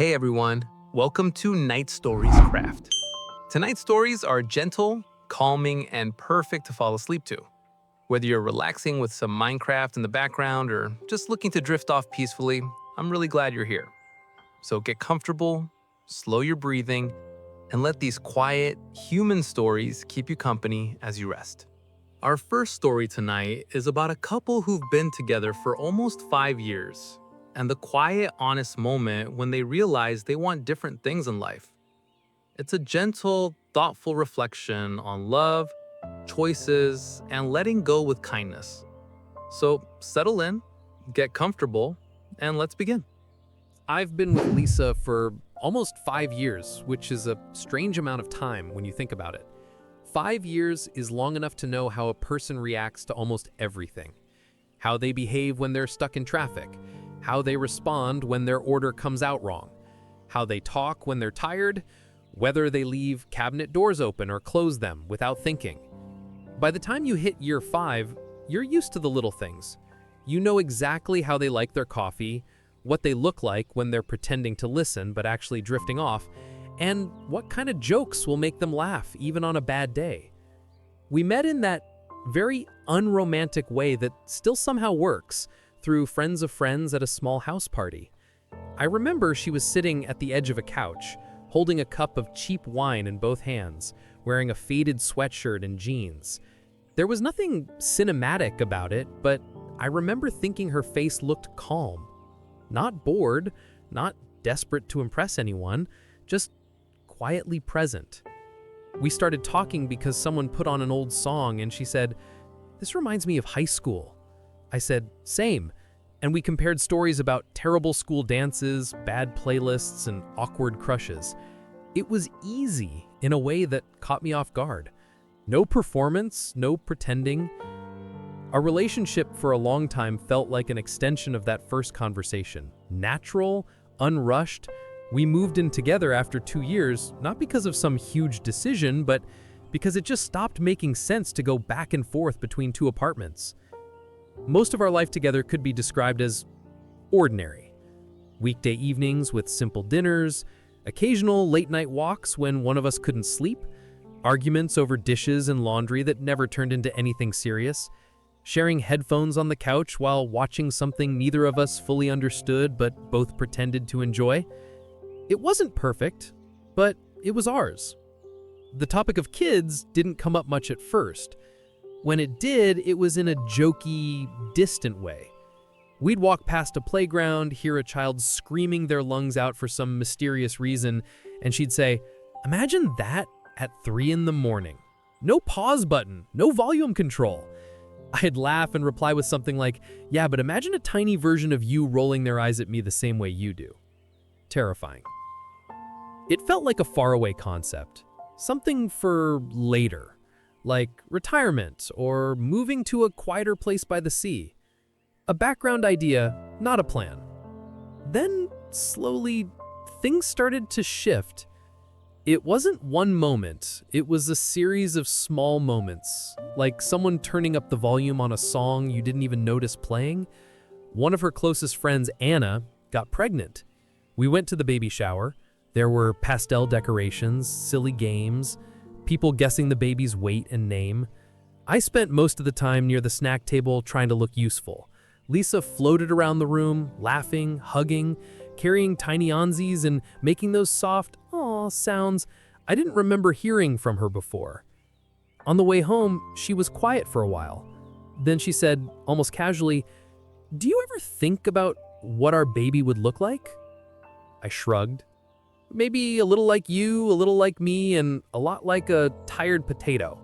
Hey everyone, welcome to Night Stories Craft. Tonight's stories are gentle, calming, and perfect to fall asleep to. Whether you're relaxing with some Minecraft in the background or just looking to drift off peacefully, I'm really glad you're here. So get comfortable, slow your breathing, and let these quiet, human stories keep you company as you rest. Our first story tonight is about a couple who've been together for almost 5 years, and the quiet, honest moment when they realize they want different things in life. It's a gentle, thoughtful reflection on love, choices, and letting go with kindness. So settle in, get comfortable, and let's begin. I've been with Lisa for almost 5 years, which is a strange amount of time when you think about it. 5 years is long enough to know how a person reacts to almost everything. How they behave when they're stuck in traffic, how they respond when their order comes out wrong, how they talk when they're tired, whether they leave cabinet doors open or close them without thinking. By the time you hit year 5, you're used to the little things. You know exactly how they like their coffee, what they look like when they're pretending to listen but actually drifting off, and what kind of jokes will make them laugh even on a bad day. We met in that very unromantic way that still somehow works, through friends of friends at a small house party. I remember she was sitting at the edge of a couch, holding a cup of cheap wine in both hands, wearing a faded sweatshirt and jeans. There was nothing cinematic about it, but I remember thinking her face looked calm. Not bored, not desperate to impress anyone, just quietly present. We started talking because someone put on an old song and she said, "This reminds me of high school." I said, "Same," and we compared stories about terrible school dances, bad playlists, and awkward crushes. It was easy in a way that caught me off guard. No performance, no pretending. Our relationship for a long time felt like an extension of that first conversation. Natural, unrushed. We moved in together after 2 years, not because of some huge decision, but because it just stopped making sense to go back and forth between two apartments. Most of our life together could be described as ordinary. Weekday evenings with simple dinners, occasional late-night walks when one of us couldn't sleep, arguments over dishes and laundry that never turned into anything serious, sharing headphones on the couch while watching something neither of us fully understood but both pretended to enjoy. It wasn't perfect, but it was ours. The topic of kids didn't come up much at first. When it did, it was in a jokey, distant way. We'd walk past a playground, hear a child screaming their lungs out for some mysterious reason, and she'd say, "Imagine that at 3 in the morning. No pause button, no volume control." I'd laugh and reply with something like, "Yeah, but imagine a tiny version of you rolling their eyes at me the same way you do." Terrifying. It felt like a faraway concept, something for later, like retirement or moving to a quieter place by the sea. A background idea, not a plan. Then, slowly, things started to shift. It wasn't one moment, it was a series of small moments, like someone turning up the volume on a song you didn't even notice playing. One of her closest friends, Anna, got pregnant. We went to the baby shower. There were pastel decorations, silly games, people guessing the baby's weight and name. I spent most of the time near the snack table trying to look useful. Lisa floated around the room, laughing, hugging, carrying tiny onesies and making those soft "aw" sounds I didn't remember hearing from her before. On the way home, she was quiet for a while. Then she said, almost casually, "Do you ever think about what our baby would look like?" I shrugged. "Maybe a little like you, a little like me, and a lot like a tired potato."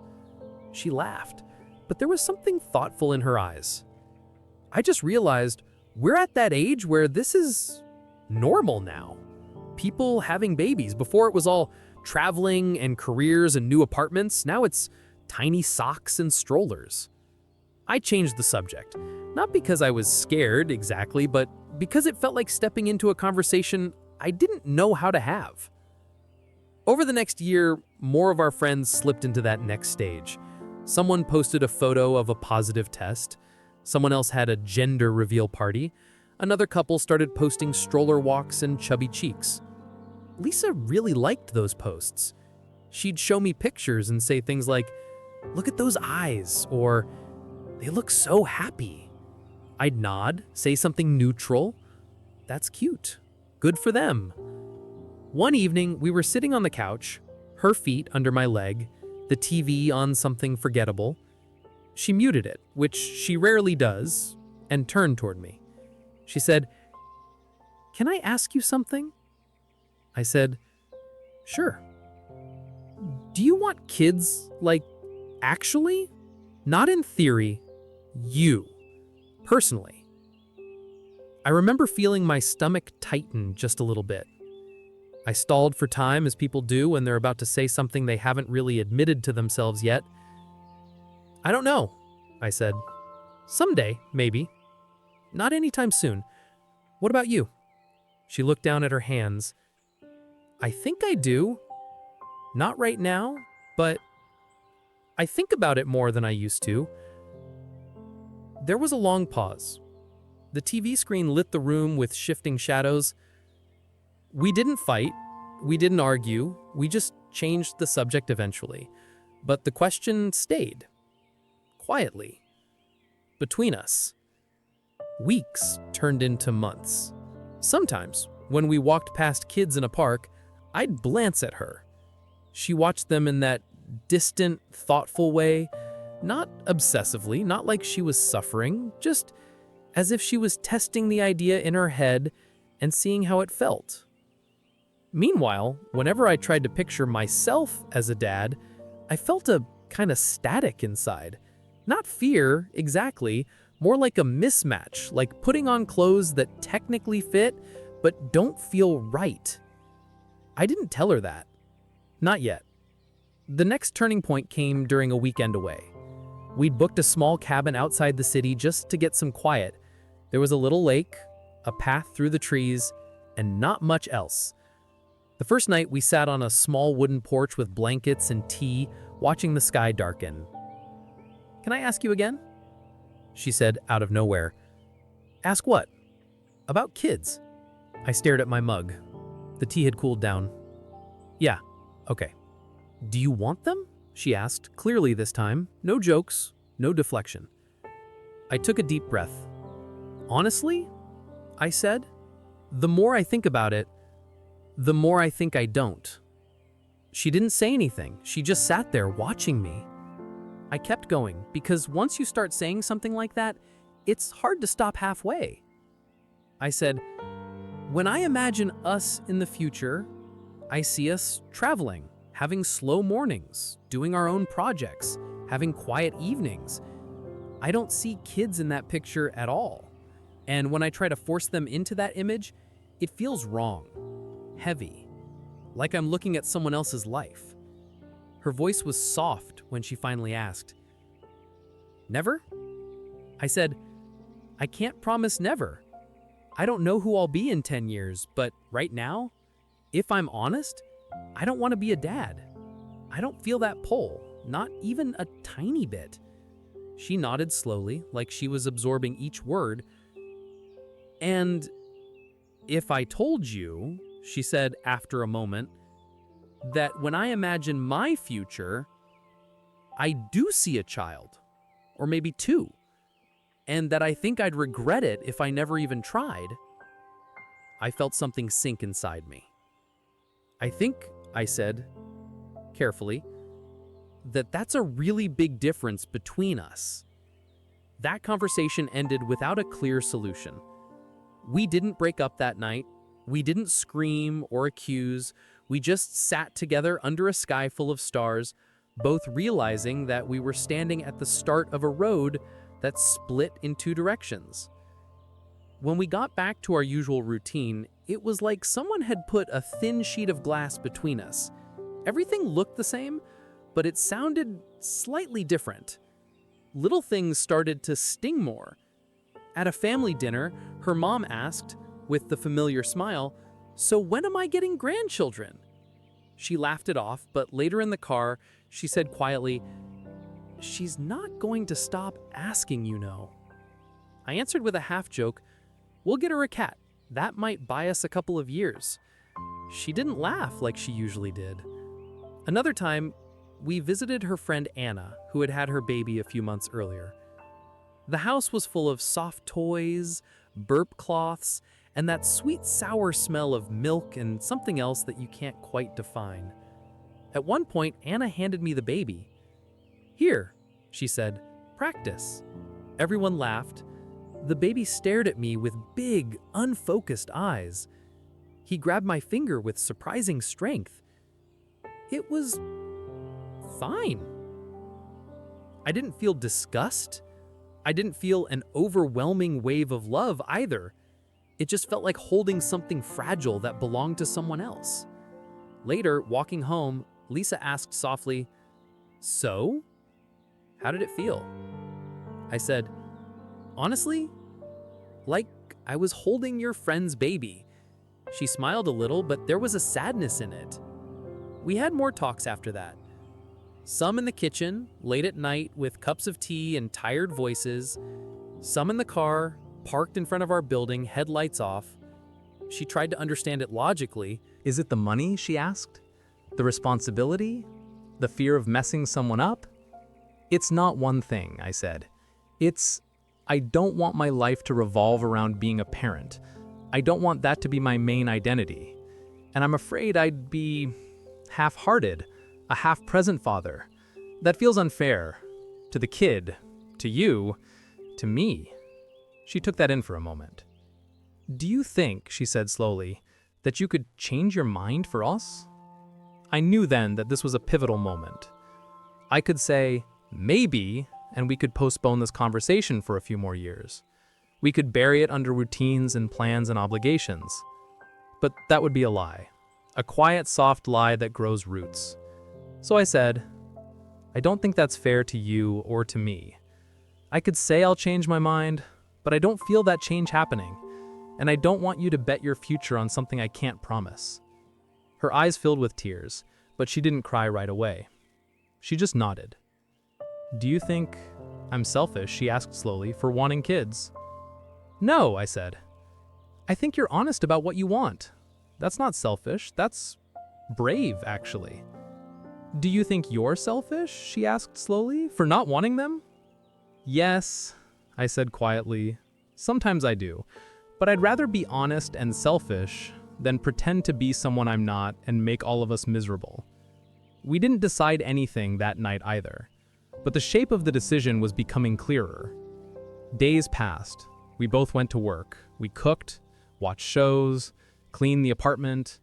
She laughed, but there was something thoughtful in her eyes. I just realized we're at that age where this is normal now. People having babies. Before it was all traveling and careers and new apartments. Now it's tiny socks and strollers. I changed the subject, not because I was scared exactly, but because it felt like stepping into a conversation I didn't know how to have. Over the next year, more of our friends slipped into that next stage. Someone posted a photo of a positive test. Someone else had a gender reveal party. Another couple started posting stroller walks and chubby cheeks. Lisa really liked those posts. She'd show me pictures and say things like, "Look at those eyes," or "They look so happy." I'd nod, say something neutral. "That's cute. Good for them." One evening, we were sitting on the couch, her feet under my leg, the TV on something forgettable. She muted it, which she rarely does, and turned toward me. She said, "Can I ask you something?" I said, "Sure." "Do you want kids, like, actually? Not in theory, you, personally." I remember feeling my stomach tighten just a little bit. I stalled for time, as people do when they're about to say something they haven't really admitted to themselves yet. "I don't know," I said. "Someday, maybe. Not anytime soon. What about you?" She looked down at her hands. "I think I do. Not right now, but I think about it more than I used to." There was a long pause. The TV screen lit the room with shifting shadows. We didn't fight. We didn't argue. We just changed the subject eventually. But the question stayed. Quietly. Between us. Weeks turned into months. Sometimes, when we walked past kids in a park, I'd glance at her. She watched them in that distant, thoughtful way, not obsessively, not like she was suffering, just as if she was testing the idea in her head and seeing how it felt. Meanwhile, whenever I tried to picture myself as a dad, I felt a kind of static inside. Not fear, exactly, more like a mismatch, like putting on clothes that technically fit, but don't feel right. I didn't tell her that. Not yet. The next turning point came during a weekend away. We'd booked a small cabin outside the city just to get some quiet. There was a little lake, a path through the trees, and not much else. The first night, we sat on a small wooden porch with blankets and tea, watching the sky darken. "Can I ask you again?" she said out of nowhere. "Ask what?" "About kids." I stared at my mug. The tea had cooled down. "Yeah, okay." "Do you want them?" she asked, clearly this time. No jokes, no deflection. I took a deep breath. "Honestly," I said, "the more I think about it, the more I think I don't." She didn't say anything. She just sat there watching me. I kept going, because once you start saying something like that, it's hard to stop halfway. I said, "When I imagine us in the future, I see us traveling, having slow mornings, doing our own projects, having quiet evenings. I don't see kids in that picture at all. And when I try to force them into that image, it feels wrong, heavy, like I'm looking at someone else's life." Her voice was soft when she finally asked, "Never?" I said, "I can't promise never. I don't know who I'll be in 10 years, but right now, if I'm honest, I don't want to be a dad. I don't feel that pull, not even a tiny bit." She nodded slowly, like she was absorbing each word. "And if I told you," she said after a moment, "that when I imagine my future, I do see a child, or maybe two, and that I think I'd regret it if I never even tried." I felt something sink inside me. "I think," I said, carefully, "that's a really big difference between us." That conversation ended without a clear solution. We didn't break up that night. We didn't scream or accuse. We just sat together under a sky full of stars, both realizing that we were standing at the start of a road that split in two directions. When we got back to our usual routine, it was like someone had put a thin sheet of glass between us. Everything looked the same, but it sounded slightly different. Little things started to sting more. At a family dinner, her mom asked, with the familiar smile, "So when am I getting grandchildren?" She laughed it off, but later in the car, she said quietly, "She's not going to stop asking, you know." I answered with a half joke, "We'll get her a cat. That might buy us a couple of years." She didn't laugh like she usually did. Another time, we visited her friend Anna, who had had her baby a few months earlier. The house was full of soft toys, burp cloths, and that sweet sour smell of milk and something else that you can't quite define. At one point, Anna handed me the baby. "Here," she said, "practice." Everyone laughed. The baby stared at me with big, unfocused eyes. He grabbed my finger with surprising strength. It was fine. I didn't feel disgust. I didn't feel an overwhelming wave of love either. It just felt like holding something fragile that belonged to someone else. Later, walking home, Lisa asked softly, "So? How did it feel?" I said, "Honestly, like I was holding your friend's baby." She smiled a little, but there was a sadness in it. We had more talks after that. Some in the kitchen, late at night with cups of tea and tired voices. Some in the car, parked in front of our building, headlights off. She tried to understand it logically. Is it the money, she asked? The responsibility? The fear of messing someone up? It's not one thing, I said. I don't want my life to revolve around being a parent. I don't want that to be my main identity. And I'm afraid I'd be half-hearted, a half-present father. That feels unfair. To the kid, to you, to me. She took that in for a moment. "Do you think," she said slowly, "that you could change your mind for us?" I knew then that this was a pivotal moment. I could say, maybe, and we could postpone this conversation for a few more years. We could bury it under routines and plans and obligations. But that would be a lie. A quiet, soft lie that grows roots. So I said, "I don't think that's fair to you or to me. I could say I'll change my mind, but I don't feel that change happening, and I don't want you to bet your future on something I can't promise." Her eyes filled with tears, but she didn't cry right away. She just nodded. "Do you think I'm selfish," she asked slowly, "for wanting kids?" "No," I said. "I think you're honest about what you want. That's not selfish, that's brave, actually." "Do you think you're selfish?" she asked slowly, "for not wanting them?" "Yes," I said quietly. "Sometimes I do, but I'd rather be honest and selfish than pretend to be someone I'm not and make all of us miserable." We didn't decide anything that night either, but the shape of the decision was becoming clearer. Days passed. We both went to work. We cooked, watched shows, cleaned the apartment.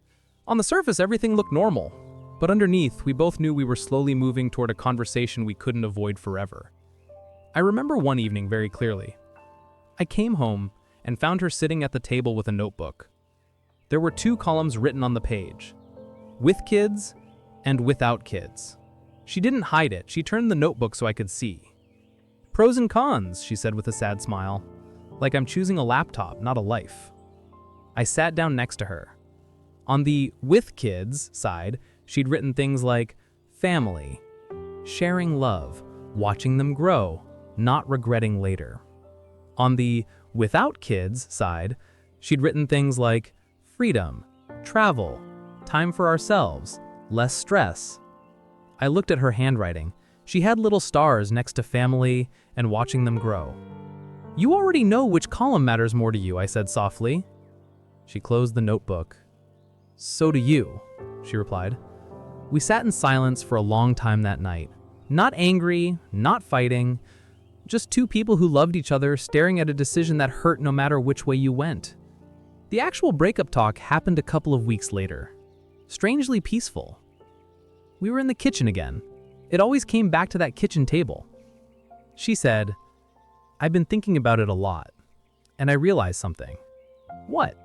On the surface, everything looked normal, but underneath, we both knew we were slowly moving toward a conversation we couldn't avoid forever. I remember one evening very clearly. I came home and found her sitting at the table with a notebook. There were 2 columns written on the page: with kids and without kids. She didn't hide it. She turned the notebook so I could see. "Pros and cons," she said with a sad smile, like I'm choosing a laptop, not a life. I sat down next to her. On the with kids side, she'd written things like family, sharing love, watching them grow, not regretting later. On the without kids side, she'd written things like freedom, travel, time for ourselves, less stress. I looked at her handwriting. She had little stars next to family and watching them grow. "You already know which column matters more to you," I said softly. She closed the notebook. "So do you," she replied. We sat in silence for a long time that night. Not angry, not fighting, just 2 people who loved each other staring at a decision that hurt no matter which way you went. The actual breakup talk happened a couple of weeks later. Strangely peaceful. We were in the kitchen again. It always came back to that kitchen table. She said, "I've been thinking about it a lot, and I realized something." "What?"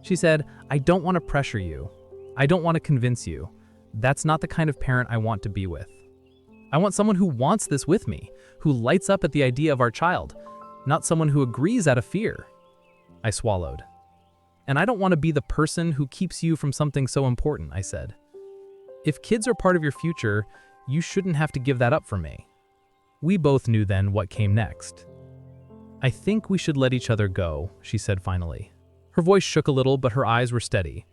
She said, "I don't want to pressure you. I don't want to convince you. That's not the kind of parent I want to be with. I want someone who wants this with me, who lights up at the idea of our child, not someone who agrees out of fear." I swallowed. "And I don't want to be the person who keeps you from something so important," I said. "If kids are part of your future, you shouldn't have to give that up for me." We both knew then what came next. "I think we should let each other go," she said finally. Her voice shook a little, but her eyes were steady.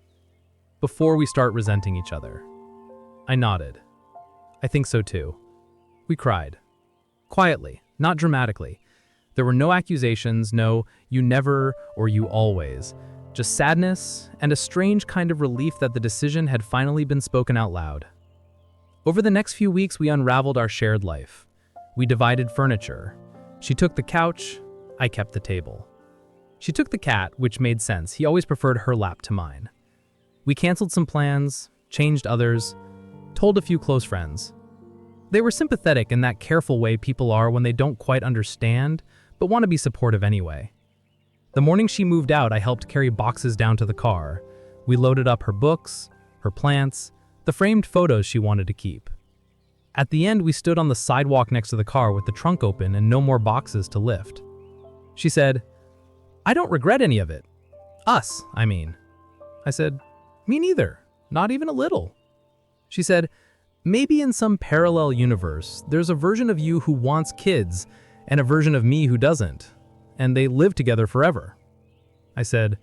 before we start resenting each other. I nodded. I think so too. We cried. Quietly, not dramatically. There were no accusations, no "you never" or "you always." Just sadness and a strange kind of relief that the decision had finally been spoken out loud. Over the next few weeks, we unraveled our shared life. We divided furniture. She took the couch, I kept the table. She took the cat, which made sense. He always preferred her lap to mine. We canceled some plans, changed others, told a few close friends. They were sympathetic in that careful way people are when they don't quite understand, but want to be supportive anyway. The morning she moved out, I helped carry boxes down to the car. We loaded up her books, her plants, the framed photos she wanted to keep. At the end, we stood on the sidewalk next to the car with the trunk open and no more boxes to lift. She said, "I don't regret any of it. Us, I mean." I said, "Me neither, not even a little." She said, "Maybe in some parallel universe, there's a version of you who wants kids and a version of me who doesn't, and they live together forever." I said,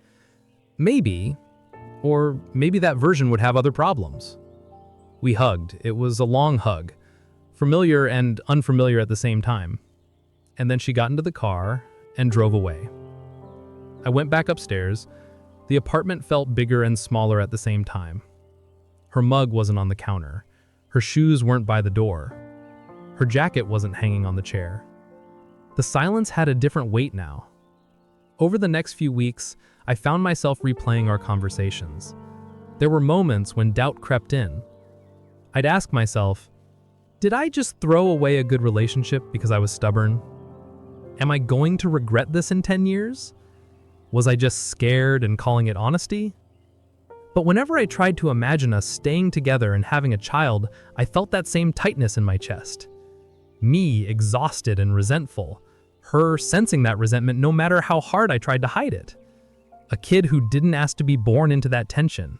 "Maybe, or maybe that version would have other problems." We hugged. It was a long hug, familiar and unfamiliar at the same time. And then she got into the car and drove away. I went back upstairs. The apartment felt bigger and smaller at the same time. Her mug wasn't on the counter. Her shoes weren't by the door. Her jacket wasn't hanging on the chair. The silence had a different weight now. Over the next few weeks, I found myself replaying our conversations. There were moments when doubt crept in. I'd ask myself, did I just throw away a good relationship because I was stubborn? Am I going to regret this in 10 years? Was I just scared and calling it honesty? But whenever I tried to imagine us staying together and having a child, I felt that same tightness in my chest. Me, exhausted and resentful. Her sensing that resentment no matter how hard I tried to hide it. A kid who didn't ask to be born into that tension.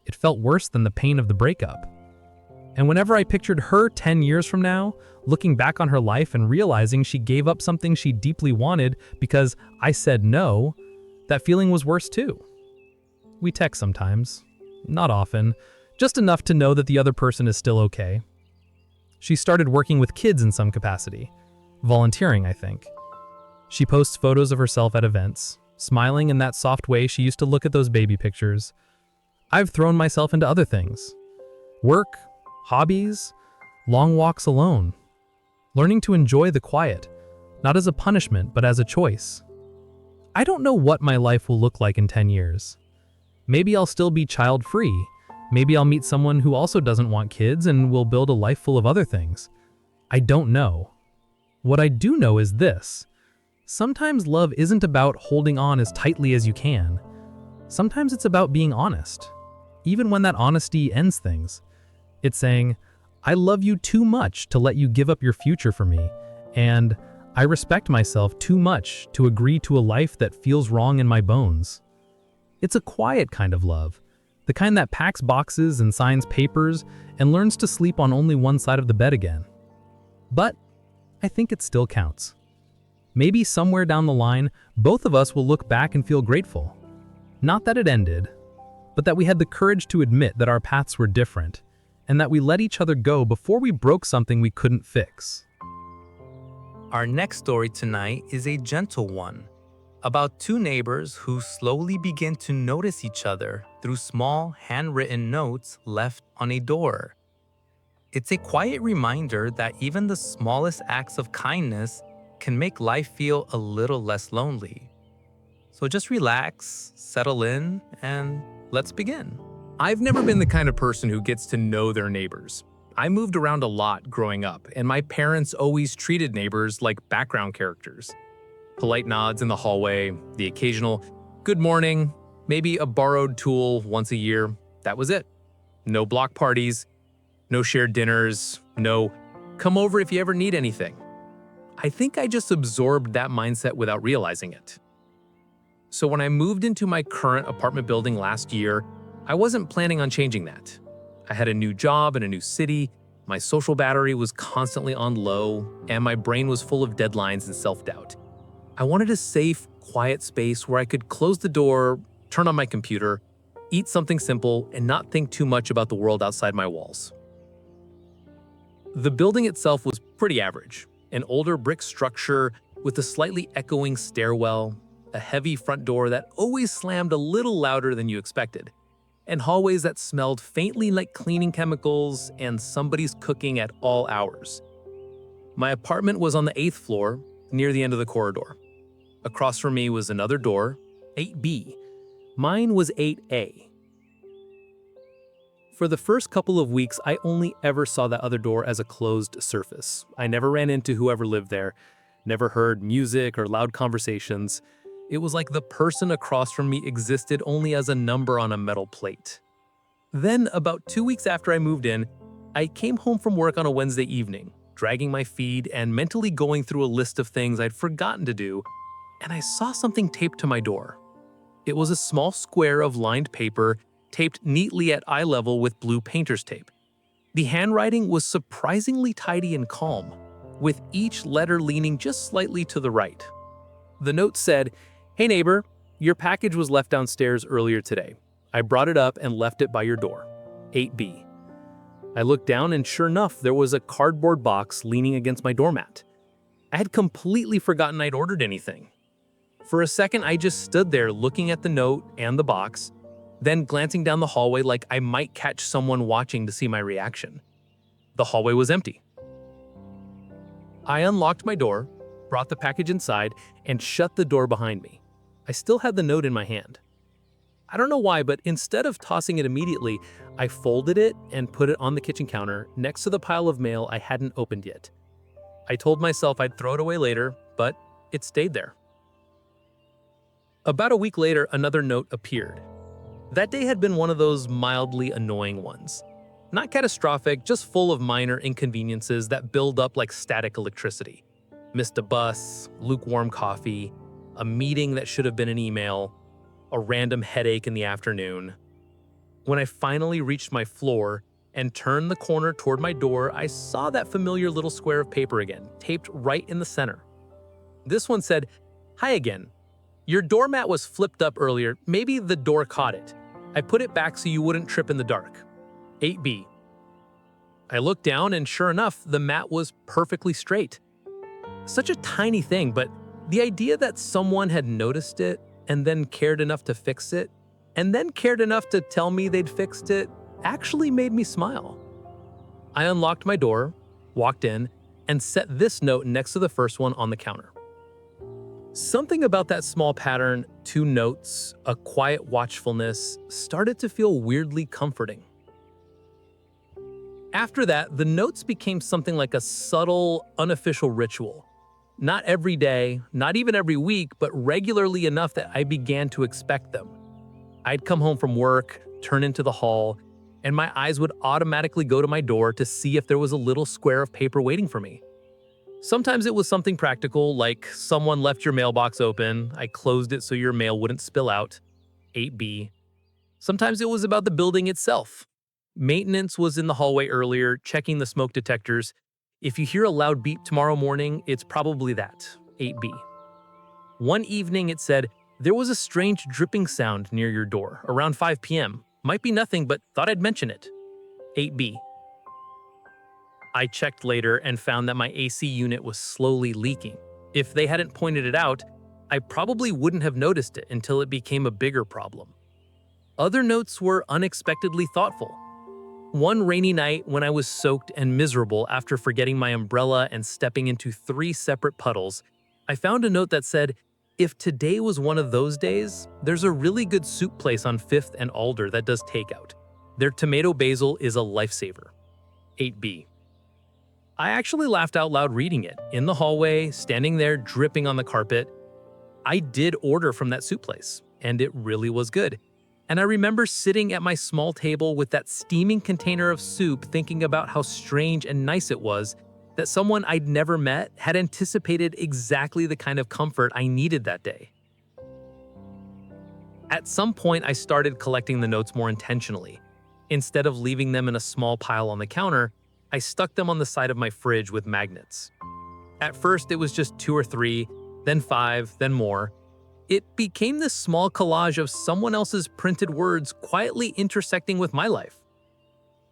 It felt worse than the pain of the breakup. And whenever I pictured her 10 years from now, looking back on her life and realizing she gave up something she deeply wanted because I said no, that feeling was worse too. We text sometimes, not often, just enough to know that the other person is still okay. She started working with kids in some capacity, volunteering, I think. She posts photos of herself at events, smiling in that soft way she used to look at those baby pictures. I've thrown myself into other things. Work, hobbies, long walks alone. Learning to enjoy the quiet, not as a punishment, but as a choice. I don't know what my life will look like in 10 years. Maybe I'll still be child-free. Maybe I'll meet someone who also doesn't want kids and will build a life full of other things. I don't know. What I do know is this. Sometimes love isn't about holding on as tightly as you can. Sometimes it's about being honest. Even when that honesty ends things. It's saying, I love you too much to let you give up your future for me, and I respect myself too much to agree to a life that feels wrong in my bones. It's a quiet kind of love, the kind that packs boxes and signs papers and learns to sleep on only one side of the bed again. But I think it still counts. Maybe somewhere down the line, both of us will look back and feel grateful. Not that it ended, but that we had the courage to admit that our paths were different, and that we let each other go before we broke something we couldn't fix. Our next story tonight is a gentle one, about two neighbors who slowly begin to notice each other through small handwritten notes left on a door. It's a quiet reminder that even the smallest acts of kindness can make life feel a little less lonely. So just relax, settle in, and let's begin. I've never been the kind of person who gets to know their neighbors. I moved around a lot growing up, and my parents always treated neighbors like background characters. Polite nods in the hallway, the occasional good morning, maybe a borrowed tool once a year. That was it. No block parties, no shared dinners, no come over if you ever need anything. I think I just absorbed that mindset without realizing it. So when I moved into my current apartment building last year, I wasn't planning on changing that. I had a new job in a new city, my social battery was constantly on low, and my brain was full of deadlines and self-doubt. I wanted a safe, quiet space where I could close the door, turn on my computer, eat something simple, and not think too much about the world outside my walls. The building itself was pretty average. An older brick structure with a slightly echoing stairwell, a heavy front door that always slammed a little louder than you expected, and hallways that smelled faintly like cleaning chemicals and somebody's cooking at all hours. My apartment was on the 8th floor, near the end of the corridor. Across from me was another door, 8B. Mine was 8A. For the first couple of weeks, I only ever saw that other door as a closed surface. I never ran into whoever lived there, never heard music or loud conversations. It was like the person across from me existed only as a number on a metal plate. Then, about 2 weeks after I moved in, I came home from work on a Wednesday evening, dragging my feet and mentally going through a list of things I'd forgotten to do, and I saw something taped to my door. It was a small square of lined paper taped neatly at eye level with blue painter's tape. The handwriting was surprisingly tidy and calm, with each letter leaning just slightly to the right. The note said, "Hey neighbor, your package was left downstairs earlier today. I brought it up and left it by your door. 8B. I looked down and sure enough, there was a cardboard box leaning against my doormat. I had completely forgotten I'd ordered anything. For a second, I just stood there looking at the note and the box, then glancing down the hallway like I might catch someone watching to see my reaction. The hallway was empty. I unlocked my door, brought the package inside, and shut the door behind me. I still had the note in my hand. I don't know why, but instead of tossing it immediately, I folded it and put it on the kitchen counter next to the pile of mail I hadn't opened yet. I told myself I'd throw it away later, but it stayed there. About a week later, another note appeared. That day had been one of those mildly annoying ones. Not catastrophic, just full of minor inconveniences that build up like static electricity. Missed a bus, lukewarm coffee, a meeting that should have been an email, a random headache in the afternoon. When I finally reached my floor and turned the corner toward my door, I saw that familiar little square of paper again, taped right in the center. This one said, "Hi again. Your doormat was flipped up earlier. Maybe the door caught it. I put it back so you wouldn't trip in the dark. 8B. I looked down and sure enough, the mat was perfectly straight. Such a tiny thing, but the idea that someone had noticed it and then cared enough to fix it, and then cared enough to tell me they'd fixed it, actually made me smile. I unlocked my door, walked in, and set this note next to the first one on the counter. Something about that small pattern, 2 notes, a quiet watchfulness, started to feel weirdly comforting. After that, the notes became something like a subtle, unofficial ritual. Not every day, not even every week, but regularly enough that I began to expect them. I'd come home from work, turn into the hall, and my eyes would automatically go to my door to see if there was a little square of paper waiting for me. Sometimes it was something practical, like someone left your mailbox open, I closed it so your mail wouldn't spill out, 8B. Sometimes it was about the building itself. Maintenance was in the hallway earlier, checking the smoke detectors. If you hear a loud beep tomorrow morning, it's probably that, 8B. One evening it said, there was a strange dripping sound near your door, around 5 p.m. Might be nothing, but thought I'd mention it, 8B. I checked later and found that my AC unit was slowly leaking. If they hadn't pointed it out, I probably wouldn't have noticed it until it became a bigger problem. Other notes were unexpectedly thoughtful. One rainy night when I was soaked and miserable after forgetting my umbrella and stepping into 3 separate puddles, I found a note that said, if today was one of those days, there's a really good soup place on 5th and Alder that does takeout. Their tomato basil is a lifesaver, 8B. I actually laughed out loud reading it, in the hallway, standing there dripping on the carpet. I did order from that soup place, and it really was good. And I remember sitting at my small table with that steaming container of soup thinking about how strange and nice it was that someone I'd never met had anticipated exactly the kind of comfort I needed that day. At some point, I started collecting the notes more intentionally. Instead of leaving them in a small pile on the counter, I stuck them on the side of my fridge with magnets. At first, it was just 2 or 3, then 5, then more. It became this small collage of someone else's printed words quietly intersecting with my life.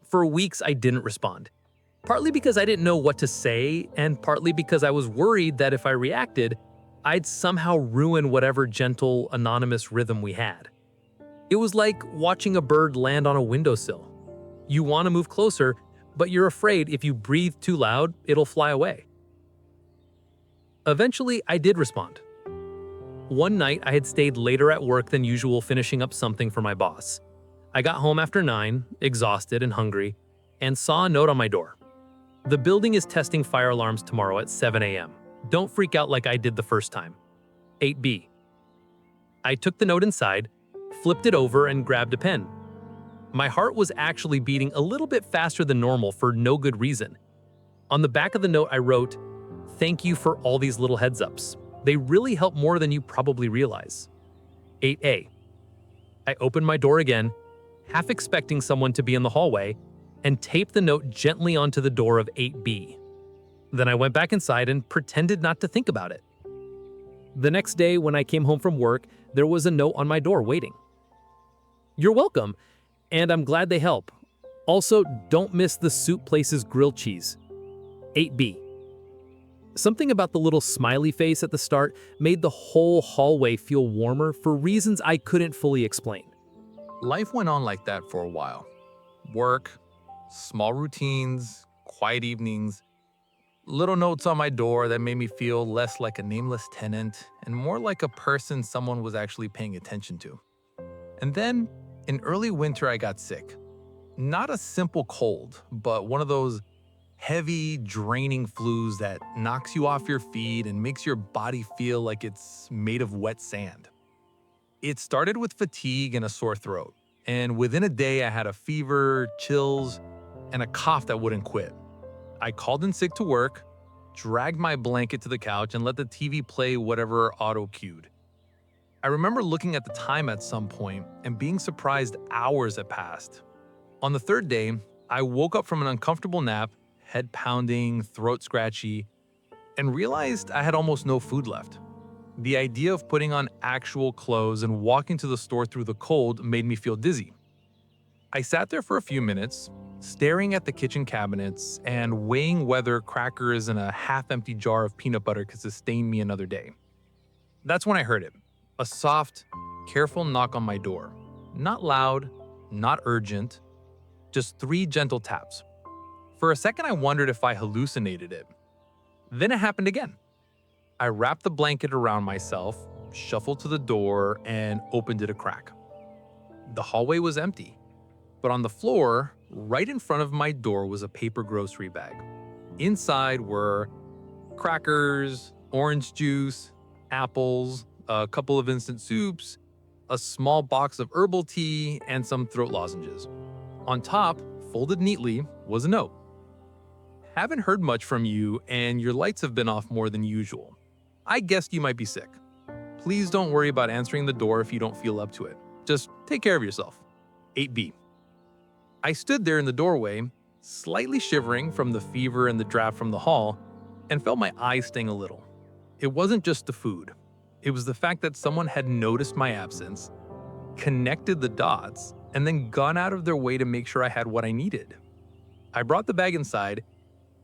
For weeks, I didn't respond. Partly because I didn't know what to say, and partly because I was worried that if I reacted, I'd somehow ruin whatever gentle, anonymous rhythm we had. It was like watching a bird land on a windowsill. You want to move closer, but you're afraid if you breathe too loud, it'll fly away. Eventually, I did respond. One night, I had stayed later at work than usual finishing up something for my boss. I got home after 9, exhausted and hungry, and saw a note on my door. The building is testing fire alarms tomorrow at 7 a.m. Don't freak out like I did the first time. 8B. I took the note inside, flipped it over, and grabbed a pen. My heart was actually beating a little bit faster than normal for no good reason. On the back of the note, I wrote, "Thank you for all these little heads-ups. They really help more than you probably realize." 8A. I opened my door again, half expecting someone to be in the hallway, and taped the note gently onto the door of 8B. Then I went back inside and pretended not to think about it. The next day, when I came home from work, there was a note on my door waiting. "You're welcome, and I'm glad they help. Also, don't miss the soup place's grilled cheese." 8B. Something about the little smiley face at the start made the whole hallway feel warmer for reasons I couldn't fully explain. Life went on like that for a while. Work, small routines, quiet evenings, little notes on my door that made me feel less like a nameless tenant and more like a person someone was actually paying attention to. And then, in early winter, I got sick. Not a simple cold, but one of those heavy, draining flus that knocks you off your feet and makes your body feel like it's made of wet sand. It started with fatigue and a sore throat, and within a day I had a fever, chills, and a cough that wouldn't quit. I called in sick to work, dragged my blanket to the couch, and let the TV play whatever auto-cued. I remember looking at the time at some point and being surprised hours had passed. On the third day, I woke up from an uncomfortable nap, head pounding, throat scratchy, and realized I had almost no food left. The idea of putting on actual clothes and walking to the store through the cold made me feel dizzy. I sat there for a few minutes, staring at the kitchen cabinets and weighing whether crackers and a half-empty jar of peanut butter could sustain me another day. That's when I heard it, a soft, careful knock on my door. Not loud, not urgent, just 3 gentle taps. For a second, I wondered if I hallucinated it. Then it happened again. I wrapped the blanket around myself, shuffled to the door, and opened it a crack. The hallway was empty, but on the floor, right in front of my door, was a paper grocery bag. Inside were crackers, orange juice, apples, a couple of instant soups, a small box of herbal tea, and some throat lozenges. On top, folded neatly, was a note. "Haven't heard much from you, and your lights have been off more than usual. I guessed you might be sick. Please don't worry about answering the door if you don't feel up to it. Just take care of yourself. 8B." I stood there in the doorway, slightly shivering from the fever and the draft from the hall, and felt my eyes sting a little. It wasn't just the food. It was the fact that someone had noticed my absence, connected the dots, and then gone out of their way to make sure I had what I needed. I brought the bag inside,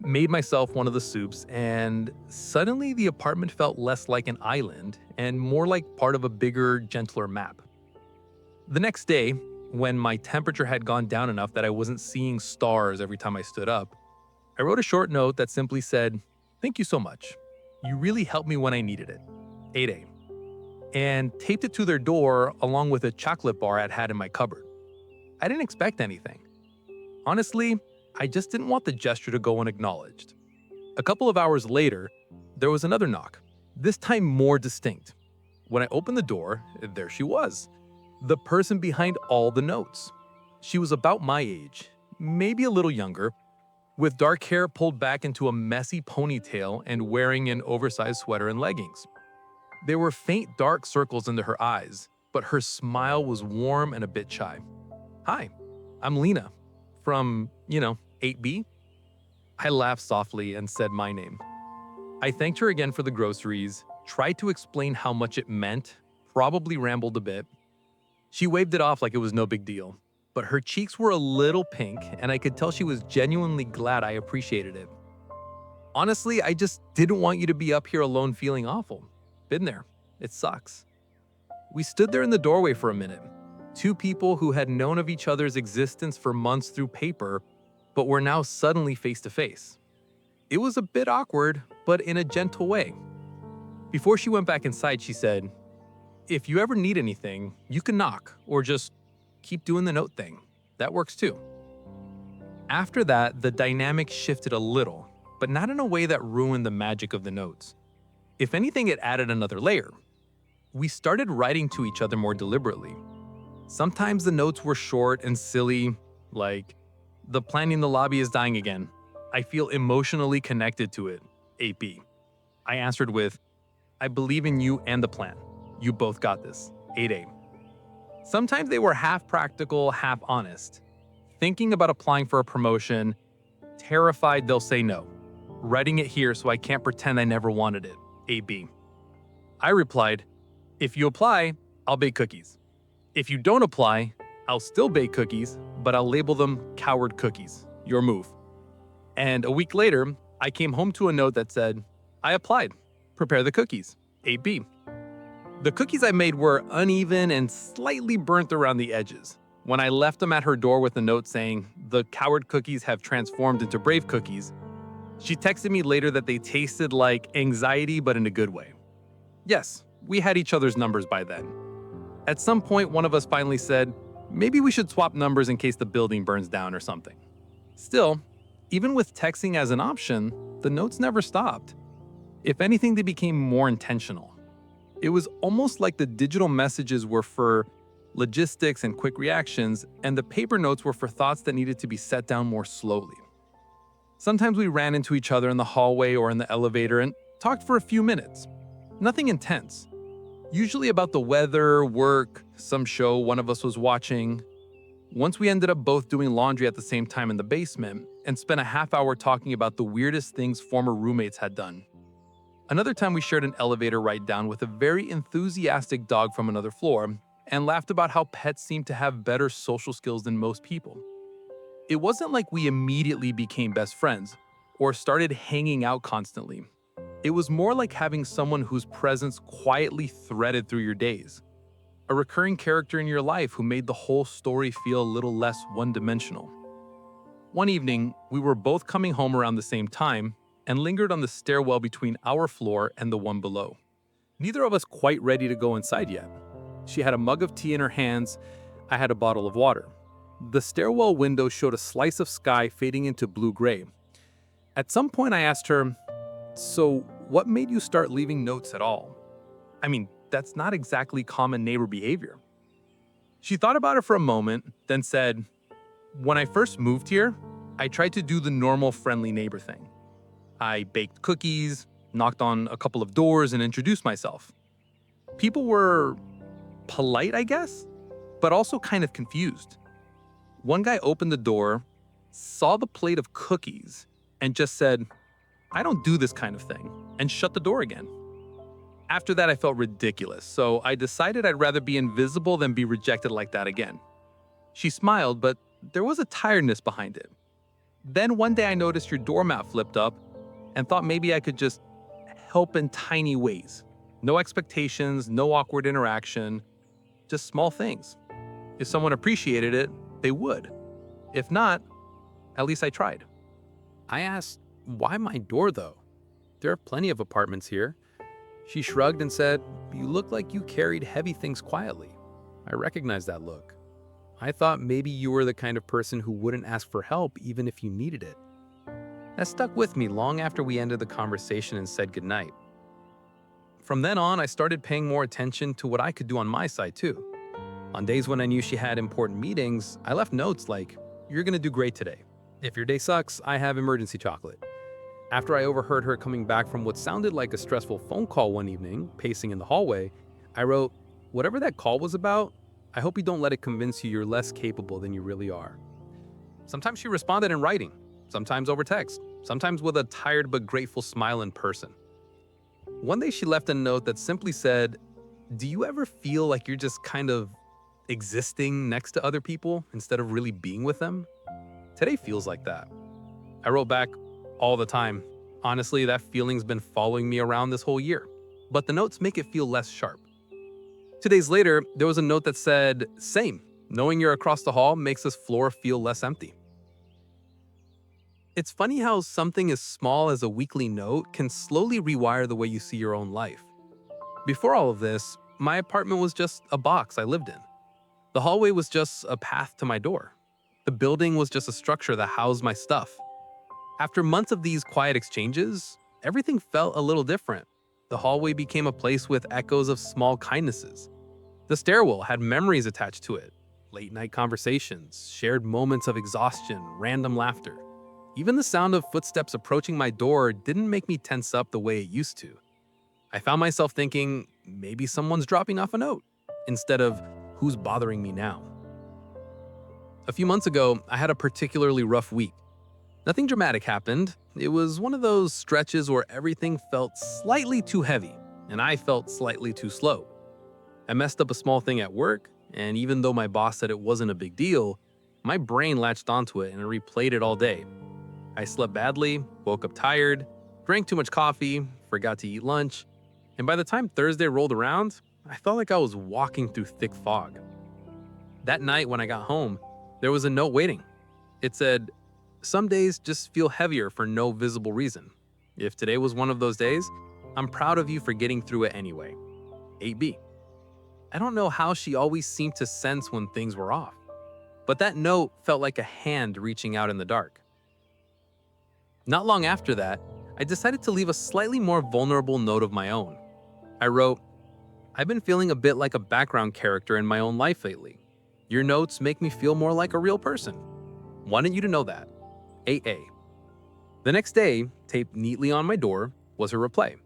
made myself one of the soups, and suddenly the apartment felt less like an island and more like part of a bigger, gentler map. The next day, when my temperature had gone down enough that I wasn't seeing stars every time I stood up, I wrote a short note that simply said, "Thank you so much. You really helped me when I needed it. 8A." And taped it to their door along with a chocolate bar I'd had in my cupboard. I didn't expect anything. Honestly, I just didn't want the gesture to go unacknowledged. A couple of hours later, there was another knock, this time more distinct. When I opened the door, there she was, the person behind all the notes. She was about my age, maybe a little younger, with dark hair pulled back into a messy ponytail and wearing an oversized sweater and leggings. There were faint dark circles under her eyes, but her smile was warm and a bit shy. "Hi, I'm Lena, from, 8B?" I laughed softly and said my name. I thanked her again for the groceries, tried to explain how much it meant probably rambled a bit. She waved it off like it was no big deal, but her cheeks were a little pink, and I could tell she was genuinely glad I appreciated it. Honestly, I just didn't want you to be up here alone feeling awful. Been there. It sucks. We stood there in the doorway for a minute. Two people who had known of each other's existence for months through paper, but were now suddenly face to face. It was a bit awkward, but in a gentle way. Before she went back inside, she said, "If you ever need anything, you can knock, or just keep doing the note thing. That works too." After that, the dynamic shifted a little, but not in a way that ruined the magic of the notes. If anything, it added another layer. We started writing to each other more deliberately. Sometimes the notes were short and silly, like, "The plan in the lobby is dying again. I feel emotionally connected to it. 8B. I answered with, "I believe in you and the plan. You both got this. 8A. Sometimes they were half practical, half honest. Thinking about applying for a promotion, terrified they'll say no. Writing it here so I can't pretend I never wanted it. 8B. I replied, "If you apply, I'll bake cookies. If you don't apply, I'll still bake cookies, but I'll label them coward cookies. Your move." And a week later, I came home to a note that said, "I applied. Prepare the cookies. 8B. The cookies I made were uneven and slightly burnt around the edges. When I left them at her door with a note saying, "The coward cookies have transformed into brave cookies," she texted me later that they tasted like anxiety, but in a good way. Yes, we had each other's numbers by then. At some point, one of us finally said, maybe we should swap numbers in case the building burns down or something. Still, even with texting as an option, the notes never stopped. If anything, they became more intentional. It was almost like the digital messages were for logistics and quick reactions, and the paper notes were for thoughts that needed to be set down more slowly. Sometimes we ran into each other in the hallway or in the elevator and talked for a few minutes. Nothing intense. Usually about the weather, work, some show one of us was watching. Once we ended up both doing laundry at the same time in the basement and spent a half hour talking about the weirdest things former roommates had done. Another time we shared an elevator ride down with a very enthusiastic dog from another floor and laughed about how pets seem to have better social skills than most people. It wasn't like we immediately became best friends or started hanging out constantly. It was more like having someone whose presence quietly threaded through your days. A recurring character in your life who made the whole story feel a little less one-dimensional. One evening, we were both coming home around the same time and lingered on the stairwell between our floor and the one below. Neither of us quite ready to go inside yet. She had a mug of tea in her hands. I had a bottle of water. The stairwell window showed a slice of sky fading into blue-gray. At some point, I asked her, "So, what made you start leaving notes at all? I mean, that's not exactly common neighbor behavior." She thought about it for a moment, then said, "When I first moved here, I tried to do the normal friendly neighbor thing. I baked cookies, knocked on a couple of doors, and introduced myself. People were polite, I guess, but also kind of confused. One guy opened the door, saw the plate of cookies, and just said, 'I don't do this kind of thing,' and shut the door again. After that, I felt ridiculous, so I decided I'd rather be invisible than be rejected like that again." She smiled, but there was a tiredness behind it. "Then one day I noticed your doormat flipped up and thought maybe I could just help in tiny ways. No expectations, no awkward interaction, just small things. If someone appreciated it, they would. If not, at least I tried." I asked, "Why my door though? There are plenty of apartments here." She shrugged and said, "You look like you carried heavy things quietly." I recognized that look. I thought maybe you were the kind of person who wouldn't ask for help even if you needed it. That stuck with me long after we ended the conversation and said goodnight. From then on, I started paying more attention to what I could do on my side too. On days when I knew she had important meetings, I left notes like, "You're gonna do great today. If your day sucks, I have emergency chocolate." After I overheard her coming back from what sounded like a stressful phone call one evening, pacing in the hallway, I wrote, "Whatever that call was about, I hope you don't let it convince you you're less capable than you really are." Sometimes she responded in writing, sometimes over text, sometimes with a tired but grateful smile in person. One day she left a note that simply said, Do you ever feel like you're just kind of existing next to other people instead of really being with them? Today feels like that. I wrote back all the time. Honestly, that feeling's been following me around this whole year, but the notes make it feel less sharp. 2 days later, there was a note that said, same. Knowing you're across the hall makes this floor feel less empty. It's funny how something as small as a weekly note can slowly rewire the way you see your own life. Before all of this, my apartment was just a box I lived in. The hallway was just a path to my door. The building was just a structure that housed my stuff. After months of these quiet exchanges, everything felt a little different. The hallway became a place with echoes of small kindnesses. The stairwell had memories attached to it, late night conversations, shared moments of exhaustion, random laughter. Even the sound of footsteps approaching my door didn't make me tense up the way it used to. I found myself thinking, maybe someone's dropping off a note, instead of who's bothering me now. A few months ago, I had a particularly rough week. Nothing dramatic happened. It was one of those stretches where everything felt slightly too heavy, and I felt slightly too slow. I messed up a small thing at work, and even though my boss said it wasn't a big deal, my brain latched onto it and replayed it all day. I slept badly, woke up tired, drank too much coffee, forgot to eat lunch, and by the time Thursday rolled around, I felt like I was walking through thick fog. That night when I got home, there was a note waiting. It said, some days just feel heavier for no visible reason. If today was one of those days, I'm proud of you for getting through it anyway. 8B. I don't know how she always seemed to sense when things were off, but that note felt like a hand reaching out in the dark. Not long after that, I decided to leave a slightly more vulnerable note of my own. I wrote, I've been feeling a bit like a background character in my own life lately. Your notes make me feel more like a real person. Wanted you to know that. AA. The next day, taped neatly on my door, was her reply.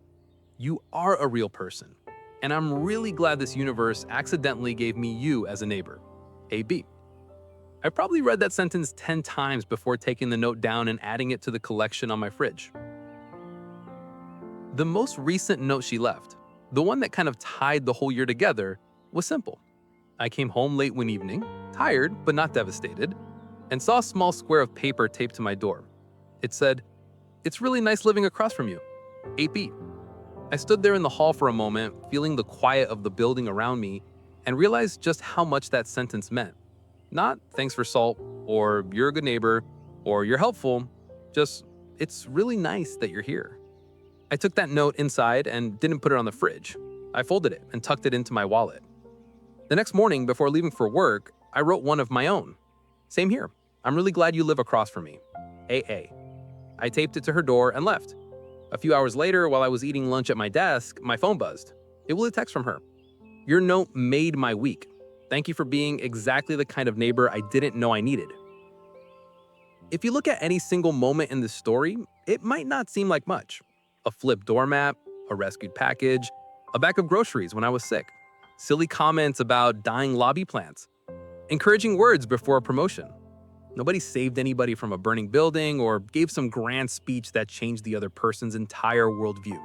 You are a real person, and I'm really glad this universe accidentally gave me you as a neighbor. AB. I probably read that sentence 10 times before taking the note down and adding it to the collection on my fridge. The most recent note she left, the one that kind of tied the whole year together, was simple. I came home late one evening, tired but not devastated, and saw a small square of paper taped to my door. It said, it's really nice living across from you. 8B. I stood there in the hall for a moment, feeling the quiet of the building around me, and realized just how much that sentence meant. Not thanks for salt, or you're a good neighbor, or you're helpful, just it's really nice that you're here. I took that note inside and didn't put it on the fridge. I folded it and tucked it into my wallet. The next morning, before leaving for work, I wrote one of my own. Same here. I'm really glad you live across from me. AA. I taped it to her door and left. A few hours later, while I was eating lunch at my desk, my phone buzzed. It was a text from her. Your note made my week. Thank you for being exactly the kind of neighbor I didn't know I needed. If you look at any single moment in this story, it might not seem like much. A flipped doormat, a rescued package, a bag of groceries when I was sick, silly comments about dying lobby plants, encouraging words before a promotion. Nobody saved anybody from a burning building or gave some grand speech that changed the other person's entire worldview.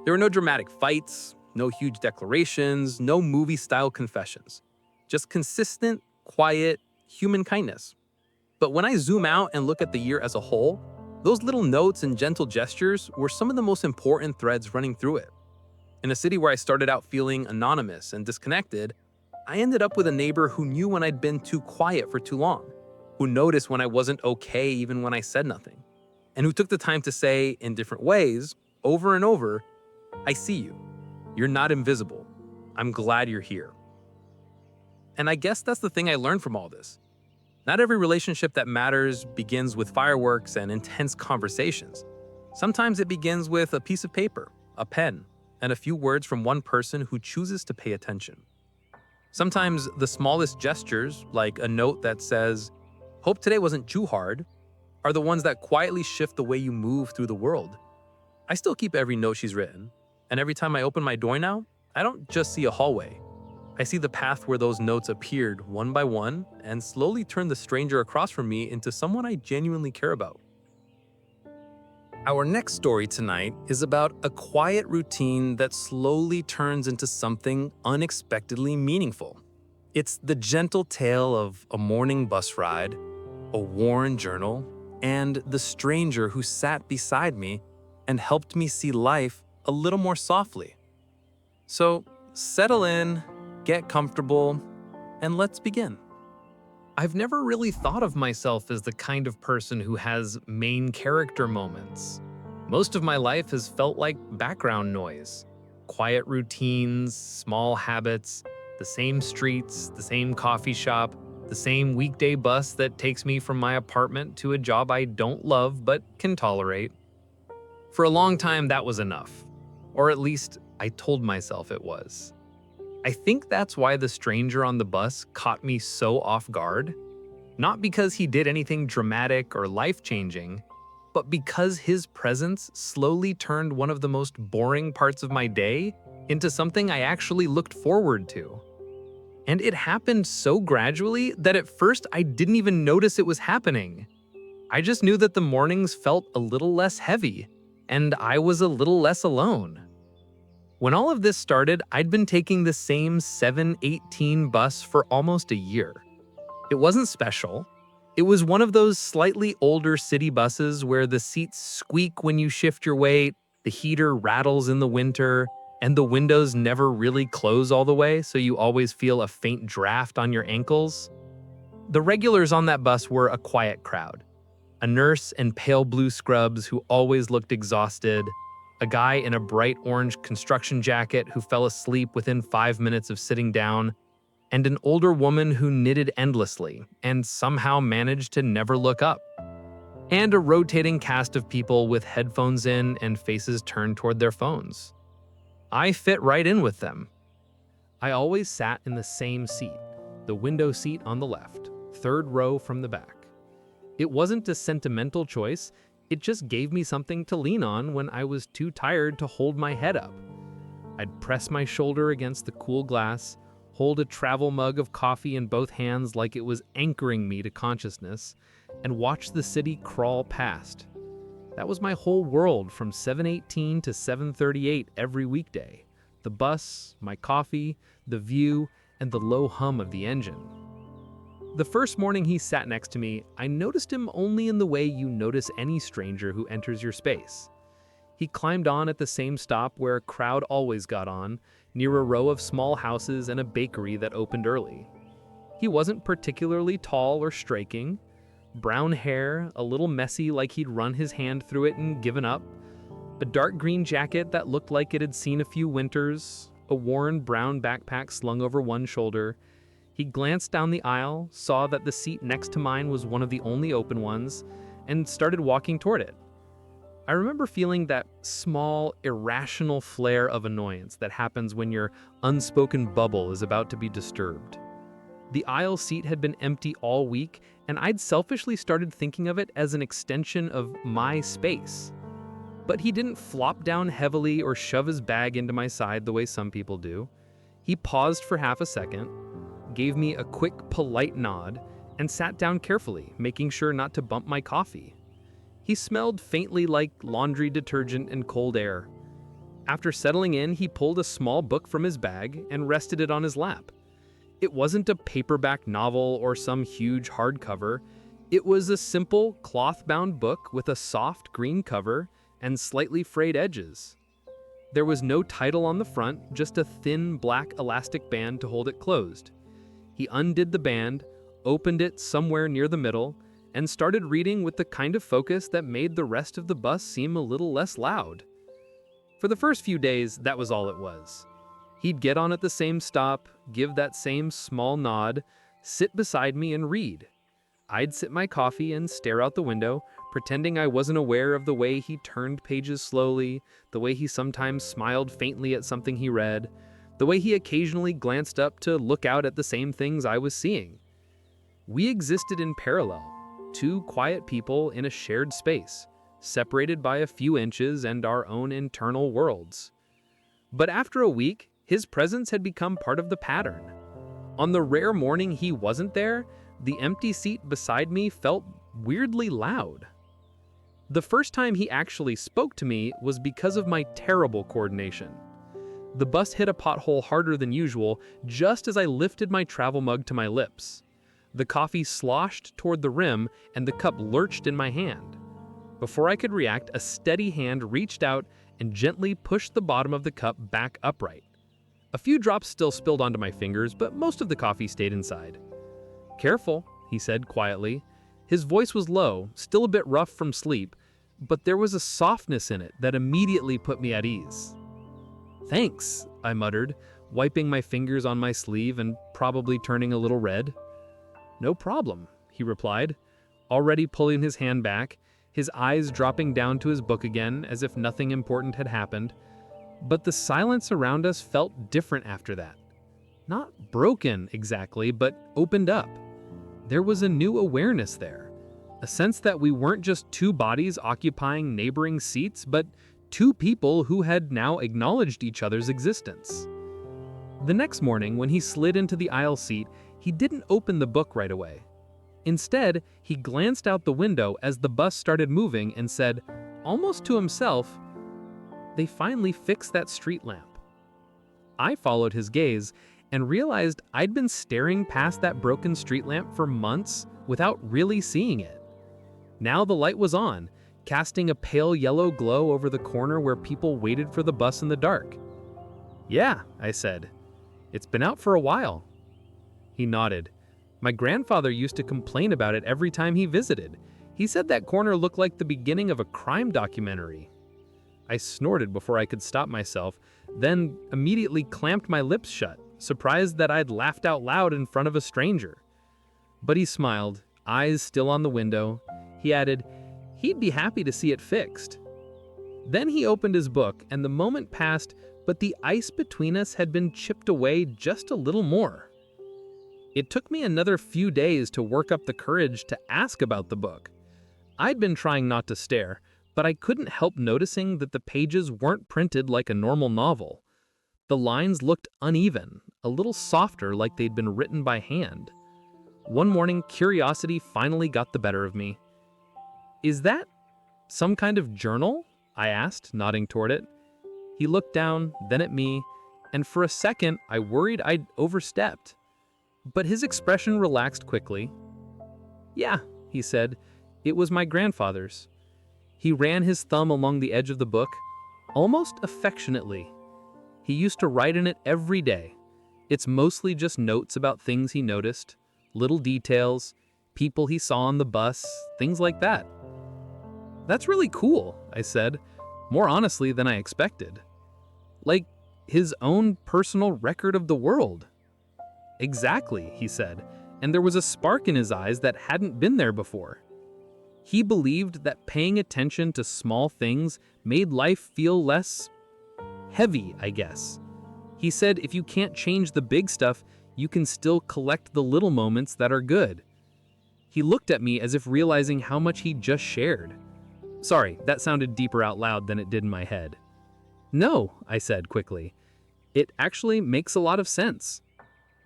There were no dramatic fights, no huge declarations, no movie-style confessions. Just consistent, quiet, human kindness. But when I zoom out and look at the year as a whole, those little notes and gentle gestures were some of the most important threads running through it. In a city where I started out feeling anonymous and disconnected, I ended up with a neighbor who knew when I'd been too quiet for too long, who noticed when I wasn't okay even when I said nothing, and who took the time to say, in different ways, over and over, I see you. You're not invisible. I'm glad you're here. And I guess that's the thing I learned from all this. Not every relationship that matters begins with fireworks and intense conversations. Sometimes it begins with a piece of paper, a pen, and a few words from one person who chooses to pay attention. Sometimes the smallest gestures, like a note that says, hope today wasn't too hard, are the ones that quietly shift the way you move through the world. I still keep every note she's written, and every time I open my door now, I don't just see a hallway. I see the path where those notes appeared one by one and slowly turned the stranger across from me into someone I genuinely care about. Our next story tonight is about a quiet routine that slowly turns into something unexpectedly meaningful. It's the gentle tale of a morning bus ride, a worn journal, and the stranger who sat beside me and helped me see life a little more softly. So, settle in, get comfortable, and let's begin. I've never really thought of myself as the kind of person who has main character moments. Most of my life has felt like background noise. Quiet routines, small habits, the same streets, the same coffee shop, the same weekday bus that takes me from my apartment to a job I don't love but can tolerate. For a long time, that was enough. Or at least, I told myself it was. I think that's why the stranger on the bus caught me so off guard. Not because he did anything dramatic or life-changing, but because his presence slowly turned one of the most boring parts of my day into something I actually looked forward to. And it happened so gradually that at first I didn't even notice it was happening. I just knew that the mornings felt a little less heavy, and I was a little less alone. When all of this started, I'd been taking the same 7:18 bus for almost a year. It wasn't special. It was one of those slightly older city buses where the seats squeak when you shift your weight, the heater rattles in the winter, and the windows never really close all the way, so you always feel a faint draft on your ankles. The regulars on that bus were a quiet crowd. A nurse in pale blue scrubs who always looked exhausted, a guy in a bright orange construction jacket who fell asleep within 5 minutes of sitting down, and an older woman who knitted endlessly and somehow managed to never look up. And a rotating cast of people with headphones in and faces turned toward their phones. I fit right in with them. I always sat in the same seat, the window seat on the left, third row from the back. It wasn't a sentimental choice, it just gave me something to lean on when I was too tired to hold my head up. I'd press my shoulder against the cool glass, hold a travel mug of coffee in both hands like it was anchoring me to consciousness, and watch the city crawl past. That was my whole world from 7:18 to 7:38 every weekday. The bus, my coffee, the view, and the low hum of the engine. The first morning he sat next to me, I noticed him only in the way you notice any stranger who enters your space. He climbed on at the same stop where a crowd always got on, near a row of small houses and a bakery that opened early. He wasn't particularly tall or striking. Brown hair, a little messy like he'd run his hand through it and given up. A dark green jacket that looked like it had seen a few winters. A worn brown backpack slung over one shoulder. He glanced down the aisle, saw that the seat next to mine was one of the only open ones, and started walking toward it. I remember feeling that small, irrational flare of annoyance that happens when your unspoken bubble is about to be disturbed. The aisle seat had been empty all week, and I'd selfishly started thinking of it as an extension of my space. But he didn't flop down heavily or shove his bag into my side the way some people do. He paused for half a second, gave me a quick, polite nod, and sat down carefully, making sure not to bump my coffee. He smelled faintly like laundry detergent and cold air. After settling in, he pulled a small book from his bag and rested it on his lap. It wasn't a paperback novel or some huge hardcover. It was a simple, cloth-bound book with a soft green cover and slightly frayed edges. There was no title on the front, just a thin black elastic band to hold it closed. He undid the band, opened it somewhere near the middle, and started reading with the kind of focus that made the rest of the bus seem a little less loud. For the first few days, that was all it was. He'd get on at the same stop, give that same small nod, sit beside me and read. I'd sip my coffee and stare out the window, pretending I wasn't aware of the way he turned pages slowly, the way he sometimes smiled faintly at something he read, the way he occasionally glanced up to look out at the same things I was seeing. We existed in parallel, two quiet people in a shared space, separated by a few inches and our own internal worlds. But after a week, his presence had become part of the pattern. On the rare morning he wasn't there, the empty seat beside me felt weirdly loud. The first time he actually spoke to me was because of my terrible coordination. The bus hit a pothole harder than usual just as I lifted my travel mug to my lips. The coffee sloshed toward the rim and the cup lurched in my hand. Before I could react, a steady hand reached out and gently pushed the bottom of the cup back upright. A few drops still spilled onto my fingers, but most of the coffee stayed inside. "Careful," he said quietly. His voice was low, still a bit rough from sleep, but there was a softness in it that immediately put me at ease. "Thanks," I muttered, wiping my fingers on my sleeve and probably turning a little red. "No problem," he replied, already pulling his hand back, his eyes dropping down to his book again as if nothing important had happened. But the silence around us felt different after that. Not broken exactly, but opened up. There was a new awareness there, a sense that we weren't just two bodies occupying neighboring seats, but two people who had now acknowledged each other's existence. The next morning, when he slid into the aisle seat, he didn't open the book right away. Instead, he glanced out the window as the bus started moving and said, almost to himself, "They finally fixed that street lamp." I followed his gaze and realized I'd been staring past that broken street lamp for months without really seeing it. Now the light was on, casting a pale yellow glow over the corner where people waited for the bus in the dark. "Yeah," I said. "It's been out for a while." He nodded. "My grandfather used to complain about it every time he visited. He said that corner looked like the beginning of a crime documentary." I snorted before I could stop myself, then immediately clamped my lips shut, surprised that I'd laughed out loud in front of a stranger. But he smiled, eyes still on the window. He added, he'd be happy to see it fixed. Then he opened his book, and the moment passed, but the ice between us had been chipped away just a little more. It took me another few days to work up the courage to ask about the book. I'd been trying not to stare, but I couldn't help noticing that the pages weren't printed like a normal novel. The lines looked uneven, a little softer, like they'd been written by hand. One morning, curiosity finally got the better of me. "Is that some kind of journal?" I asked, nodding toward it. He looked down, then at me, and for a second, I worried I'd overstepped. But his expression relaxed quickly. "Yeah," he said, "it was my grandfather's." He ran his thumb along the edge of the book, almost affectionately. He used to write in it every day. It's mostly just notes about things he noticed, little details, people he saw on the bus, things like that. "That's really cool," I said, more honestly than I expected. "Like his own personal record of the world." "Exactly," he said, and there was a spark in his eyes that hadn't been there before. He believed that paying attention to small things made life feel less heavy, I guess. He said if you can't change the big stuff, you can still collect the little moments that are good. He looked at me as if realizing how much he'd just shared. Sorry, that sounded deeper out loud than it did in my head. "No," I said quickly. "It actually makes a lot of sense."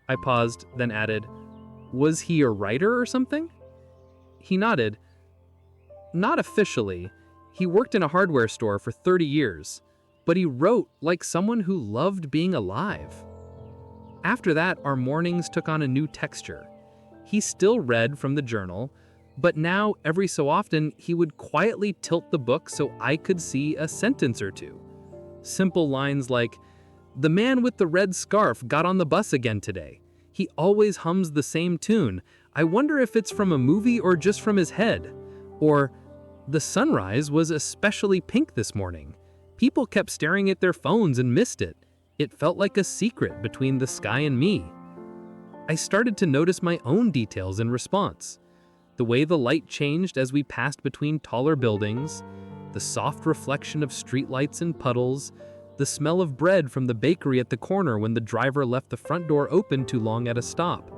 I paused, then added, "Was he a writer or something?" He nodded. "Not officially. He worked in a hardware store for 30 years, but he wrote like someone who loved being alive." After that, our mornings took on a new texture. He still read from the journal, but now, every so often, he would quietly tilt the book so I could see a sentence or two. Simple lines like, "The man with the red scarf got on the bus again today. He always hums the same tune. I wonder if it's from a movie or just from his head." Or, "The sunrise was especially pink this morning. People kept staring at their phones and missed it. It felt like a secret between the sky and me." I started to notice my own details in response. The way the light changed as we passed between taller buildings, the soft reflection of streetlights and puddles, the smell of bread from the bakery at the corner when the driver left the front door open too long at a stop.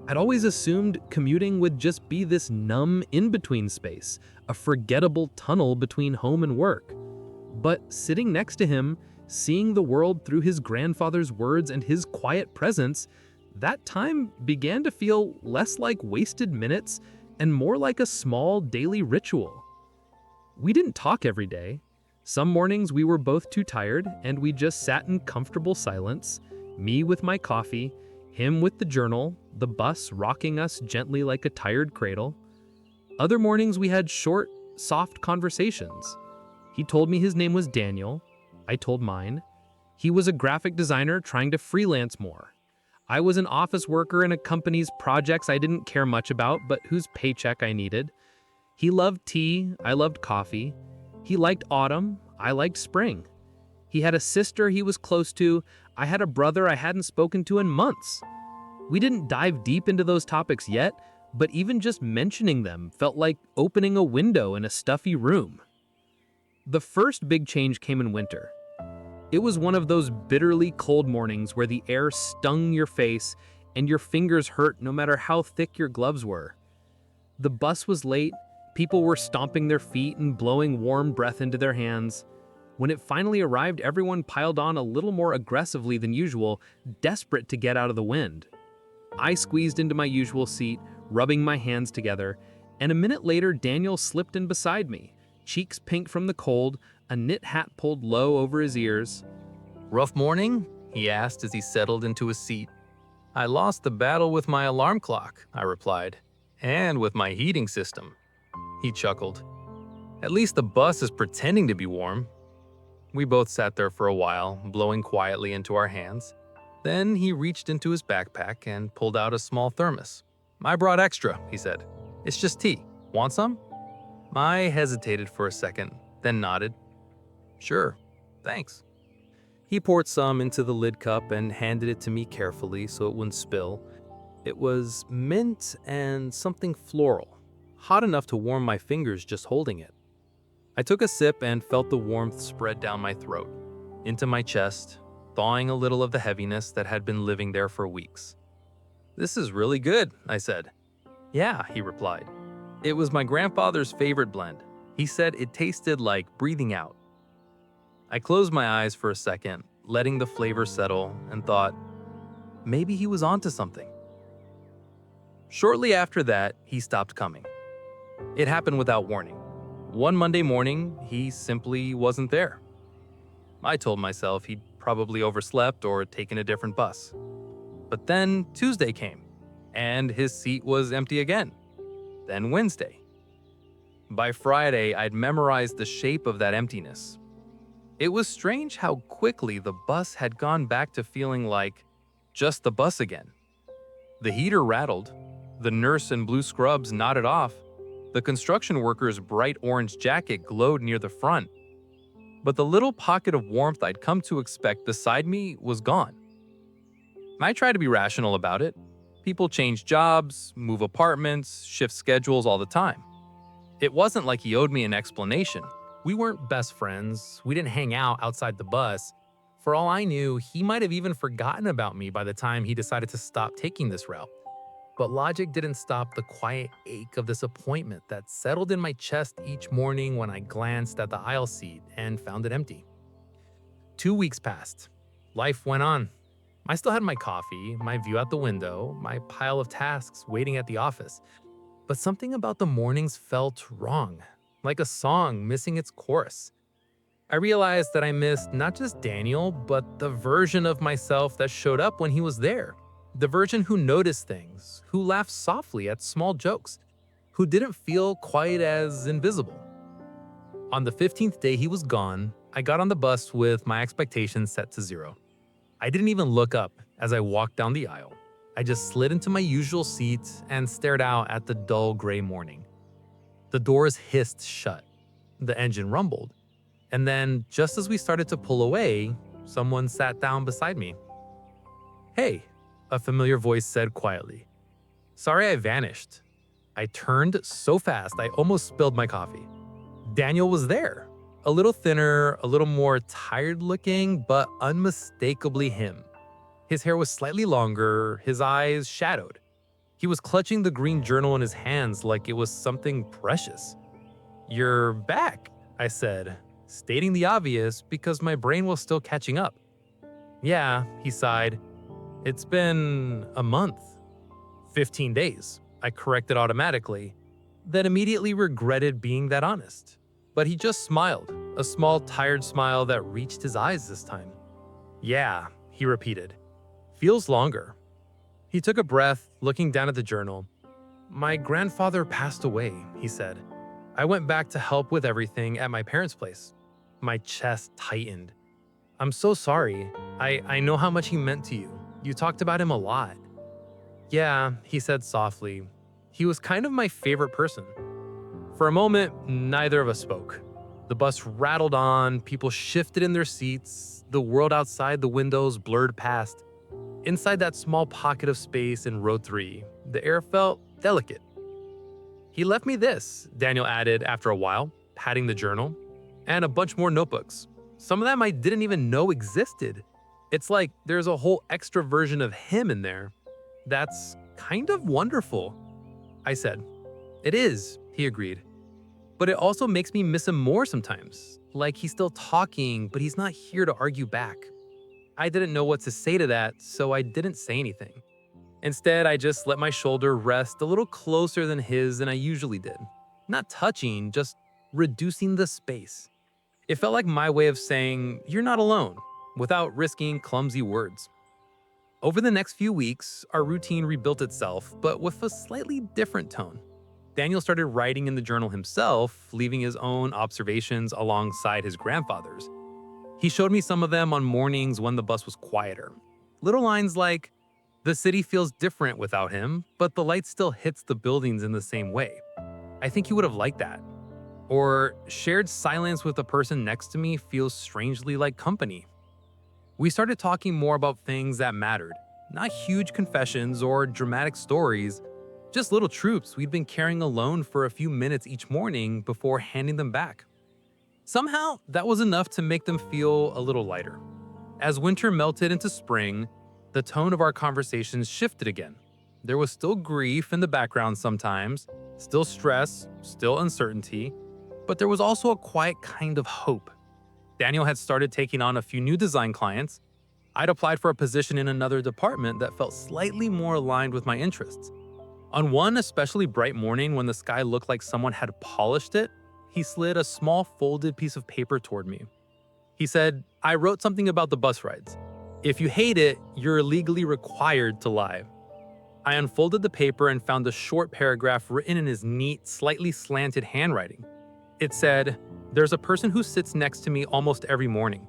I'd always assumed commuting would just be this numb in-between space, a forgettable tunnel between home and work. But sitting next to him, seeing the world through his grandfather's words and his quiet presence, that time began to feel less like wasted minutes and more like a small daily ritual. We didn't talk every day. Some mornings we were both too tired and we just sat in comfortable silence, me with my coffee, him with the journal, the bus rocking us gently like a tired cradle. Other mornings we had short, soft conversations. He told me his name was Daniel. I told mine. He was a graphic designer trying to freelance more. I was an office worker in a company's projects I didn't care much about, but whose paycheck I needed. He loved tea, I loved coffee. He liked autumn, I liked spring. He had a sister he was close to, I had a brother I hadn't spoken to in months. We didn't dive deep into those topics yet, but even just mentioning them felt like opening a window in a stuffy room. The first big change came in winter. It was one of those bitterly cold mornings where the air stung your face and your fingers hurt no matter how thick your gloves were. The bus was late, people were stomping their feet and blowing warm breath into their hands. When it finally arrived, everyone piled on a little more aggressively than usual, desperate to get out of the wind. I squeezed into my usual seat, rubbing my hands together, and a minute later Daniel slipped in beside me, cheeks pink from the cold, a knit hat pulled low over his ears. Rough morning? He asked as he settled into his seat. I lost the battle with my alarm clock, I replied, and with my heating system. He chuckled. At least the bus is pretending to be warm. We both sat there for a while, blowing quietly into our hands. Then he reached into his backpack and pulled out a small thermos. I brought extra, he said. It's just tea. Want some? I hesitated for a second, then nodded. Sure, thanks. He poured some into the lid cup and handed it to me carefully so it wouldn't spill. It was mint and something floral, hot enough to warm my fingers just holding it. I took a sip and felt the warmth spread down my throat, into my chest, thawing a little of the heaviness that had been living there for weeks. This is really good, I said. Yeah, he replied. It was my grandfather's favorite blend. He said it tasted like breathing out. I closed my eyes for a second, letting the flavor settle, and thought, maybe he was onto something. Shortly after that, he stopped coming. It happened without warning. One Monday morning, he simply wasn't there. I told myself he'd probably overslept or taken a different bus. But then Tuesday came, and his seat was empty again. Then Wednesday. By Friday, I'd memorized the shape of that emptiness. It was strange how quickly the bus had gone back to feeling like just the bus again. The heater rattled, the nurse in blue scrubs nodded off, the construction worker's bright orange jacket glowed near the front. But the little pocket of warmth I'd come to expect beside me was gone. I tried to be rational about it. People change jobs, move apartments, shift schedules all the time. It wasn't like he owed me an explanation. We weren't best friends. We didn't hang out outside the bus. For all I knew, he might have even forgotten about me by the time he decided to stop taking this route. But logic didn't stop the quiet ache of disappointment that settled in my chest each morning when I glanced at the aisle seat and found it empty. 2 weeks passed. Life went on. I still had my coffee, my view out the window, my pile of tasks waiting at the office. But something about the mornings felt wrong, like a song missing its chorus. I realized that I missed not just Daniel, but the version of myself that showed up when he was there. The version who noticed things, who laughed softly at small jokes, who didn't feel quite as invisible. On the 15th day he was gone, I got on the bus with my expectations set to 0. I didn't even look up as I walked down the aisle. I just slid into my usual seat and stared out at the dull gray morning. The doors hissed shut. The engine rumbled. And then, just as we started to pull away, someone sat down beside me. Hey, a familiar voice said quietly. Sorry I vanished. I turned so fast I almost spilled my coffee. Daniel was there. A little thinner, a little more tired looking, but unmistakably him. His hair was slightly longer, his eyes shadowed. He was clutching the green journal in his hands like it was something precious. You're back, I said, stating the obvious because my brain was still catching up. Yeah, he sighed. It's been a month. 15 days, I corrected automatically, then immediately regretted being that honest. But he just smiled, a small, tired smile that reached his eyes this time. "Yeah," he repeated. "Feels longer." He took a breath, looking down at the journal. "My grandfather passed away," he said. "I went back to help with everything at my parents' place." My chest tightened. "I'm so sorry. I know how much he meant to you. You talked about him a lot." "Yeah," he said softly. "He was kind of my favorite person." For a moment, neither of us spoke. The bus rattled on, people shifted in their seats, the world outside the windows blurred past. Inside that small pocket of space in row 3, the air felt delicate. "He left me this," Daniel added after a while, patting the journal, "and a bunch more notebooks. Some of them I didn't even know existed. It's like there's a whole extra version of him in there. That's kind of wonderful," I said. "It is," he agreed. "But it also makes me miss him more sometimes. Like he's still talking, but he's not here to argue back." I didn't know what to say to that, so I didn't say anything. Instead, I just let my shoulder rest a little closer than his than I usually did. Not touching, just reducing the space. It felt like my way of saying, "You're not alone," without risking clumsy words. Over the next few weeks, our routine rebuilt itself, but with a slightly different tone. Daniel started writing in the journal himself, leaving his own observations alongside his grandfather's. He showed me some of them on mornings when the bus was quieter. Little lines like, "The city feels different without him, but the light still hits the buildings in the same way. I think he would have liked that." Or, "Shared silence with the person next to me feels strangely like company." We started talking more about things that mattered, not huge confessions or dramatic stories, just little troops we'd been carrying alone for a few minutes each morning before handing them back. Somehow, that was enough to make them feel a little lighter. As winter melted into spring, the tone of our conversations shifted again. There was still grief in the background sometimes, still stress, still uncertainty, but there was also a quiet kind of hope. Daniel had started taking on a few new design clients. I'd applied for a position in another department that felt slightly more aligned with my interests. On one especially bright morning when the sky looked like someone had polished it, he slid a small folded piece of paper toward me. He said, "I wrote something about the bus rides. If you hate it, you're legally required to lie." I unfolded the paper and found a short paragraph written in his neat, slightly slanted handwriting. It said, "There's a person who sits next to me almost every morning.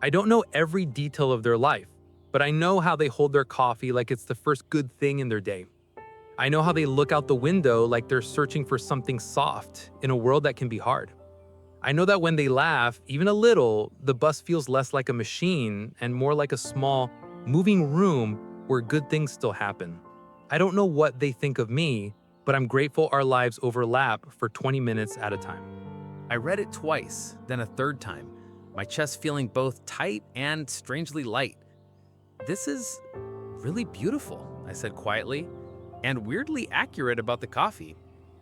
I don't know every detail of their life, but I know how they hold their coffee like it's the first good thing in their day. I know how they look out the window like they're searching for something soft in a world that can be hard. I know that when they laugh, even a little, the bus feels less like a machine and more like a small, moving room where good things still happen. I don't know what they think of me, but I'm grateful our lives overlap for 20 minutes at a time." I read it twice, then a third time, my chest feeling both tight and strangely light. "This is really beautiful," I said quietly, "and weirdly accurate about the coffee."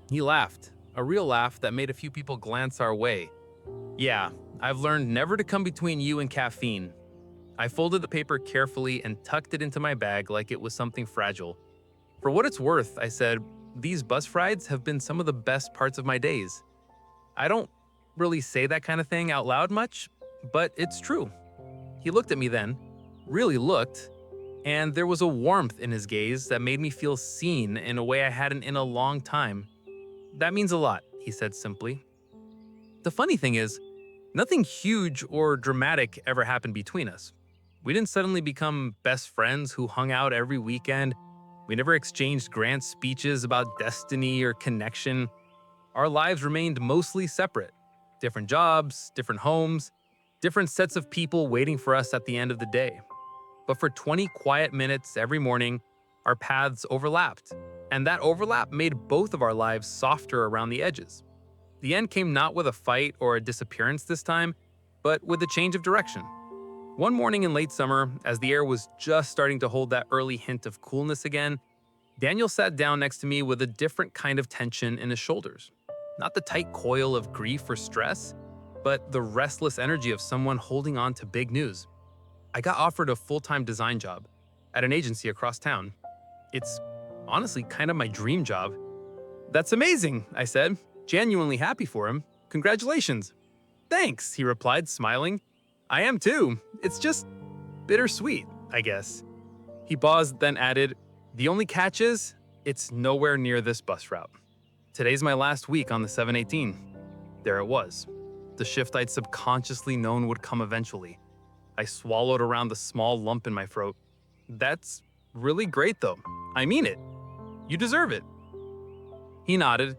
He laughed, a real laugh that made a few people glance our way. "Yeah, I've learned never to come between you and caffeine." I folded the paper carefully and tucked it into my bag like it was something fragile. "For what it's worth," I said, "these bus rides have been some of the best parts of my days." I don't really say that kind of thing out loud much, but it's true. He looked at me then, really looked, and there was a warmth in his gaze that made me feel seen in a way I hadn't in a long time. "That means a lot," he said simply. The funny thing is, nothing huge or dramatic ever happened between us. We didn't suddenly become best friends who hung out every weekend. We never exchanged grand speeches about destiny or connection. Our lives remained mostly separate. Different jobs, different homes, different sets of people waiting for us at the end of the day. But for 20 quiet minutes every morning, our paths overlapped, and that overlap made both of our lives softer around the edges. The end came not with a fight or a disappearance this time, but with a change of direction. One morning in late summer, as the air was just starting to hold that early hint of coolness again, Daniel sat down next to me with a different kind of tension in his shoulders. Not the tight coil of grief or stress, but the restless energy of someone holding on to big news. I got offered a full-time design job at an agency across town. It's honestly kind of my dream job. "That's amazing," I said, genuinely happy for him. Congratulations. Thanks, he replied, smiling. I am too. It's just bittersweet, I guess. He paused, then added, the only catch is, it's nowhere near this bus route. Today's my last week on the 718. There it was. The shift I'd subconsciously known would come eventually. I swallowed around the small lump in my throat. That's really great though. I mean it. You deserve it. He nodded.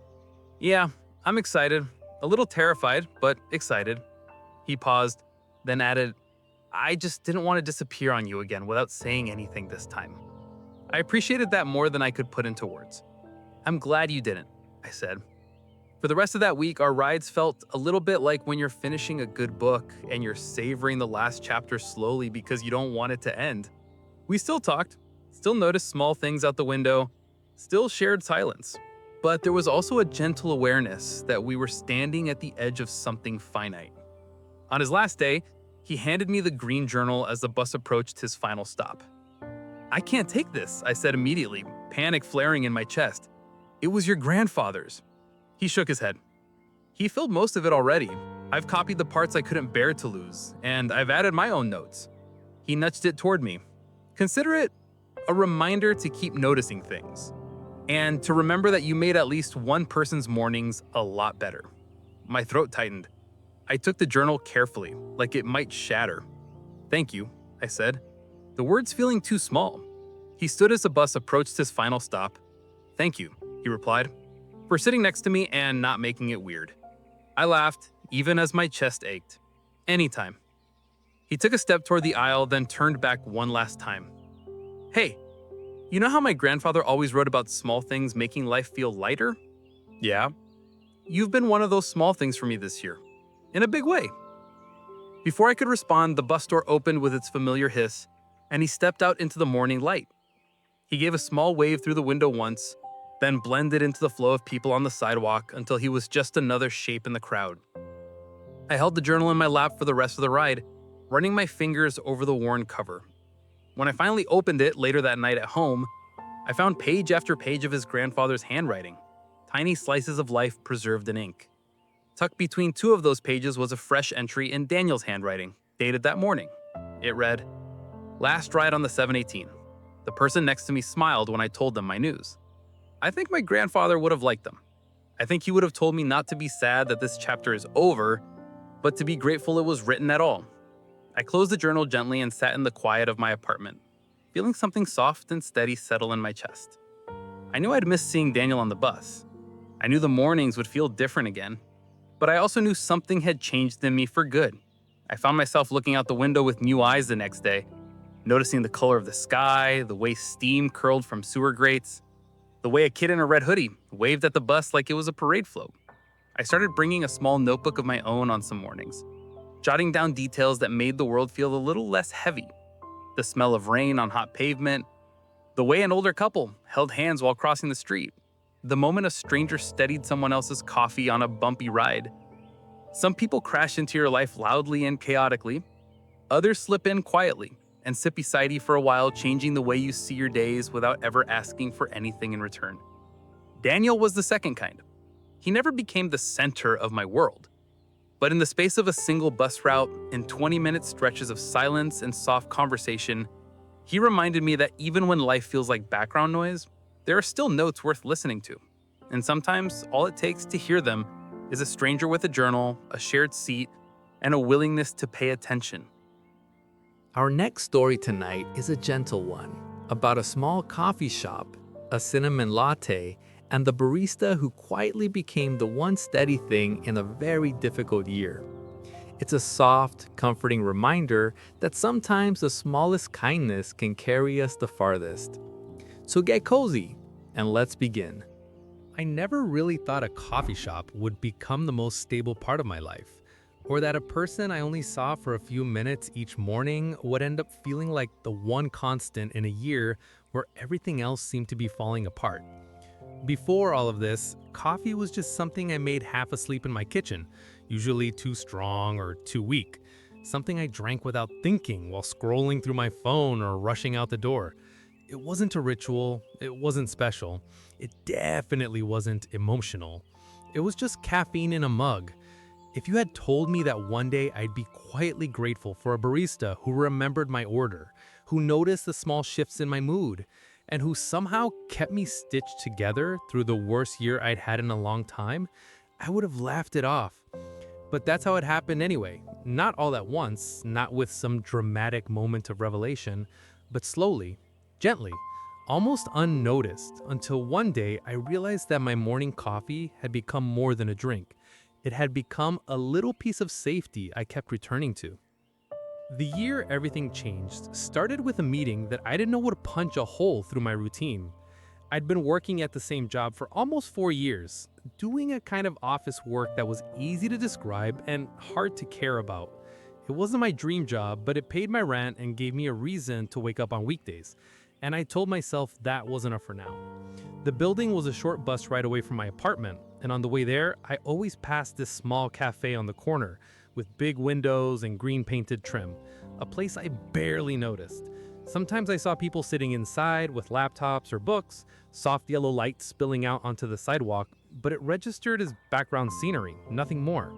Yeah, I'm excited. A little terrified, but excited. He paused, then added, I just didn't want to disappear on you again without saying anything this time. I appreciated that more than I could put into words. I'm glad you didn't, I said. For the rest of that week, our rides felt a little bit like when you're finishing a good book and you're savoring the last chapter slowly because you don't want it to end. We still talked, still noticed small things out the window, still shared silence. But there was also a gentle awareness that we were standing at the edge of something finite. On his last day, he handed me the green journal as the bus approached his final stop. I can't take this, I said immediately, panic flaring in my chest. It was your grandfather's. He shook his head. He filled most of it already. I've copied the parts I couldn't bear to lose, and I've added my own notes. He nudged it toward me. Consider it a reminder to keep noticing things, and to remember that you made at least one person's mornings a lot better. My throat tightened. I took the journal carefully, like it might shatter. Thank you, I said, the words feeling too small. He stood as the bus approached his final stop. Thank you, he replied, for sitting next to me and not making it weird. I laughed, even as my chest ached. Anytime. He took a step toward the aisle, then turned back one last time. Hey, you know how my grandfather always wrote about small things making life feel lighter? Yeah. You've been one of those small things for me this year. In a big way. Before I could respond, the bus door opened with its familiar hiss, and he stepped out into the morning light. He gave a small wave through the window once, then blended into the flow of people on the sidewalk until he was just another shape in the crowd. I held the journal in my lap for the rest of the ride, running my fingers over the worn cover. When I finally opened it later that night at home, I found page after page of his grandfather's handwriting, tiny slices of life preserved in ink. Tucked between two of those pages was a fresh entry in Daniel's handwriting, dated that morning. It read, Last ride on the 718. The person next to me smiled when I told them my news. I think my grandfather would have liked them. I think he would have told me not to be sad that this chapter is over, but to be grateful it was written at all. I closed the journal gently and sat in the quiet of my apartment, feeling something soft and steady settle in my chest. I knew I'd miss seeing Daniel on the bus. I knew the mornings would feel different again, but I also knew something had changed in me for good. I found myself looking out the window with new eyes the next day, noticing the color of the sky, the way steam curled from sewer grates, the way a kid in a red hoodie waved at the bus like it was a parade float. I started bringing a small notebook of my own on some mornings, jotting down details that made the world feel a little less heavy. The smell of rain on hot pavement, the way an older couple held hands while crossing the street, the moment a stranger steadied someone else's coffee on a bumpy ride. Some people crash into your life loudly and chaotically. Others slip in quietly and sit beside you for a while, changing the way you see your days without ever asking for anything in return. Daniel was the second kind. He never became the center of my world. But in the space of a single bus route, in 20-minute stretches of silence and soft conversation, he reminded me that even when life feels like background noise, there are still notes worth listening to. And sometimes all it takes to hear them is a stranger with a journal, a shared seat, and a willingness to pay attention. Our next story tonight is a gentle one, about a small coffee shop, a cinnamon latte, and the barista who quietly became the one steady thing in a very difficult year. It's a soft, comforting reminder that sometimes the smallest kindness can carry us the farthest. So get cozy, and let's begin. I never really thought a coffee shop would become the most stable part of my life, or that a person I only saw for a few minutes each morning would end up feeling like the one constant in a year where everything else seemed to be falling apart. Before all of this, coffee was just something I made half asleep in my kitchen, usually too strong or too weak. Something I drank without thinking while scrolling through my phone or rushing out the door. It wasn't a ritual, it wasn't special, it definitely wasn't emotional. It was just caffeine in a mug. If you had told me that one day I'd be quietly grateful for a barista who remembered my order, who noticed the small shifts in my mood, and who somehow kept me stitched together through the worst year I'd had in a long time, I would have laughed it off. But that's how it happened anyway. Not all at once, not with some dramatic moment of revelation, but slowly, gently, almost unnoticed, until one day I realized that my morning coffee had become more than a drink. It had become a little piece of safety I kept returning to. The year everything changed started with a meeting that I didn't know would punch a hole through my routine. I'd been working at the same job for almost 4 years, doing a kind of office work that was easy to describe and hard to care about. It wasn't my dream job, but it paid my rent and gave me a reason to wake up on weekdays. And I told myself that was enough for now. The building was a short bus ride away from my apartment, and on the way there, I always passed this small cafe on the corner with big windows and green painted trim, a place I barely noticed. Sometimes I saw people sitting inside with laptops or books, soft yellow lights spilling out onto the sidewalk, but it registered as background scenery, nothing more.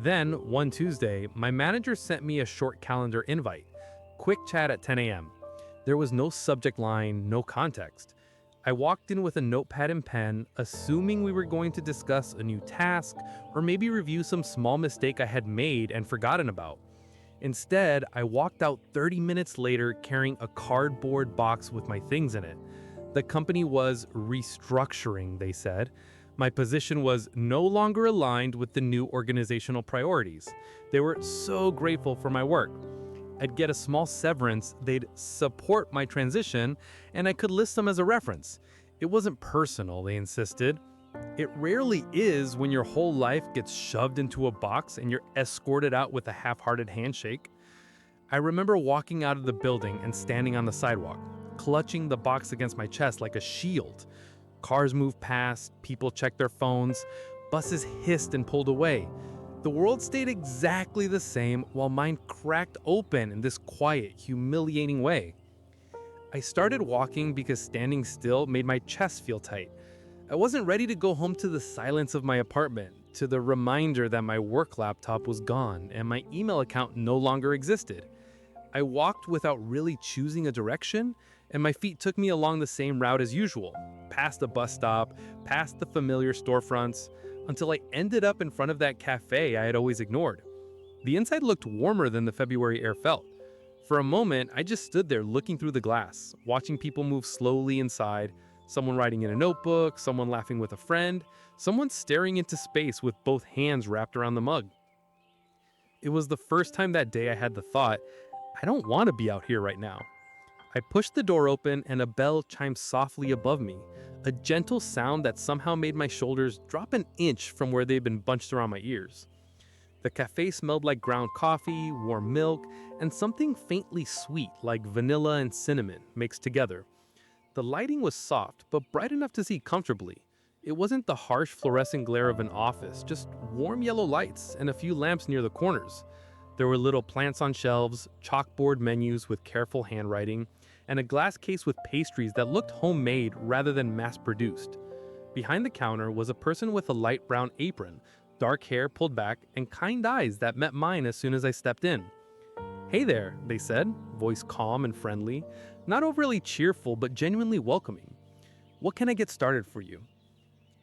Then, one Tuesday, my manager sent me a short calendar invite. Quick chat at 10 a.m. There was no subject line, no context. I walked in with a notepad and pen, assuming we were going to discuss a new task or maybe review some small mistake I had made and forgotten about. Instead, I walked out 30 minutes later carrying a cardboard box with my things in it. The company was restructuring, they said. My position was no longer aligned with the new organizational priorities. They were so grateful for my work. I'd get a small severance, they'd support my transition, and I could list them as a reference. It wasn't personal, they insisted. It rarely is when your whole life gets shoved into a box and you're escorted out with a half-hearted handshake. I remember walking out of the building and standing on the sidewalk, clutching the box against my chest like a shield. Cars moved past, people checked their phones, buses hissed and pulled away. The world stayed exactly the same while mine cracked open in this quiet, humiliating way. I started walking because standing still made my chest feel tight. I wasn't ready to go home to the silence of my apartment, to the reminder that my work laptop was gone and my email account no longer existed. I walked without really choosing a direction, and my feet took me along the same route as usual, past a bus stop, past the familiar storefronts, until I ended up in front of that cafe I had always ignored. The inside looked warmer than the February air felt. For a moment, I just stood there looking through the glass, watching people move slowly inside, someone writing in a notebook, someone laughing with a friend, someone staring into space with both hands wrapped around the mug. It was the first time that day I had the thought, I don't want to be out here right now. I pushed the door open and a bell chimed softly above me, a gentle sound that somehow made my shoulders drop an inch from where they'd been bunched around my ears. The cafe smelled like ground coffee, warm milk, and something faintly sweet like vanilla and cinnamon mixed together. The lighting was soft, but bright enough to see comfortably. It wasn't the harsh fluorescent glare of an office, just warm yellow lights and a few lamps near the corners. There were little plants on shelves, chalkboard menus with careful handwriting, and a glass case with pastries that looked homemade rather than mass-produced. Behind the counter was a person with a light brown apron, dark hair pulled back, and kind eyes that met mine as soon as I stepped in. "Hey there," they said, voice calm and friendly, not overly cheerful but genuinely welcoming. "What can I get started for you?"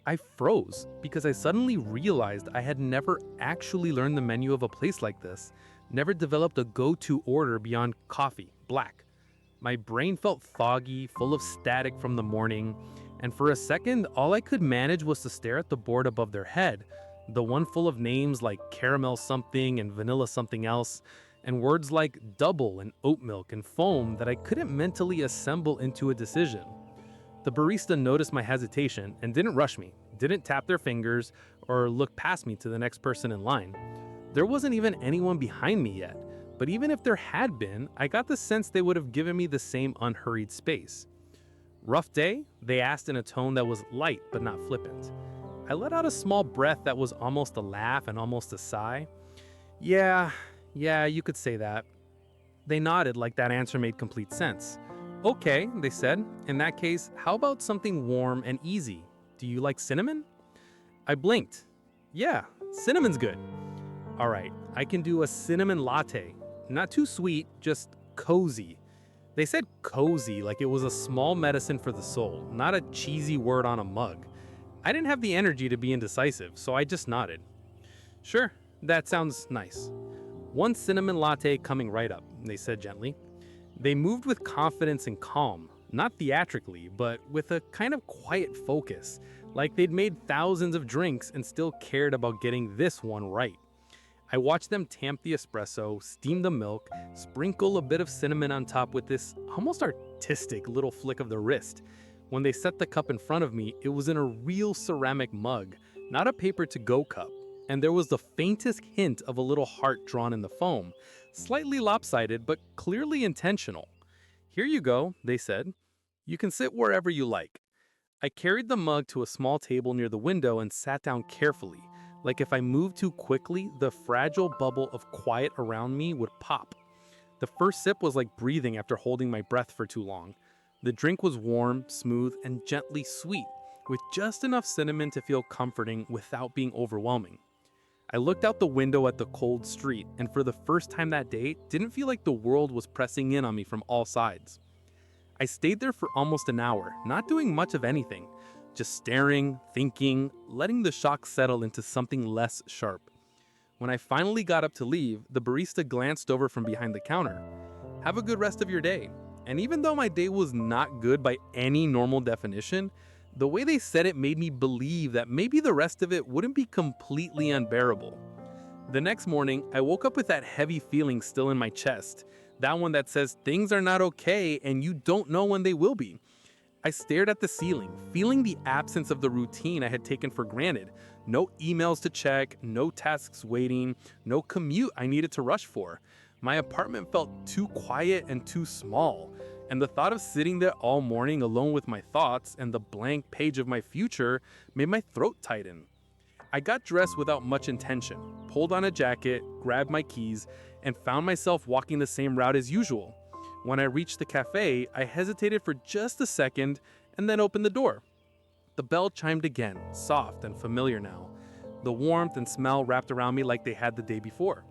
I froze because I suddenly realized I had never actually learned the menu of a place like this, never developed a go-to order beyond coffee, black. My brain felt foggy, full of static from the morning, and for a second, all I could manage was to stare at the board above their head, the one full of names like caramel something and vanilla something else, and words like double and oat milk and foam that I couldn't mentally assemble into a decision. The barista noticed my hesitation and didn't rush me, didn't tap their fingers, or look past me to the next person in line. There wasn't even anyone behind me yet, but even if there had been, I got the sense they would have given me the same unhurried space. "Rough day?" they asked in a tone that was light but not flippant. I let out a small breath that was almost a laugh and almost a sigh. Yeah, you could say that." They nodded like that answer made complete sense. "Okay," they said. "In that case, how about something warm and easy? Do you like cinnamon?" I blinked. "Yeah, cinnamon's good." All right, I can do a cinnamon latte. Not too sweet, just cozy. They said cozy like it was a small medicine for the soul, not a cheesy word on a mug. I didn't have the energy to be indecisive, so I just nodded. Sure, that sounds nice. One cinnamon latte coming right up, they said gently. They moved with confidence and calm, not theatrically, but with a kind of quiet focus, like they'd made thousands of drinks and still cared about getting this one right. I watched them tamp the espresso, steam the milk, sprinkle a bit of cinnamon on top with this almost artistic little flick of the wrist. When they set the cup in front of me, it was in a real ceramic mug, not a paper to go cup, and there was the faintest hint of a little heart drawn in the foam, slightly lopsided but clearly intentional. Here you go, they said. You can sit wherever you like. I carried the mug to a small table near the window and sat down carefully, like if I moved too quickly, the fragile bubble of quiet around me would pop. The first sip was like breathing after holding my breath for too long. The drink was warm, smooth, and gently sweet, with just enough cinnamon to feel comforting without being overwhelming. I looked out the window at the cold street, and for the first time that day, didn't feel like the world was pressing in on me from all sides. I stayed there for almost an hour, not doing much of anything, just staring, thinking, letting the shock settle into something less sharp. When I finally got up to leave, the barista glanced over from behind the counter. Have a good rest of your day. And even though my day was not good by any normal definition, the way they said it made me believe that maybe the rest of it wouldn't be completely unbearable. The next morning, I woke up with that heavy feeling still in my chest, that one that says things are not okay and you don't know when they will be. I stared at the ceiling, feeling the absence of the routine I had taken for granted. No emails to check, no tasks waiting, no commute I needed to rush for. My apartment felt too quiet and too small, and the thought of sitting there all morning alone with my thoughts and the blank page of my future made my throat tighten. I got dressed without much intention, pulled on a jacket, grabbed my keys, and found myself walking the same route as usual. When I reached the cafe, I hesitated for just a second and then opened the door. The bell chimed again, soft and familiar now. The warmth and smell wrapped around me like they had the day before.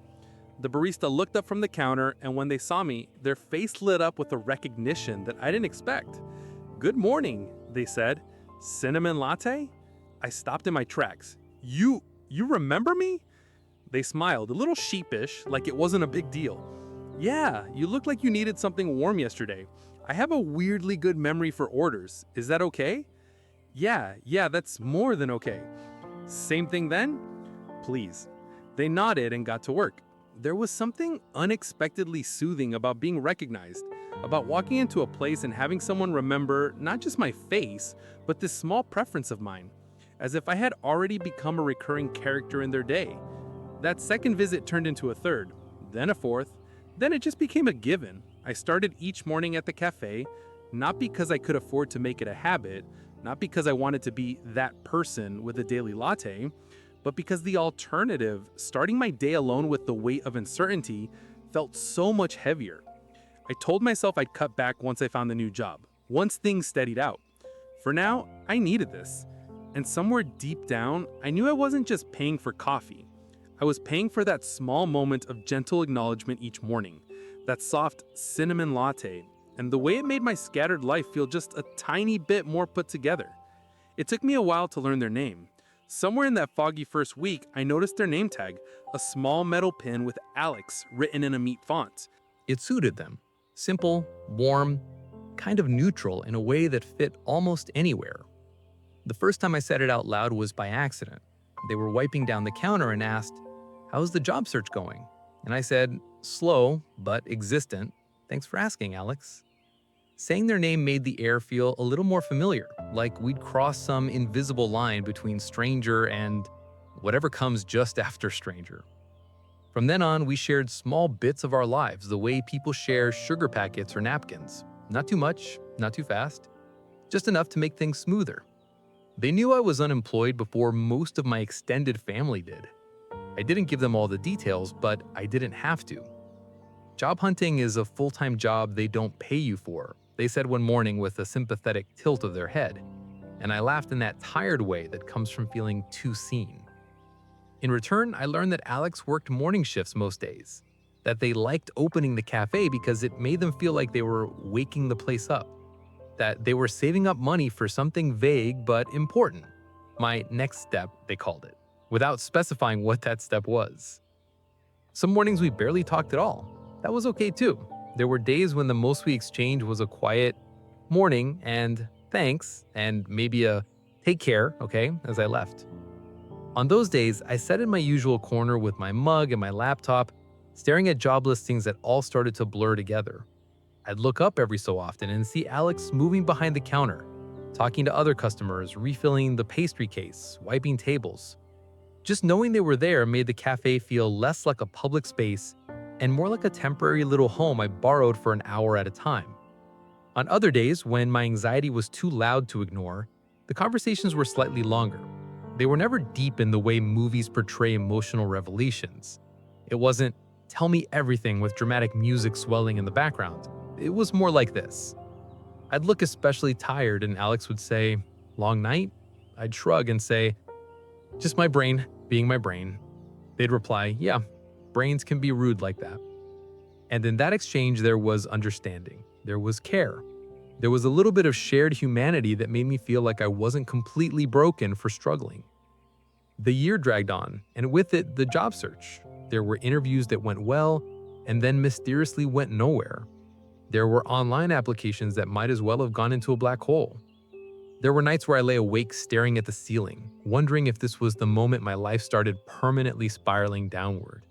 The barista looked up from the counter, and when they saw me, their face lit up with a recognition that I didn't expect. "Good morning," they said. "Cinnamon latte?" I stopped in my tracks. You remember me?" They smiled, a little sheepish, like it wasn't a big deal. "Yeah, you looked like you needed something warm yesterday. I have a weirdly good memory for orders. Is that okay?" Yeah, that's more than okay." "Same thing then?" "Please." They nodded and got to work. There was something unexpectedly soothing about being recognized, about walking into a place and having someone remember not just my face, but this small preference of mine, as if I had already become a recurring character in their day. That second visit turned into a third, then a fourth, then it just became a given. I started each morning at the cafe, not because I could afford to make it a habit, not because I wanted to be that person with a daily latte, but because the alternative, starting my day alone with the weight of uncertainty, felt so much heavier. I told myself I'd cut back once I found the new job, once things steadied out. For now, I needed this. And somewhere deep down, I knew I wasn't just paying for coffee. I was paying for that small moment of gentle acknowledgement each morning, that soft cinnamon latte, and the way it made my scattered life feel just a tiny bit more put together. It took me a while to learn their name. Somewhere in that foggy first week, I noticed their name tag, a small metal pin with Alex written in a neat font. It suited them. Simple, warm, kind of neutral in a way that fit almost anywhere. The first time I said it out loud was by accident. They were wiping down the counter and asked, "How's the job search going?" And I said, "Slow, but existent. Thanks for asking, Alex." Saying their name made the air feel a little more familiar, like we'd crossed some invisible line between stranger and whatever comes just after stranger. From then on, we shared small bits of our lives, the way people share sugar packets or napkins. Not too much, not too fast, just enough to make things smoother. They knew I was unemployed before most of my extended family did. I didn't give them all the details, but I didn't have to. Job hunting is a full-time job they don't pay you for, they said one morning with a sympathetic tilt of their head, and I laughed in that tired way that comes from feeling too seen. In return, I learned that Alex worked morning shifts most days, that they liked opening the cafe because it made them feel like they were waking the place up, that they were saving up money for something vague but important. My next step, they called it, without specifying what that step was. Some mornings we barely talked at all. That was okay too. There were days when the most we exchanged was a quiet morning and thanks and maybe a take care, okay, as I left. On those days, I sat in my usual corner with my mug and my laptop, staring at job listings that all started to blur together. I'd look up every so often and see Alex moving behind the counter, talking to other customers, refilling the pastry case, wiping tables. Just knowing they were there made the cafe feel less like a public space and more like a temporary little home I borrowed for an hour at a time. On other days, when my anxiety was too loud to ignore, the conversations were slightly longer. They were never deep in the way movies portray emotional revelations. It wasn't, tell me everything with dramatic music swelling in the background. It was more like this. I'd look especially tired and Alex would say, long night? I'd shrug and say, just my brain being my brain. They'd reply, yeah, brains can be rude like that. And in that exchange, there was understanding. There was care. There was a little bit of shared humanity that made me feel like I wasn't completely broken for struggling. The year dragged on, and with it, the job search. There were interviews that went well, and then mysteriously went nowhere. There were online applications that might as well have gone into a black hole. There were nights where I lay awake staring at the ceiling, wondering if this was the moment my life started permanently spiraling downward.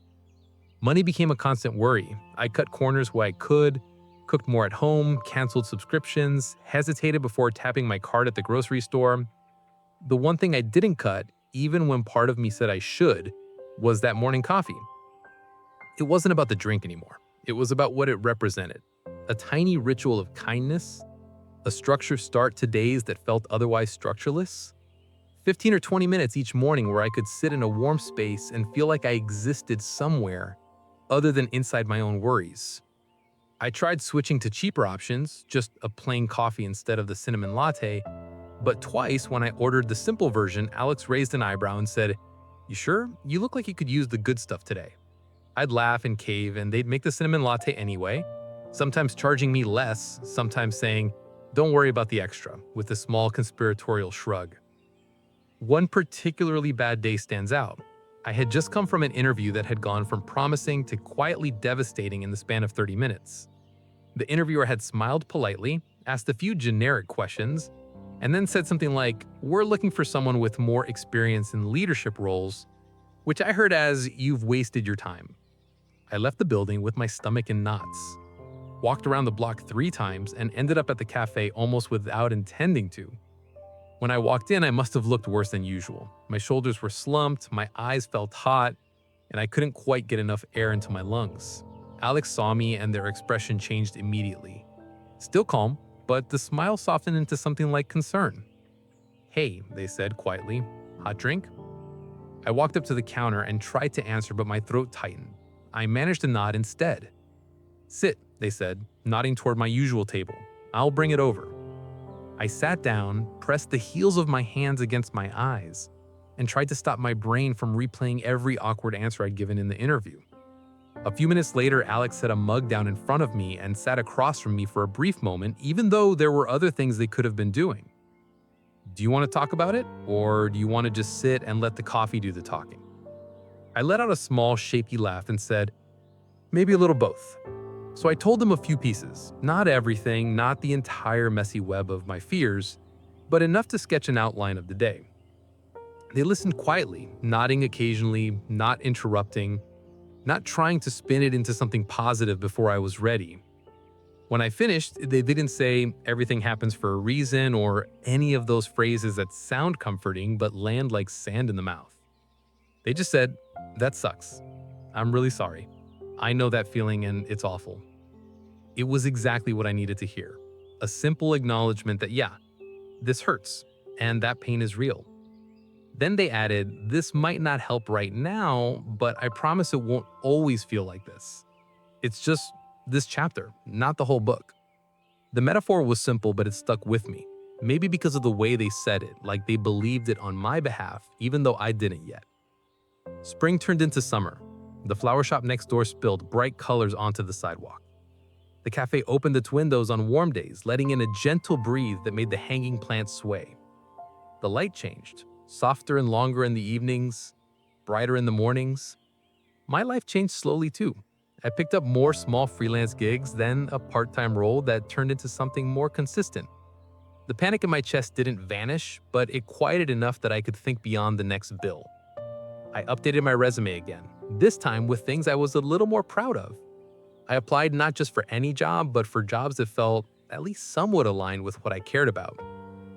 Money became a constant worry. I cut corners where I could, cooked more at home, canceled subscriptions, hesitated before tapping my card at the grocery store. The one thing I didn't cut, even when part of me said I should, was that morning coffee. It wasn't about the drink anymore. It was about what it represented. A tiny ritual of kindness, a structured start to days that felt otherwise structureless. 15 or 20 minutes each morning where I could sit in a warm space and feel like I existed somewhere other than inside my own worries. I tried switching to cheaper options, just a plain coffee instead of the cinnamon latte, but twice when I ordered the simple version, Alex raised an eyebrow and said, "You sure? You look like you could use the good stuff today." I'd laugh and cave, and they'd make the cinnamon latte anyway, sometimes charging me less, sometimes saying, "Don't worry about the extra," with a small conspiratorial shrug. One particularly bad day stands out. I had just come from an interview that had gone from promising to quietly devastating in the span of 30 minutes. The interviewer had smiled politely, asked a few generic questions, and then said something like, "We're looking for someone with more experience in leadership roles," which I heard as, "You've wasted your time." I left the building with my stomach in knots, walked around the block 3 times, and ended up at the cafe almost without intending to. When I walked in, I must have looked worse than usual. My shoulders were slumped, my eyes felt hot, and I couldn't quite get enough air into my lungs. Alex saw me and their expression changed immediately. Still calm, but the smile softened into something like concern. "Hey," they said quietly, "hot drink?" I walked up to the counter and tried to answer, but my throat tightened. I managed to nod instead. "Sit," they said, nodding toward my usual table. "I'll bring it over." I sat down, pressed the heels of my hands against my eyes, and tried to stop my brain from replaying every awkward answer I'd given in the interview. A few minutes later, Alex set a mug down in front of me and sat across from me for a brief moment, even though there were other things they could have been doing. "Do you want to talk about it, or do you want to just sit and let the coffee do the talking?" I let out a small, shaky laugh and said, "Maybe a little both." So I told them a few pieces, not everything, not the entire messy web of my fears, but enough to sketch an outline of the day. They listened quietly, nodding occasionally, not interrupting, not trying to spin it into something positive before I was ready. When I finished, they didn't say everything happens for a reason or any of those phrases that sound comforting but land like sand in the mouth. They just said, "That sucks. I'm really sorry. I know that feeling and it's awful." It was exactly what I needed to hear. A simple acknowledgement that, yeah, this hurts and that pain is real. Then they added, "This might not help right now, but I promise it won't always feel like this. It's just this chapter, not the whole book." The metaphor was simple, but it stuck with me. Maybe because of the way they said it, like they believed it on my behalf, even though I didn't yet. Spring turned into summer. The flower shop next door spilled bright colors onto the sidewalk. The cafe opened its windows on warm days, letting in a gentle breeze that made the hanging plants sway. The light changed, softer and longer in the evenings, brighter in the mornings. My life changed slowly too. I picked up more small freelance gigs, then a part-time role that turned into something more consistent. The panic in my chest didn't vanish, but it quieted enough that I could think beyond the next bill. I updated my resume again, this time with things I was a little more proud of. I applied not just for any job, but for jobs that felt at least somewhat aligned with what I cared about,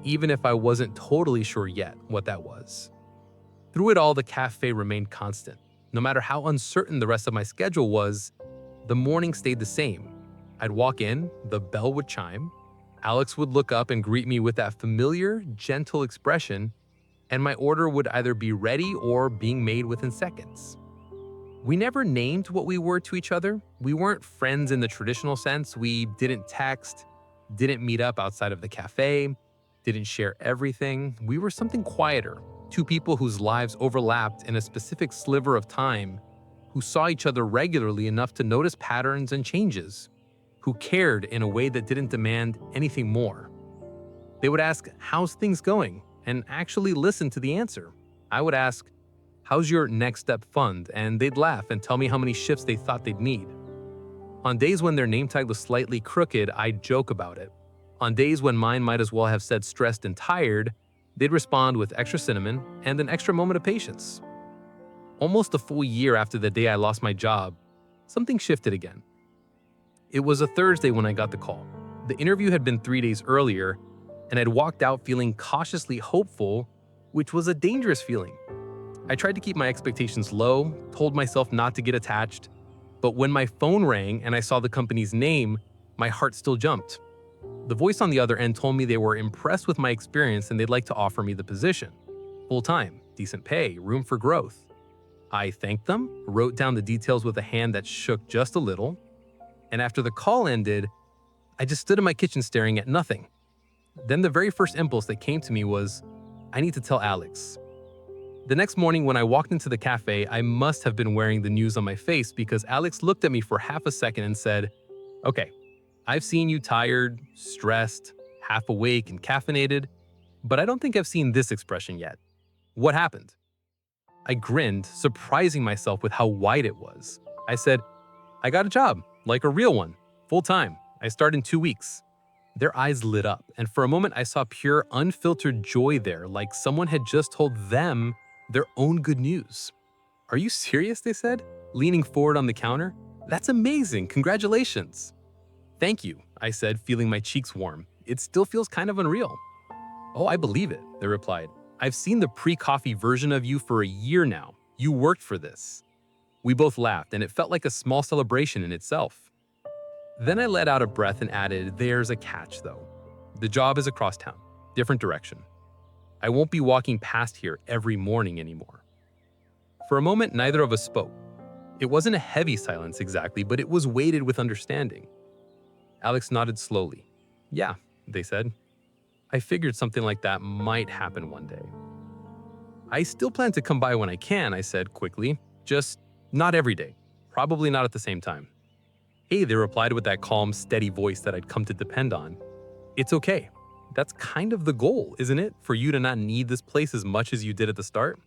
even if I wasn't totally sure yet what that was. Through it all, the cafe remained constant. No matter how uncertain the rest of my schedule was, the morning stayed the same. I'd walk in, the bell would chime, Alex would look up and greet me with that familiar, gentle expression, and my order would either be ready or being made within seconds. We never named what we were to each other. We weren't friends in the traditional sense. We didn't text, didn't meet up outside of the cafe, didn't share everything. We were something quieter, two people whose lives overlapped in a specific sliver of time, who saw each other regularly enough to notice patterns and changes, who cared in a way that didn't demand anything more. They would ask, "How's things going?" and actually listen to the answer. I would ask, "How's your next step fund?" and they'd laugh and tell me how many shifts they thought they'd need. On days when their name tag was slightly crooked, I'd joke about it. On days when mine might as well have said stressed and tired, they'd respond with extra cinnamon and an extra moment of patience. Almost a full year after the day I lost my job, something shifted again. It was a Thursday when I got the call. The interview had been 3 days earlier, and I'd walked out feeling cautiously hopeful, which was a dangerous feeling. I tried to keep my expectations low, told myself not to get attached, but when my phone rang and I saw the company's name, my heart still jumped. The voice on the other end told me they were impressed with my experience and they'd like to offer me the position. Full-time, decent pay, room for growth. I thanked them, wrote down the details with a hand that shook just a little, and after the call ended, I just stood in my kitchen staring at nothing. Then the very first impulse that came to me was, I need to tell Alex. The next morning when I walked into the cafe, I must have been wearing the news on my face because Alex looked at me for half a second and said, "Okay, I've seen you tired, stressed, half awake, and caffeinated, but I don't think I've seen this expression yet. What happened?" I grinned, surprising myself with how wide it was. I said, "I got a job, like a real one, full-time. I start in 2 weeks." Their eyes lit up, and for a moment I saw pure, unfiltered joy there, like someone had just told them their own good news. "Are you serious?" they said, leaning forward on the counter. "That's amazing, congratulations." "Thank you," I said, feeling my cheeks warm. "It still feels kind of unreal." "Oh, I believe it," they replied. "I've seen the pre-coffee version of you for a year now. You worked for this." We both laughed, and it felt like a small celebration in itself. Then I let out a breath and added, "There's a catch, though. The job is across town, different direction. I won't be walking past here every morning anymore." For a moment, neither of us spoke. It wasn't a heavy silence exactly, but it was weighted with understanding. Alex nodded slowly. "Yeah," they said. "I figured something like that might happen one day." "I still plan to come by when I can," I said quickly. "Just not every day. Probably not at the same time." "Hey," they replied with that calm, steady voice that I'd come to depend on. "It's okay. That's kind of the goal, isn't it? For you to not need this place as much as you did at the start?"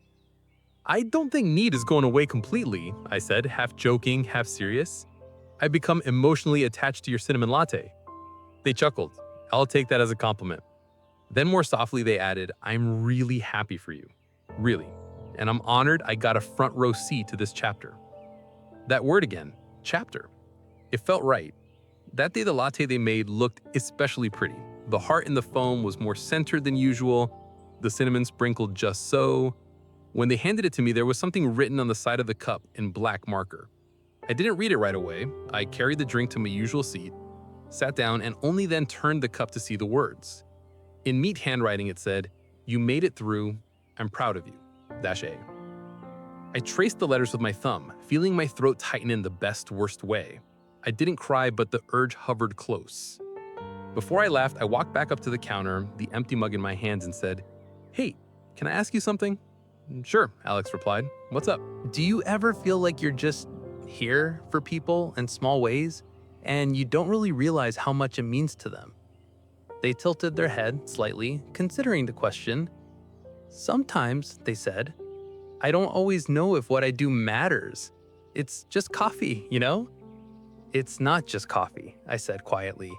"I don't think need is going away completely," I said, half joking, half serious. "I've become emotionally attached to your cinnamon latte." They chuckled. "I'll take that as a compliment." Then more softly they added, "I'm really happy for you. Really. And I'm honored I got a front row seat to this chapter." That word again, chapter. It felt right. That day the latte they made looked especially pretty. The heart in the foam was more centered than usual, the cinnamon sprinkled just so. When they handed it to me, there was something written on the side of the cup in black marker. I didn't read it right away. I carried the drink to my usual seat, sat down, and only then turned the cup to see the words. In neat handwriting it said, "You made it through. I'm proud of you. -A." I traced the letters with my thumb, feeling my throat tighten in the best worst way. I didn't cry, but the urge hovered close. Before I left, I walked back up to the counter, the empty mug in my hands, and said, "Hey, can I ask you something?" Sure, Alex replied. What's up? Do you ever feel like you're just here for people in small ways and you don't really realize how much it means to them? They tilted their head slightly, considering the question. Sometimes, they said, I don't always know if what I do matters. It's just coffee, you know? It's not just coffee, I said quietly.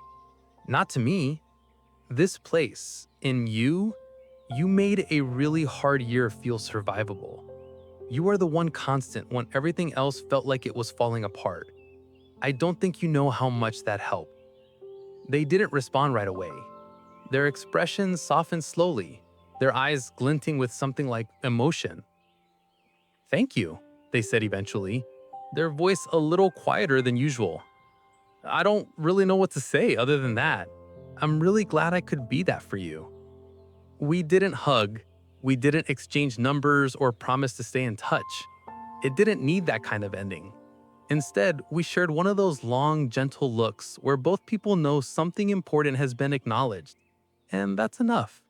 Not to me. This place, in you made a really hard year feel survivable. You are the one constant when everything else felt like it was falling apart. I don't think you know how much that helped. They didn't respond right away. Their expressions softened slowly, their eyes glinting with something like emotion. Thank you, they said eventually, their voice a little quieter than usual. I don't really know what to say other than that. I'm really glad I could be that for you. We didn't hug, we didn't exchange numbers or promise to stay in touch. It didn't need that kind of ending. Instead, we shared one of those long, gentle looks where both people know something important has been acknowledged. And that's enough.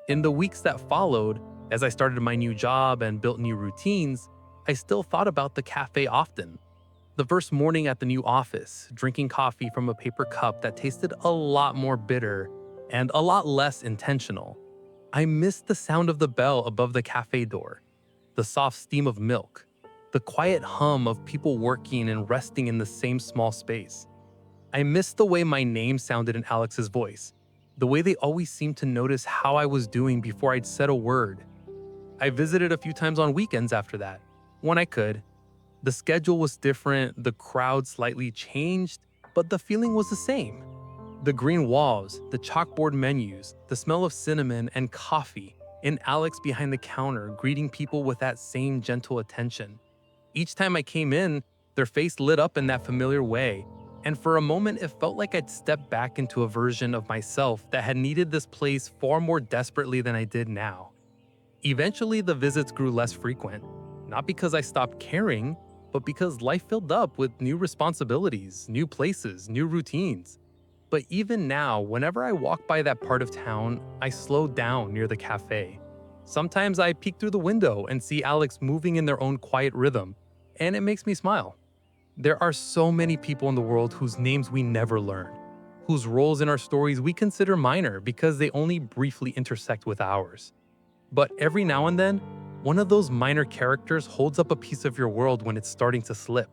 In the weeks that followed, as I started my new job and built new routines, I still thought about the cafe often. The first morning at the new office, drinking coffee from a paper cup that tasted a lot more bitter and a lot less intentional. I missed the sound of the bell above the cafe door, the soft steam of milk, the quiet hum of people working and resting in the same small space. I missed the way my name sounded in Alex's voice, the way they always seemed to notice how I was doing before I'd said a word. I visited a few times on weekends after that, when I could. The schedule was different, the crowd slightly changed, but the feeling was the same. The green walls, the chalkboard menus, the smell of cinnamon and coffee, and Alex behind the counter greeting people with that same gentle attention. Each time I came in, their face lit up in that familiar way, and for a moment it felt like I'd stepped back into a version of myself that had needed this place far more desperately than I did now. Eventually, the visits grew less frequent, not because I stopped caring, but because life filled up with new responsibilities, new places, new routines. But even now, whenever I walk by that part of town, I slow down near the cafe. Sometimes I peek through the window and see Alex moving in their own quiet rhythm, and it makes me smile. There are so many people in the world whose names we never learn, whose roles in our stories we consider minor because they only briefly intersect with ours. But every now and then, one of those minor characters holds up a piece of your world when it's starting to slip,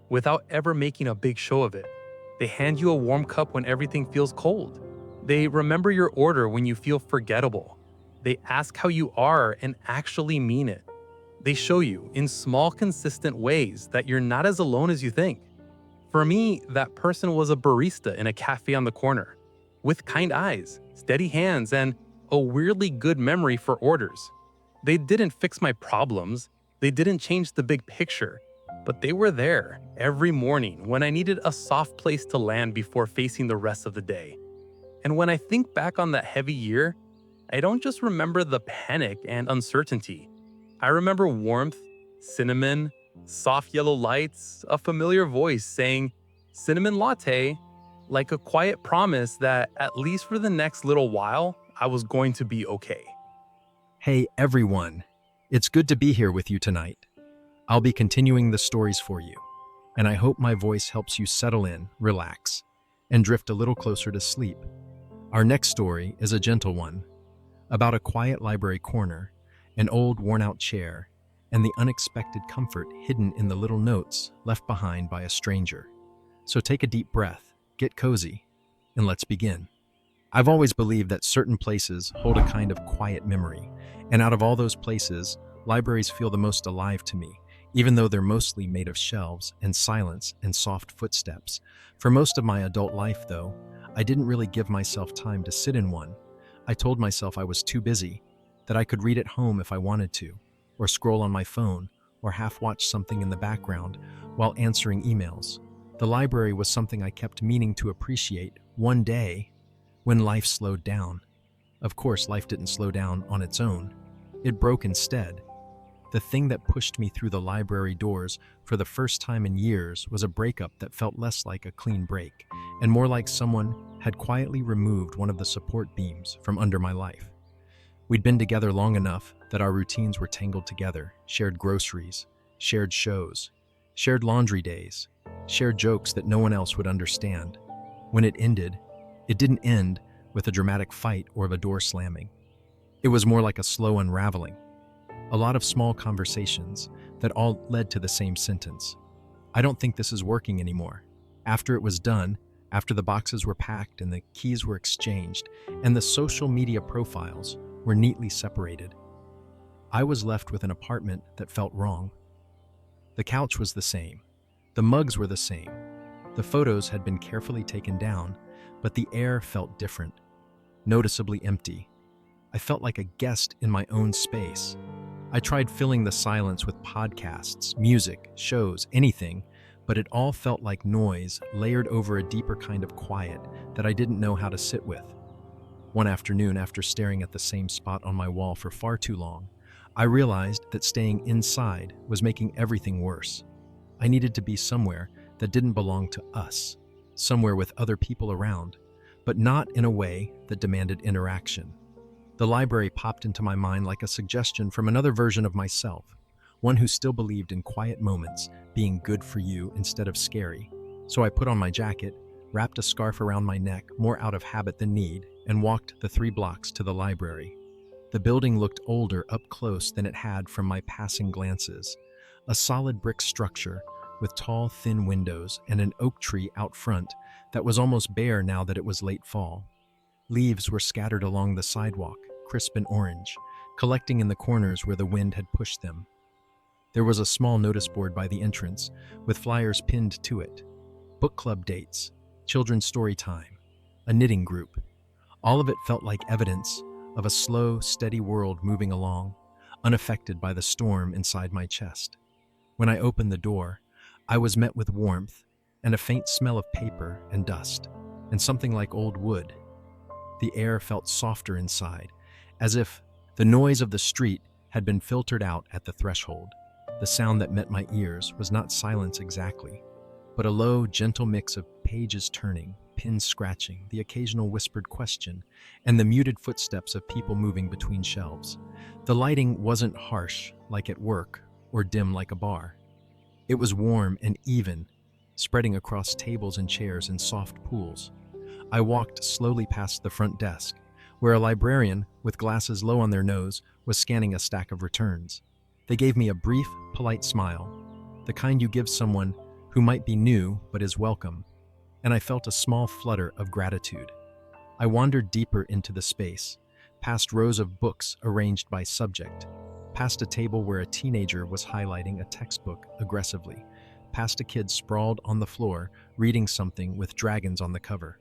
without ever making a big show of it. They hand you a warm cup when everything feels cold. They remember your order when you feel forgettable. They ask how you are and actually mean it. They show you, in small, consistent ways, that you're not as alone as you think. For me, that person was a barista in a cafe on the corner, with kind eyes, steady hands, and a weirdly good memory for orders. They didn't fix my problems, they didn't change the big picture, but they were there every morning when I needed a soft place to land before facing the rest of the day. And when I think back on that heavy year, I don't just remember the panic and uncertainty. I remember warmth, cinnamon, soft yellow lights, a familiar voice saying, "Cinnamon latte," like a quiet promise that at least for the next little while, I was going to be okay. Hey everyone, it's good to be here with you tonight. I'll be continuing the stories for you, and I hope my voice helps you settle in, relax, and drift a little closer to sleep. Our next story is a gentle one, about a quiet library corner, an old worn-out chair, and the unexpected comfort hidden in the little notes left behind by a stranger. So take a deep breath, get cozy, and let's begin. I've always believed that certain places hold a kind of quiet memory, and out of all those places, libraries feel the most alive to me, even though they're mostly made of shelves and silence and soft footsteps. For most of my adult life, though, I didn't really give myself time to sit in one. I told myself I was too busy, that I could read at home if I wanted to, or scroll on my phone, or half-watch something in the background while answering emails. The library was something I kept meaning to appreciate one day when life slowed down. Of course, life didn't slow down on its own. It broke instead. The thing that pushed me through the library doors for the first time in years was a breakup that felt less like a clean break, and more like someone had quietly removed one of the support beams from under my life. We'd been together long enough that our routines were tangled together, shared groceries, shared shows, shared laundry days, shared jokes that no one else would understand. When it ended, it didn't end with a dramatic fight or of a door slamming. It was more like a slow unraveling. A lot of small conversations that all led to the same sentence. I don't think this is working anymore. After it was done, after the boxes were packed and the keys were exchanged and the social media profiles were neatly separated, I was left with an apartment that felt wrong. The couch was the same. The mugs were the same. The photos had been carefully taken down, but the air felt different, noticeably empty. I felt like a guest in my own space. I tried filling the silence with podcasts, music, shows, anything, but it all felt like noise layered over a deeper kind of quiet that I didn't know how to sit with. One afternoon, after staring at the same spot on my wall for far too long, I realized that staying inside was making everything worse. I needed to be somewhere that didn't belong to us, somewhere with other people around, but not in a way that demanded interaction. The library popped into my mind like a suggestion from another version of myself, one who still believed in quiet moments being good for you instead of scary. So I put on my jacket, wrapped a scarf around my neck more out of habit than need, and walked the 3 blocks to the library. The building looked older up close than it had from my passing glances. A solid brick structure with tall, thin windows and an oak tree out front that was almost bare now that it was late fall. Leaves were scattered along the sidewalk, crisp and orange, collecting in the corners where the wind had pushed them. There was a small notice board by the entrance with flyers pinned to it. Book club dates, children's story time, a knitting group. All of it felt like evidence of a slow, steady world moving along, unaffected by the storm inside my chest. When I opened the door, I was met with warmth and a faint smell of paper and dust, and something like old wood. The air felt softer inside, as if the noise of the street had been filtered out at the threshold. The sound that met my ears was not silence exactly, but a low, gentle mix of pages turning, pins scratching, the occasional whispered question, and the muted footsteps of people moving between shelves. The lighting wasn't harsh, like at work, or dim like a bar. It was warm and even, spreading across tables and chairs in soft pools. I walked slowly past the front desk, where a librarian, with glasses low on their nose, was scanning a stack of returns. They gave me a brief, polite smile, the kind you give someone who might be new but is welcome, and I felt a small flutter of gratitude. I wandered deeper into the space, past rows of books arranged by subject, past a table where a teenager was highlighting a textbook aggressively, past a kid sprawled on the floor reading something with dragons on the cover.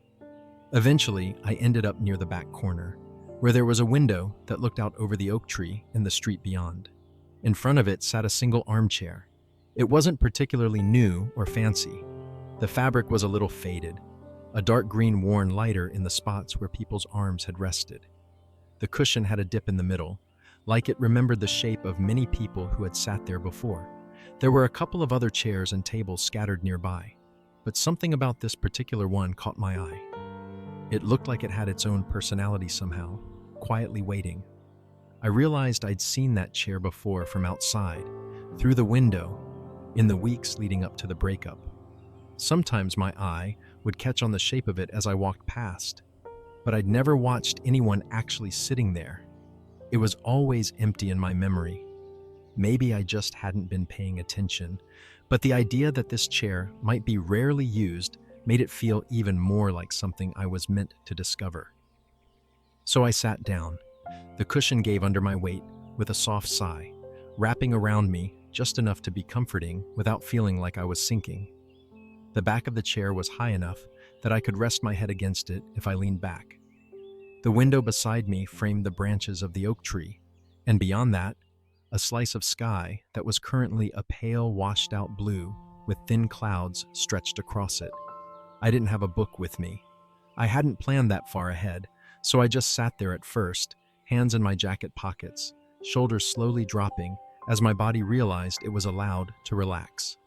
Eventually, I ended up near the back corner, where there was a window that looked out over the oak tree in the street beyond. In front of it sat a single armchair. It wasn't particularly new or fancy. The fabric was a little faded, a dark green worn lighter in the spots where people's arms had rested. The cushion had a dip in the middle, like it remembered the shape of many people who had sat there before. There were a couple of other chairs and tables scattered nearby, but something about this particular one caught my eye. It looked like it had its own personality somehow, quietly waiting. I realized I'd seen that chair before from outside, through the window, in the weeks leading up to the breakup. Sometimes my eye would catch on the shape of it as I walked past, but I'd never watched anyone actually sitting there. It was always empty in my memory. Maybe I just hadn't been paying attention, but the idea that this chair might be rarely used made it feel even more like something I was meant to discover. So I sat down. The cushion gave under my weight with a soft sigh, wrapping around me just enough to be comforting without feeling like I was sinking. The back of the chair was high enough that I could rest my head against it if I leaned back. The window beside me framed the branches of the oak tree, and beyond that, a slice of sky that was currently a pale, washed-out blue with thin clouds stretched across it. I didn't have a book with me. I hadn't planned that far ahead, so I just sat there at first, hands in my jacket pockets, shoulders slowly dropping as my body realized it was allowed to relax.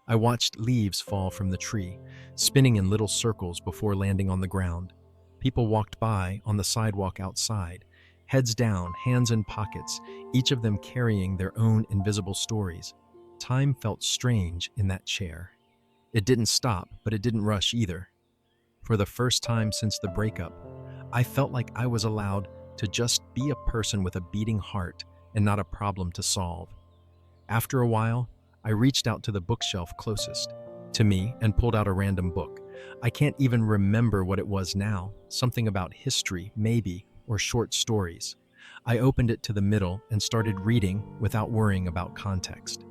I watched leaves fall from the tree, spinning in little circles before landing on the ground. People walked by on the sidewalk outside, heads down, hands in pockets, each of them carrying their own invisible stories. Time felt strange in that chair. It didn't stop, but it didn't rush either. For the first time since the breakup, I felt like I was allowed to just be a person with a beating heart and not a problem to solve. After a while, I reached out to the bookshelf closest to me and pulled out a random book. I can't even remember what it was now, something about history, maybe, or short stories. I opened it to the middle and started reading without worrying about context.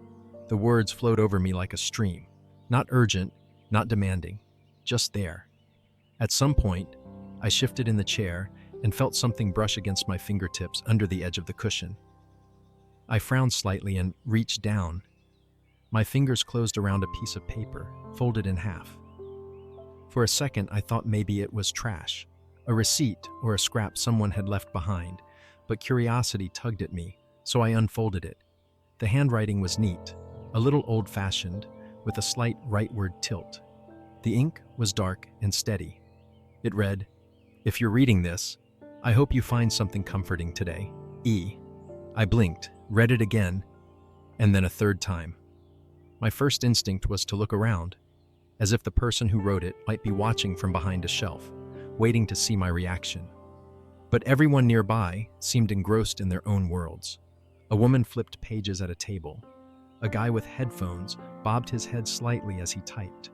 The words flowed over me like a stream, not urgent, not demanding, just there. At some point, I shifted in the chair and felt something brush against my fingertips under the edge of the cushion. I frowned slightly and reached down. My fingers closed around a piece of paper, folded in half. For a second, I thought maybe it was trash, a receipt or a scrap someone had left behind, but curiosity tugged at me, so I unfolded it. The handwriting was neat, a little old-fashioned, with a slight rightward tilt. The ink was dark and steady. It read, "If you're reading this, I hope you find something comforting today. E." I blinked, read it again, and then a third time. My first instinct was to look around, as if the person who wrote it might be watching from behind a shelf, waiting to see my reaction. But everyone nearby seemed engrossed in their own worlds. A woman flipped pages at a table. A guy with headphones bobbed his head slightly as he typed.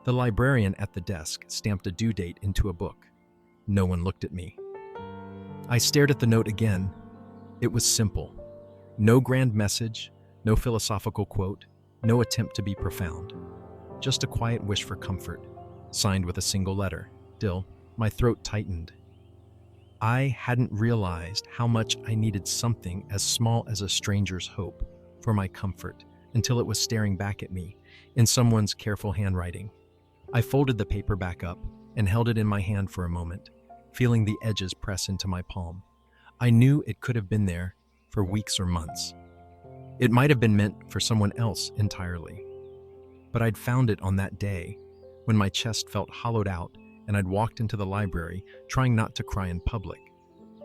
The librarian at the desk stamped a due date into a book. No one looked at me. I stared at the note again. It was simple. No grand message, no philosophical quote, no attempt to be profound. Just a quiet wish for comfort, signed with a single letter. Still, my throat tightened. I hadn't realized how much I needed something as small as a stranger's hope for my comfort until it was staring back at me in someone's careful handwriting. I folded the paper back up and held it in my hand for a moment, feeling the edges press into my palm. I knew it could have been there for weeks or months. It might have been meant for someone else entirely. But I'd found it on that day when my chest felt hollowed out and I'd walked into the library trying not to cry in public.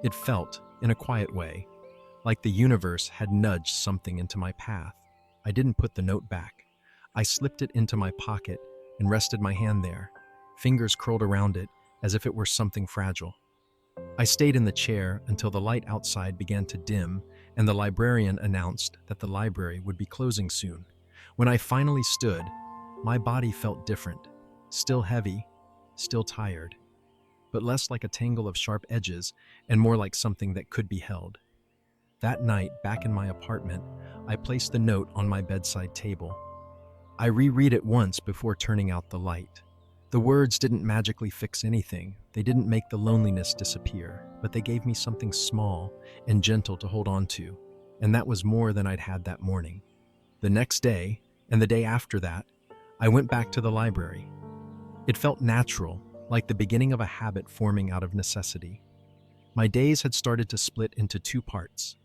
It felt, in a quiet way, like the universe had nudged something into my path. I didn't put the note back. I slipped it into my pocket and rested my hand there, fingers curled around it as if it were something fragile. I stayed in the chair until the light outside began to dim and the librarian announced that the library would be closing soon. When I finally stood, my body felt different, still heavy, still tired, but less like a tangle of sharp edges and more like something that could be held. That night, back in my apartment, I placed the note on my bedside table. I reread it once before turning out the light. The words didn't magically fix anything. They didn't make the loneliness disappear, but they gave me something small and gentle to hold on to, and that was more than I'd had that morning. The next day, and the day after that, I went back to the library. It felt natural, like the beginning of a habit forming out of necessity. My days had started to split into two parts.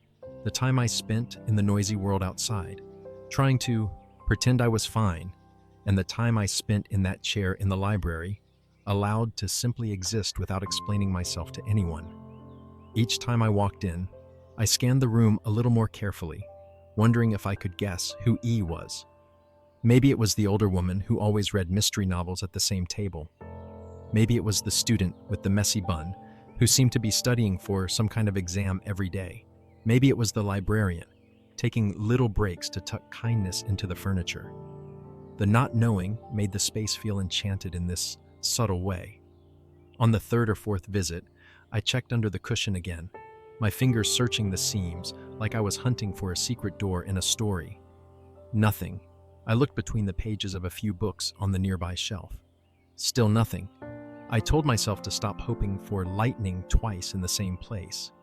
The time I spent in the noisy world outside, trying to pretend I was fine, and the time I spent in that chair in the library, allowed to simply exist without explaining myself to anyone. Each time I walked in, I scanned the room a little more carefully, wondering if I could guess who E was. Maybe it was the older woman who always read mystery novels at the same table. Maybe it was the student with the messy bun who seemed to be studying for some kind of exam every day. Maybe it was the librarian, taking little breaks to tuck kindness into the furniture. The not knowing made the space feel enchanted in this subtle way. On the third or fourth visit, I checked under the cushion again, my fingers searching the seams like I was hunting for a secret door in a story. Nothing. I looked between the pages of a few books on the nearby shelf. Still nothing. I told myself to stop hoping for lightning twice in the same place.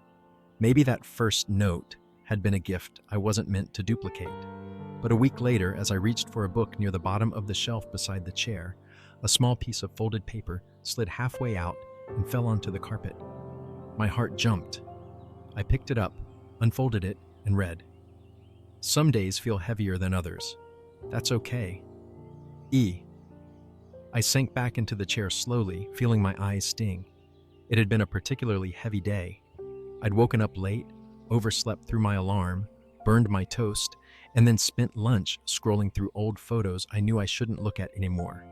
Maybe that first note had been a gift I wasn't meant to duplicate. But a week later, as I reached for a book near the bottom of the shelf beside the chair, a small piece of folded paper slid halfway out and fell onto the carpet. My heart jumped. I picked it up, unfolded it, and read. Some days feel heavier than others. That's okay. E. I sank back into the chair slowly, feeling my eyes sting. It had been a particularly heavy day. I'd woken up late, overslept through my alarm, burned my toast, and then spent lunch scrolling through old photos I knew I shouldn't look at anymore.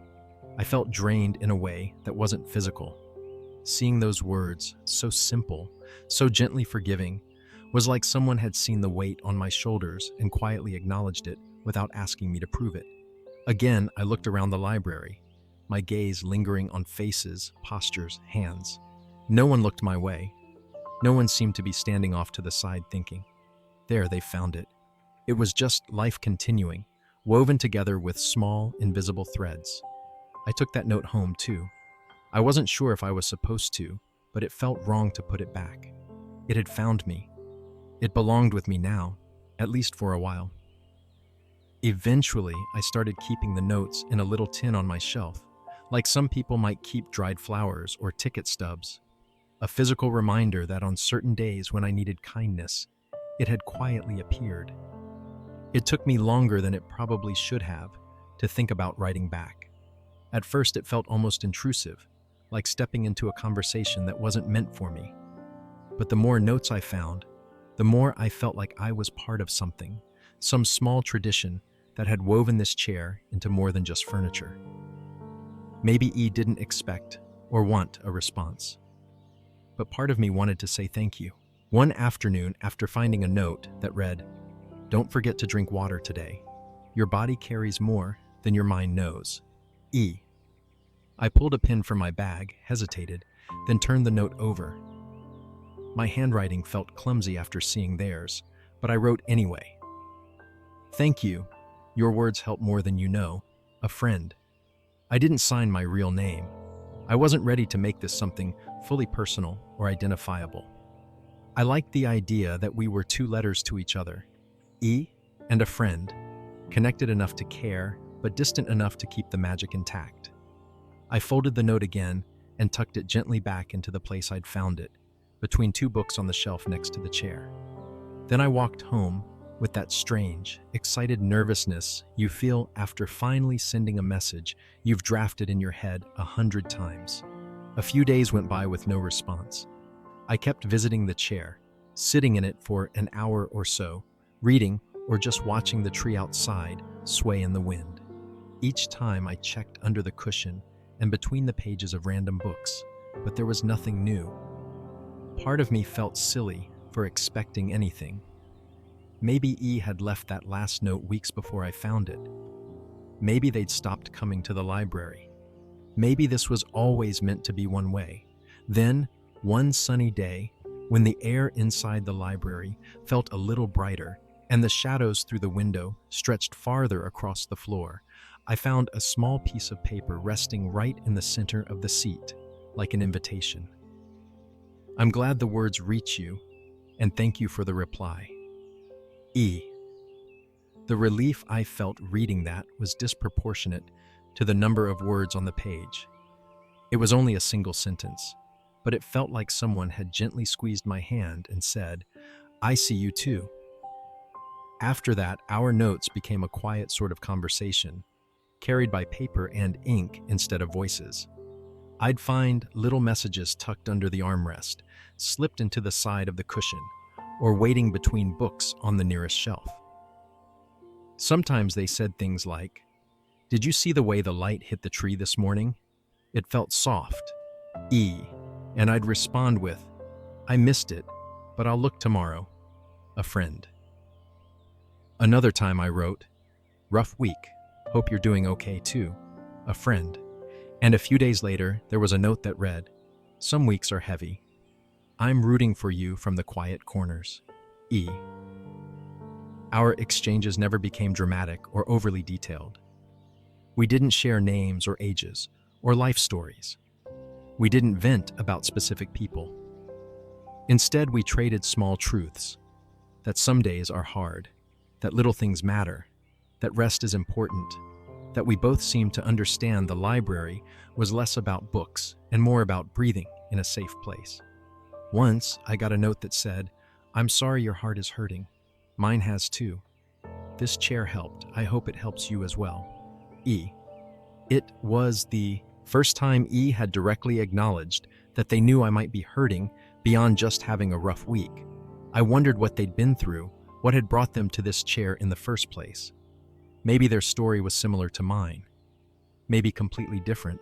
I felt drained in a way that wasn't physical. Seeing those words, so simple, so gently forgiving, was like someone had seen the weight on my shoulders and quietly acknowledged it without asking me to prove it. Again, I looked around the library, my gaze lingering on faces, postures, hands. No one looked my way. No one seemed to be standing off to the side thinking. There, they found it. It was just life continuing, woven together with small, invisible threads. I took that note home, too. I wasn't sure if I was supposed to, but it felt wrong to put it back. It had found me. It belonged with me now, at least for a while. Eventually, I started keeping the notes in a little tin on my shelf, like some people might keep dried flowers or ticket stubs. A physical reminder that on certain days when I needed kindness, it had quietly appeared. It took me longer than it probably should have to think about writing back. At first, it felt almost intrusive, like stepping into a conversation that wasn't meant for me. But the more notes I found, the more I felt like I was part of something, some small tradition that had woven this chair into more than just furniture. Maybe E didn't expect or want a response, but part of me wanted to say thank you. One afternoon, after finding a note that read, "Don't forget to drink water today. Your body carries more than your mind knows. E." I pulled a pen from my bag, hesitated, then turned the note over. My handwriting felt clumsy after seeing theirs, but I wrote anyway. "Thank you. Your words help more than you know. A friend." I didn't sign my real name. I wasn't ready to make this something fully personal or identifiable. I liked the idea that we were two letters to each other, E and a friend, connected enough to care, but distant enough to keep the magic intact. I folded the note again and tucked it gently back into the place I'd found it, between two books on the shelf next to the chair. Then I walked home with that strange, excited nervousness you feel after finally sending a message you've drafted in your head 100 times. A few days went by with no response. I kept visiting the chair, sitting in it for an hour or so, reading or just watching the tree outside sway in the wind. Each time I checked under the cushion and between the pages of random books, but there was nothing new. Part of me felt silly for expecting anything. Maybe E had left that last note weeks before I found it. Maybe they'd stopped coming to the library. Maybe this was always meant to be one way. Then, one sunny day, when the air inside the library felt a little brighter and the shadows through the window stretched farther across the floor, I found a small piece of paper resting right in the center of the seat, like an invitation. "I'm glad the words reach you, and thank you for the reply. E." The relief I felt reading that was disproportionate to the number of words on the page. It was only a single sentence, but it felt like someone had gently squeezed my hand and said, "I see you too." After that, our notes became a quiet sort of conversation, carried by paper and ink instead of voices. I'd find little messages tucked under the armrest, slipped into the side of the cushion, or waiting between books on the nearest shelf. Sometimes they said things like, "Did you see the way the light hit the tree this morning? It felt soft. E." And I'd respond with, "I missed it, but I'll look tomorrow. A friend." Another time I wrote, "Rough week. Hope you're doing okay too. A friend." And a few days later, there was a note that read, "Some weeks are heavy. I'm rooting for you from the quiet corners. E." Our exchanges never became dramatic or overly detailed. We didn't share names or ages or life stories. We didn't vent about specific people. Instead, we traded small truths, that some days are hard, that little things matter, that rest is important, that we both seemed to understand the library was less about books and more about breathing in a safe place. Once, I got a note that said, "I'm sorry your heart is hurting. Mine has too. This chair helped. I hope it helps you as well. E." It was the first time E had directly acknowledged that they knew I might be hurting Beyond just having a rough week, I wondered what they'd been through, what had brought them to this chair in the first place. Maybe their story was similar to mine. Maybe completely different.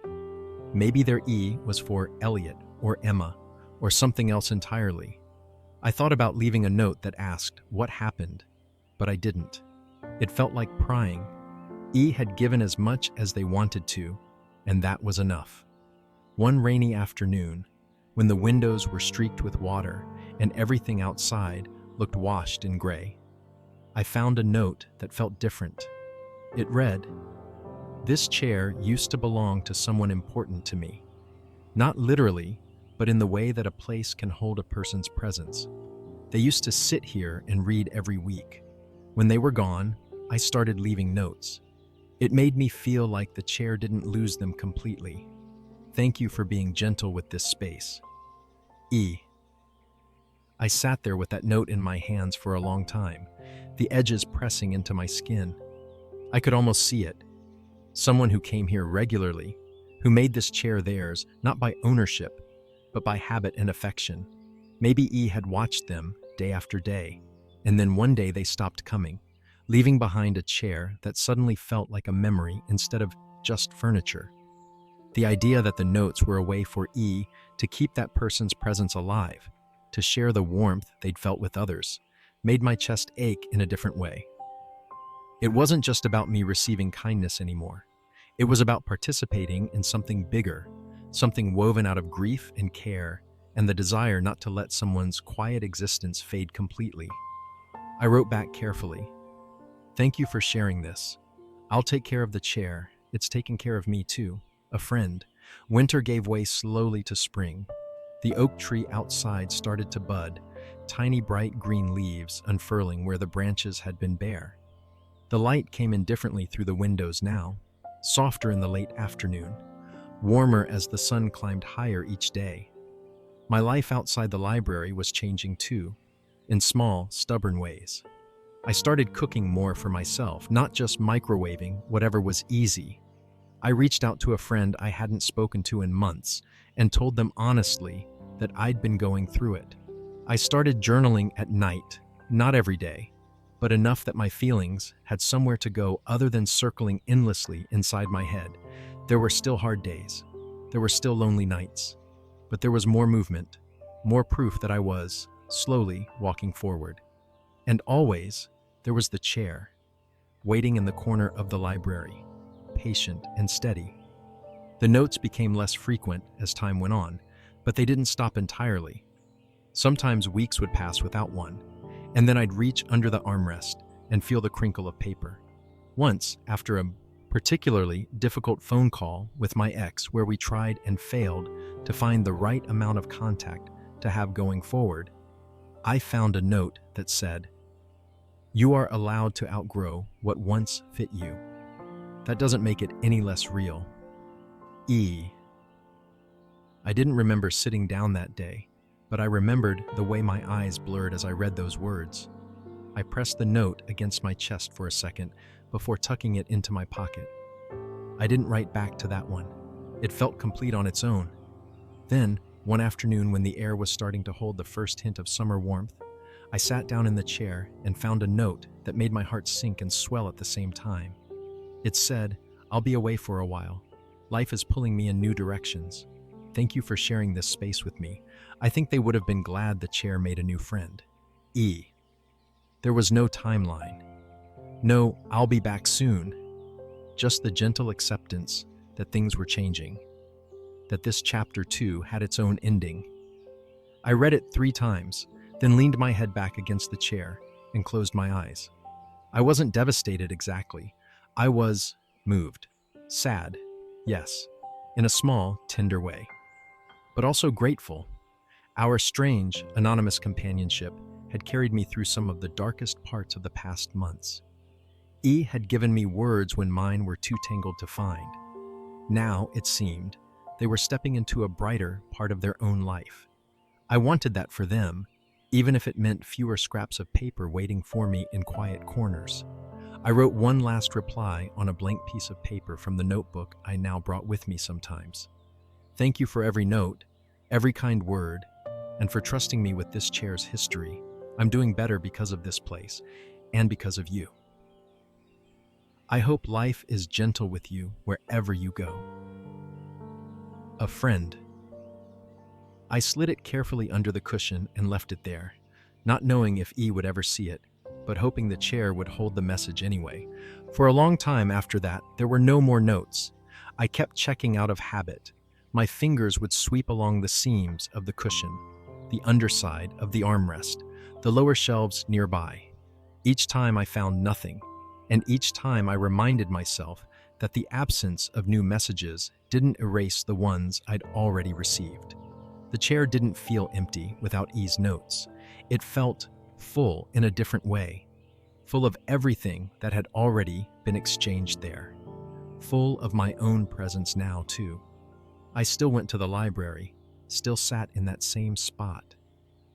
Maybe their E was for Elliot or Emma or something else entirely. I thought about leaving a note that asked what happened, but I didn't. It felt like prying. E had given as much as they wanted to, and that was enough. One rainy afternoon, when the windows were streaked with water and everything outside looked washed in gray, I found a note that felt different. It read, "This chair used to belong to someone important to me. Not literally, but in the way that a place can hold a person's presence. They used to sit here and read every week. When they were gone, I started leaving notes. It made me feel like the chair didn't lose them completely. Thank you for being gentle with this space. E." I sat there with that note in my hands for a long time, the edges pressing into my skin. I could almost see it. Someone who came here regularly, who made this chair theirs, not by ownership, but by habit and affection. Maybe E had watched them day after day, and then one day they stopped coming, leaving behind a chair that suddenly felt like a memory instead of just furniture. The idea that the notes were a way for E to keep that person's presence alive, to share the warmth they'd felt with others, made my chest ache in a different way. It wasn't just about me receiving kindness anymore. It was about participating in something bigger, something woven out of grief and care, and the desire not to let someone's quiet existence fade completely. I wrote back carefully, "Thank you for sharing this. I'll take care of the chair. It's taken care of me too. A friend." Winter gave way slowly to spring. The oak tree outside started to bud, tiny bright green leaves unfurling where the branches had been bare. The light came in differently through the windows now, softer in the late afternoon, warmer as the sun climbed higher each day. My life outside the library was changing too, in small, stubborn ways. I started cooking more for myself, not just microwaving whatever was easy. I reached out to a friend I hadn't spoken to in months and told them honestly that I'd been going through it. I started journaling at night, not every day, but enough that my feelings had somewhere to go other than circling endlessly inside my head. There were still hard days. There were still lonely nights. But there was more movement, more proof that I was, slowly, walking forward. And always, there was the chair, waiting in the corner of the library, patient and steady. The notes became less frequent as time went on, but they didn't stop entirely. Sometimes weeks would pass without one, and then I'd reach under the armrest and feel the crinkle of paper. Once, after a particularly difficult phone call with my ex where we tried and failed to find the right amount of contact to have going forward, I found a note that said, "You are allowed to outgrow what once fit you." That doesn't make it any less real. E. I didn't remember sitting down that day, but I remembered the way my eyes blurred as I read those words. I pressed the note against my chest for a second before tucking it into my pocket. I didn't write back to that one. It felt complete on its own. Then, one afternoon when the air was starting to hold the first hint of summer warmth, I sat down in the chair and found a note that made my heart sink and swell at the same time. It said, "I'll be away for a while. Life is pulling me in new directions. Thank you for sharing this space with me. I think they would have been glad the chair made a new friend." E. There was no timeline. No, "I'll be back soon." Just the gentle acceptance that things were changing. That this chapter too had its own ending. I read it 3 times, then leaned my head back against the chair and closed my eyes. I wasn't devastated exactly. I was moved. Sad, yes, in a small, tender way. But also grateful. Our strange, anonymous companionship had carried me through some of the darkest parts of the past months. E had given me words when mine were too tangled to find. Now, it seemed, they were stepping into a brighter part of their own life. I wanted that for them, even if it meant fewer scraps of paper waiting for me in quiet corners. I wrote one last reply on a blank piece of paper from the notebook I now brought with me sometimes. Thank you for every note, every kind word, and for trusting me with this chair's history. I'm doing better because of this place and because of you. I hope life is gentle with you wherever you go. A friend. I slid it carefully under the cushion and left it there, not knowing if E would ever see it, but hoping the chair would hold the message anyway. For a long time after that, there were no more notes. I kept checking out of habit. My fingers would sweep along the seams of the cushion, the underside of the armrest, the lower shelves nearby. Each time I found nothing, and each time I reminded myself that the absence of new messages didn't erase the ones I'd already received. The chair didn't feel empty without E's notes. It felt full in a different way, full of everything that had already been exchanged there, full of my own presence now, too. I still went to the library, still sat in that same spot.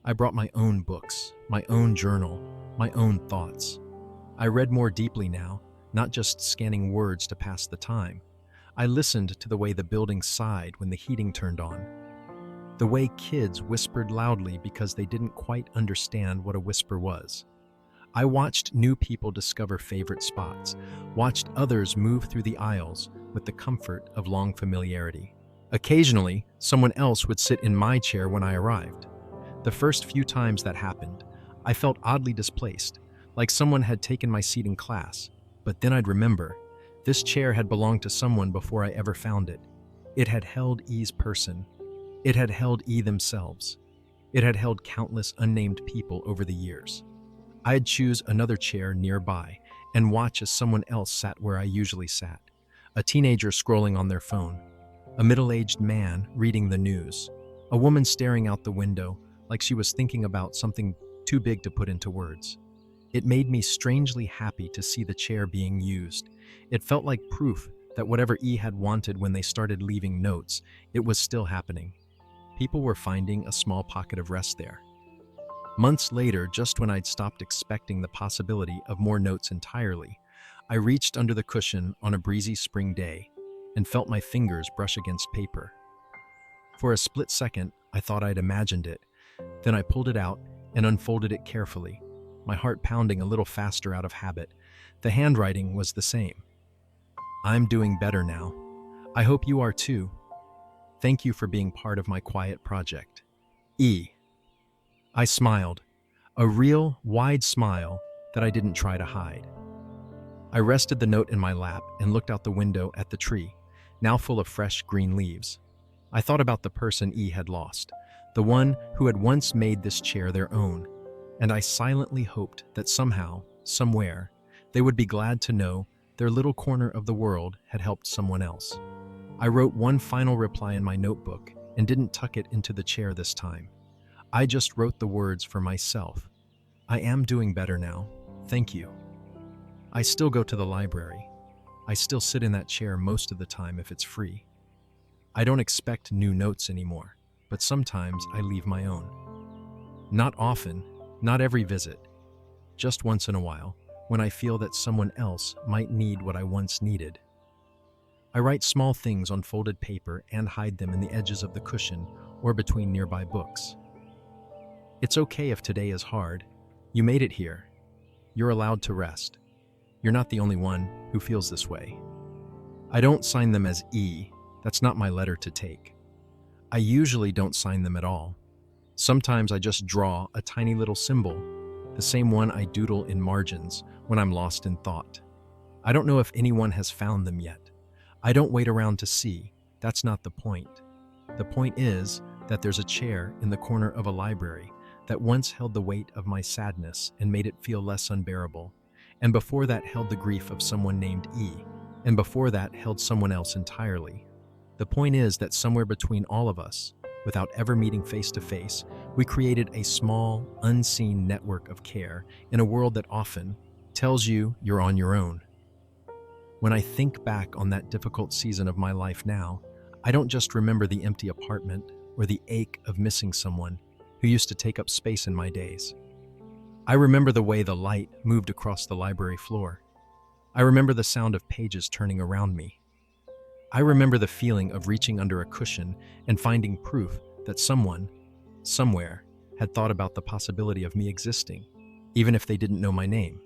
I brought my own books, my own journal, my own thoughts. I read more deeply now, not just scanning words to pass the time. I listened to the way the building sighed when the heating turned on, the way kids whispered loudly because they didn't quite understand what a whisper was. I watched new people discover favorite spots, watched others move through the aisles with the comfort of long familiarity. Occasionally, someone else would sit in my chair when I arrived. The first few times that happened, I felt oddly displaced, like someone had taken my seat in class. But then I'd remember, this chair had belonged to someone before I ever found it. It had held E's person. It had held E themselves. It had held countless unnamed people over the years. I'd choose another chair nearby and watch as someone else sat where I usually sat. A teenager scrolling on their phone, a middle-aged man reading the news, a woman staring out the window like she was thinking about something too big to put into words. It made me strangely happy to see the chair being used. It felt like proof that whatever E had wanted when they started leaving notes, it was still happening. People were finding a small pocket of rest there. Months later, just when I'd stopped expecting the possibility of more notes entirely, I reached under the cushion on a breezy spring day and felt my fingers brush against paper. For a split second, I thought I'd imagined it. Then I pulled it out and unfolded it carefully, my heart pounding a little faster out of habit. The handwriting was the same. I'm doing better now. I hope you are too. Thank you for being part of my quiet project. E. I smiled, a real, wide smile that I didn't try to hide. I rested the note in my lap and looked out the window at the tree, now full of fresh green leaves. I thought about the person E had lost, the one who had once made this chair their own, and I silently hoped that somehow, somewhere, they would be glad to know their little corner of the world had helped someone else. I wrote one final reply in my notebook and didn't tuck it into the chair this time. I just wrote the words for myself. I am doing better now. Thank you. I still go to the library. I still sit in that chair most of the time if it's free. I don't expect new notes anymore, but sometimes I leave my own. Not often, not every visit, just once in a while, when I feel that someone else might need what I once needed. I write small things on folded paper and hide them in the edges of the cushion or between nearby books. It's okay if today is hard. You made it here. You're allowed to rest. You're not the only one who feels this way. I don't sign them as E. That's not my letter to take. I usually don't sign them at all. Sometimes I just draw a tiny little symbol, the same one I doodle in margins when I'm lost in thought. I don't know if anyone has found them yet. I don't wait around to see. That's not the point. The point is that there's a chair in the corner of a library that once held the weight of my sadness and made it feel less unbearable, and before that held the grief of someone named E, and before that held someone else entirely. The point is that somewhere between all of us, without ever meeting face to face, we created a small, unseen network of care in a world that often tells you you're on your own. When I think back on that difficult season of my life now, I don't just remember the empty apartment or the ache of missing someone who used to take up space in my days. I remember the way the light moved across the library floor. I remember the sound of pages turning around me. I remember the feeling of reaching under a cushion and finding proof that someone, somewhere, had thought about the possibility of me existing, even if they didn't know my name.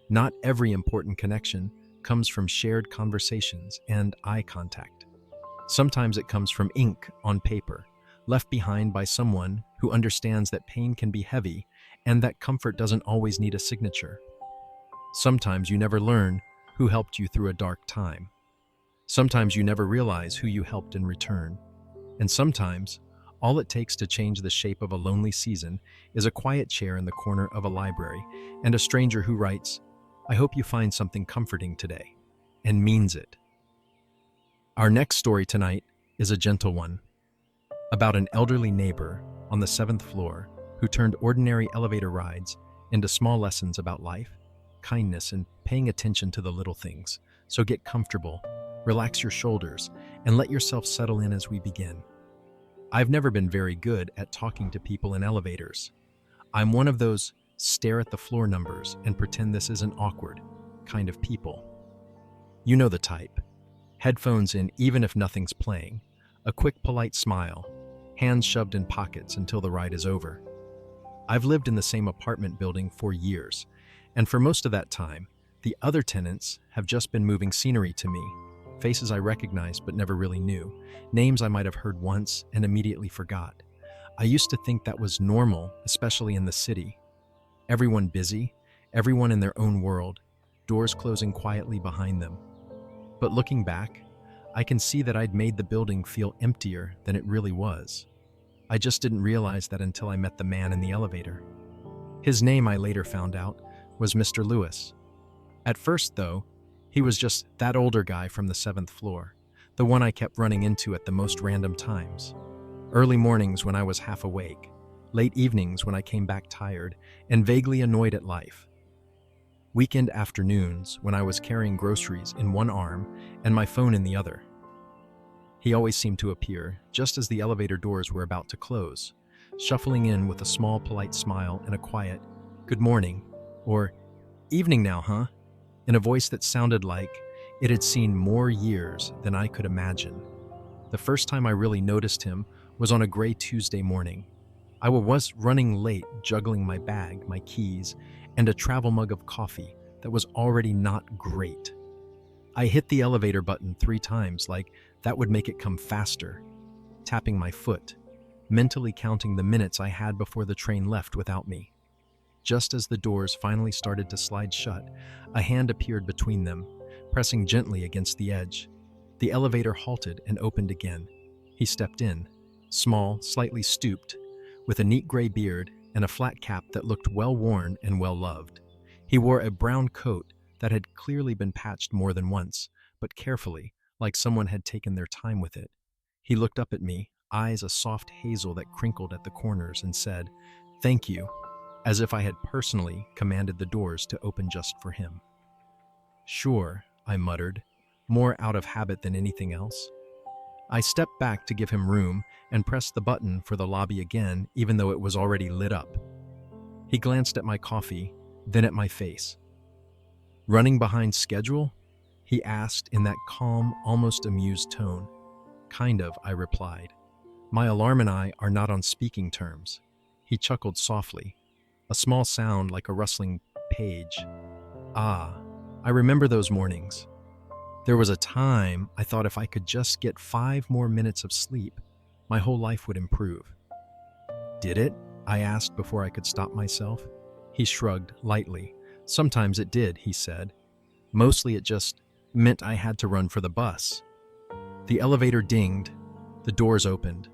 Not every important connection comes from shared conversations and eye contact. Sometimes it comes from ink on paper, left behind by someone who understands that pain can be heavy and that comfort doesn't always need a signature. Sometimes you never learn who helped you through a dark time. Sometimes you never realize who you helped in return. And sometimes, all it takes to change the shape of a lonely season is a quiet chair in the corner of a library and a stranger who writes, "I hope you find something comforting today," and means it. Our next story tonight is a gentle one, about an elderly neighbor on the 7th floor who turned ordinary elevator rides into small lessons about life, kindness, and paying attention to the little things. So get comfortable, relax your shoulders, and let yourself settle in as we begin. I've never been very good at talking to people in elevators. I'm one of those stare at the floor numbers and pretend this isn't awkward kind of people. You know the type. Headphones in even if nothing's playing, a quick polite smile, hands shoved in pockets until the ride is over. I've lived in the same apartment building for years, and for most of that time, the other tenants have just been moving scenery to me, faces I recognized but never really knew, names I might have heard once and immediately forgot. I used to think that was normal, especially in the city. Everyone busy, everyone in their own world, doors closing quietly behind them. But looking back, I can see that I'd made the building feel emptier than it really was. I just didn't realize that until I met the man in the elevator. His name, I later found out, was Mr. Lewis. At first, though, he was just that older guy from the 7th floor, the one I kept running into at the most random times. Early mornings when I was half awake, late evenings when I came back tired and vaguely annoyed at life. Weekend afternoons when I was carrying groceries in one arm and my phone in the other. He always seemed to appear just as the elevator doors were about to close, shuffling in with a small polite smile and a quiet, "Good morning," or "Evening now, huh?" in a voice that sounded like it had seen more years than I could imagine. The first time I really noticed him was on a gray Tuesday morning. I was running late, juggling my bag, my keys, and a travel mug of coffee that was already not great. I hit the elevator button 3 times like that would make it come faster, tapping my foot, mentally counting the minutes I had before the train left without me. Just as the doors finally started to slide shut, a hand appeared between them, pressing gently against the edge. The elevator halted and opened again. He stepped in, small, slightly stooped, with a neat gray beard and a flat cap that looked well-worn and well-loved. He wore a brown coat that had clearly been patched more than once, but carefully, like someone had taken their time with it. He looked up at me, eyes a soft hazel that crinkled at the corners, and said, "Thank you," as if I had personally commanded the doors to open just for him. "Sure," I muttered, more out of habit than anything else. I stepped back to give him room and pressed the button for the lobby again, even though it was already lit up. He glanced at my coffee, then at my face. "Running behind schedule?" he asked in that calm, almost amused tone. "Kind of," I replied. "My alarm and I are not on speaking terms." He chuckled softly, a small sound like a rustling page. "Ah, I remember those mornings. There was a time I thought if I could just get 5 more minutes of sleep, my whole life would improve." "Did it?" I asked before I could stop myself. He shrugged lightly. "Sometimes it did," he said. "Mostly it just meant I had to run for the bus." The elevator dinged. The doors opened.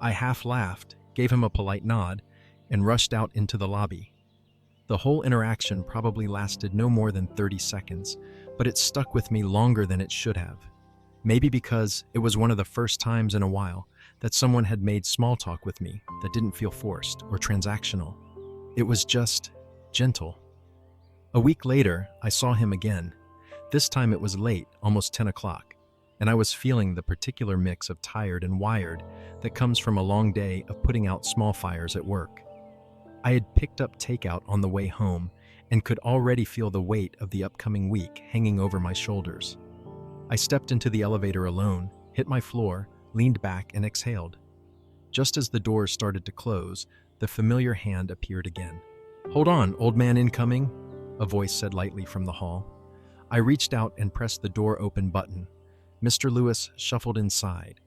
I half laughed, gave him a polite nod, and rushed out into the lobby. The whole interaction probably lasted no more than 30 seconds, but it stuck with me longer than it should have. Maybe because it was one of the first times in a while that someone had made small talk with me that didn't feel forced or transactional. It was just gentle. A week later, I saw him again. This time it was late, almost 10 o'clock, and I was feeling the particular mix of tired and wired that comes from a long day of putting out small fires at work. I had picked up takeout on the way home and could already feel the weight of the upcoming week hanging over my shoulders. I stepped into the elevator alone, hit my floor, leaned back, and exhaled. Just as the doors started to close, the familiar hand appeared again. "Hold on, old man incoming," a voice said lightly from the hall. I reached out and pressed the door open button. Mr. Lewis shuffled inside,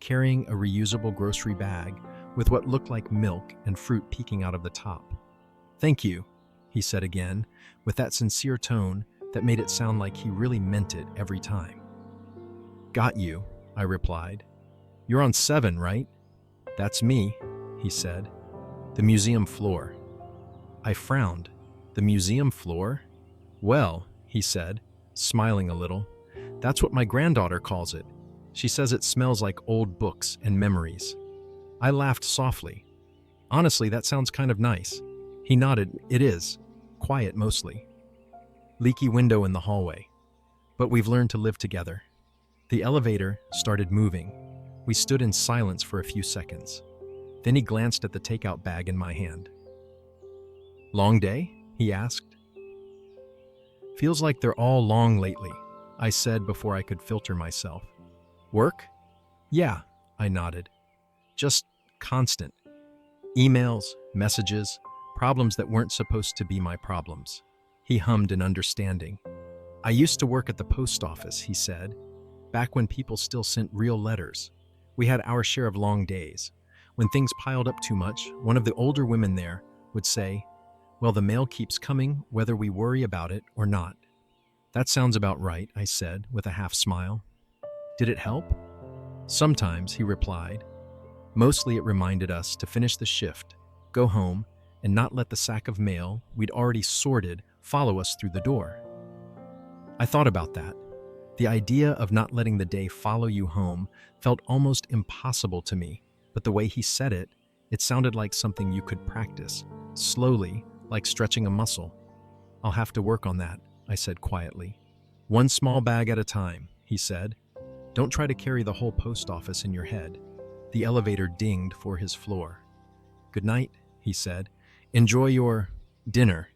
carrying a reusable grocery bag with what looked like milk and fruit peeking out of the top. "Thank you," he said again, with that sincere tone that made it sound like he really meant it every time. "Got you," I replied. "You're on 7, right?" "That's me," he said. "The museum floor." I frowned. "The museum floor?" "Well," he said, smiling a little, "that's what my granddaughter calls it. She says it smells like old books and memories." I laughed softly. "Honestly, that sounds kind of nice." He nodded. "It is. Quiet mostly. Leaky window in the hallway. But we've learned to live together." The elevator started moving. We stood in silence for a few seconds. Then he glanced at the takeout bag in my hand. "Long day?" he asked. "Feels like they're all long lately," I said before I could filter myself. "Work?" "Yeah," I nodded. "Just constant. Emails, messages, problems that weren't supposed to be my problems." He hummed in understanding. "I used to work at the post office," he said, "back when people still sent real letters. We had our share of long days. When things piled up too much, one of the older women there would say, 'Well, the mail keeps coming whether we worry about it or not.'" "That sounds about right," I said with a half smile. "Did it help?" "Sometimes," he replied. "Mostly it reminded us to finish the shift, go home, and not let the sack of mail we'd already sorted follow us through the door." I thought about that. The idea of not letting the day follow you home felt almost impossible to me, but the way he said it, it sounded like something you could practice, slowly, like stretching a muscle. "I'll have to work on that," I said quietly. "One small bag at a time," he said. "Don't try to carry the whole post office in your head." The elevator dinged for his floor. "Good night," he said. "Enjoy your dinner.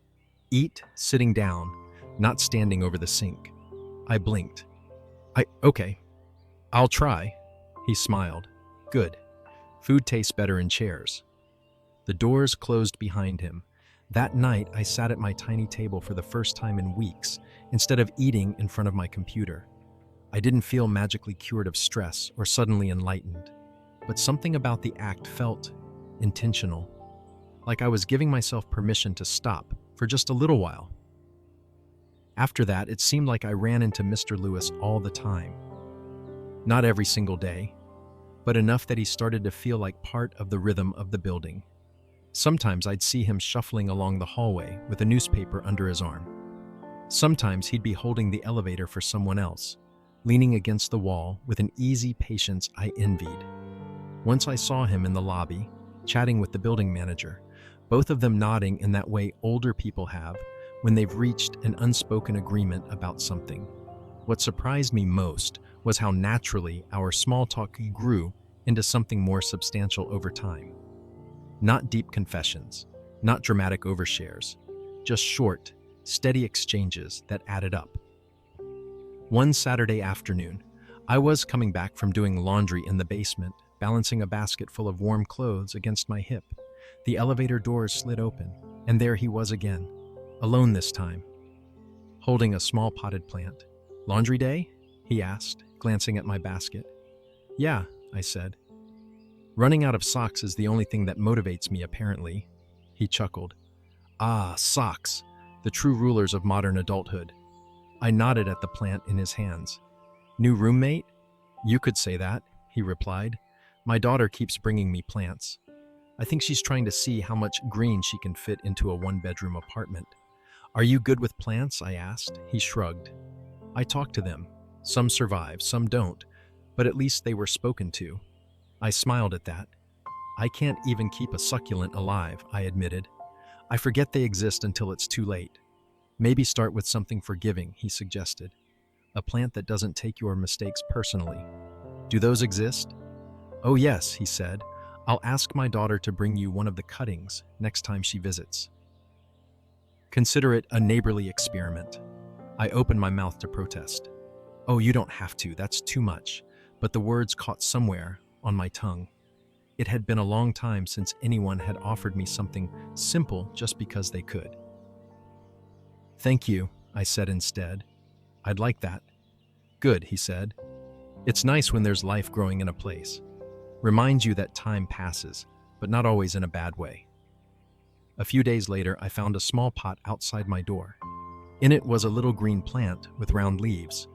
Eat sitting down, not standing over the sink." I blinked. Okay. I'll try." He smiled. "Good. Food tastes better in chairs." The doors closed behind him. That night, I sat at my tiny table for the first time in weeks, instead of eating in front of my computer. I didn't feel magically cured of stress or suddenly enlightened, but something about the act felt intentional, like I was giving myself permission to stop for just a little while. After that, it seemed like I ran into Mr. Lewis all the time. Not every single day, but enough that he started to feel like part of the rhythm of the building. Sometimes I'd see him shuffling along the hallway with a newspaper under his arm. Sometimes he'd be holding the elevator for someone else, leaning against the wall with an easy patience I envied. Once I saw him in the lobby, chatting with the building manager, both of them nodding in that way older people have when they've reached an unspoken agreement about something. What surprised me most was how naturally our small talk grew into something more substantial over time. Not deep confessions, not dramatic overshares, just short, steady exchanges that added up. One Saturday afternoon, I was coming back from doing laundry in the basement, balancing a basket full of warm clothes against my hip. The elevator doors slid open, and there he was again, alone this time, holding a small potted plant. "Laundry day?" he asked, glancing at my basket. "Yeah," I said. "Running out of socks is the only thing that motivates me, apparently." He chuckled. "Ah, socks, the true rulers of modern adulthood." I nodded at the plant in his hands. "New roommate?" "You could say that," he replied. "My daughter keeps bringing me plants. I think she's trying to see how much green she can fit into a one-bedroom apartment." "Are you good with plants?" I asked. He shrugged. "I talk to them. Some survive, some don't, but at least they were spoken to." I smiled at that. "I can't even keep a succulent alive," I admitted. "I forget they exist until it's too late." "Maybe start with something forgiving," he suggested. "A plant that doesn't take your mistakes personally. Do those exist?" "Oh yes," he said. "I'll ask my daughter to bring you one of the cuttings next time she visits." Consider it a neighborly experiment. I opened my mouth to protest. "Oh, you don't have to, that's too much," but the words caught somewhere on my tongue. It had been a long time since anyone had offered me something simple just because they could. "Thank you," I said instead. "I'd like that." "Good," he said. "It's nice when there's life growing in a place. Reminds you that time passes, but not always in a bad way." A few days later, I found a small pot outside my door. In it was a little green plant with round leaves,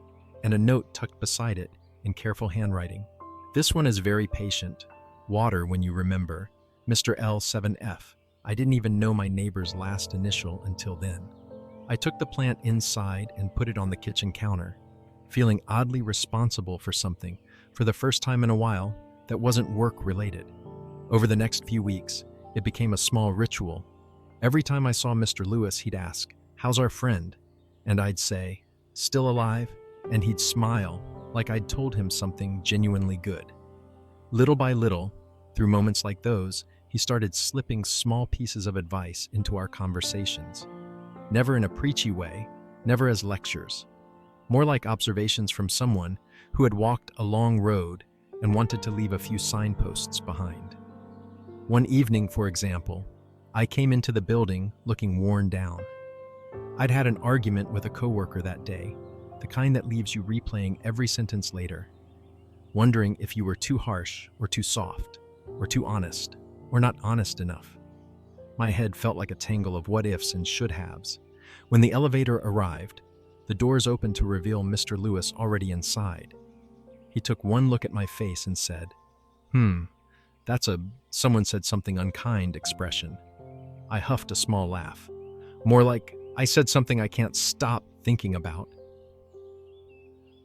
and a note tucked beside it in careful handwriting. "This one is very patient. Water when you remember. Mr. L7F. I didn't even know my neighbor's last initial until then." I took the plant inside and put it on the kitchen counter, feeling oddly responsible for something, for the first time in a while, that wasn't work-related. Over the next few weeks, it became a small ritual. Every time I saw Mr. Lewis, he'd ask, "How's our friend?" And I'd say, "Still alive?" And he'd smile, like I'd told him something genuinely good. Little by little, through moments like those, he started slipping small pieces of advice into our conversations. Never in a preachy way, never as lectures. More like observations from someone who had walked a long road and wanted to leave a few signposts behind. One evening, for example, I came into the building looking worn down. I'd had an argument with a coworker that day, the kind that leaves you replaying every sentence later, wondering if you were too harsh or too soft, or too honest, or not honest enough. My head felt like a tangle of what-ifs and should-haves. When the elevator arrived, the doors opened to reveal Mr. Lewis already inside. He took one look at my face and said, That's a someone said something unkind expression." I huffed a small laugh. More like, I said something I can't stop thinking about.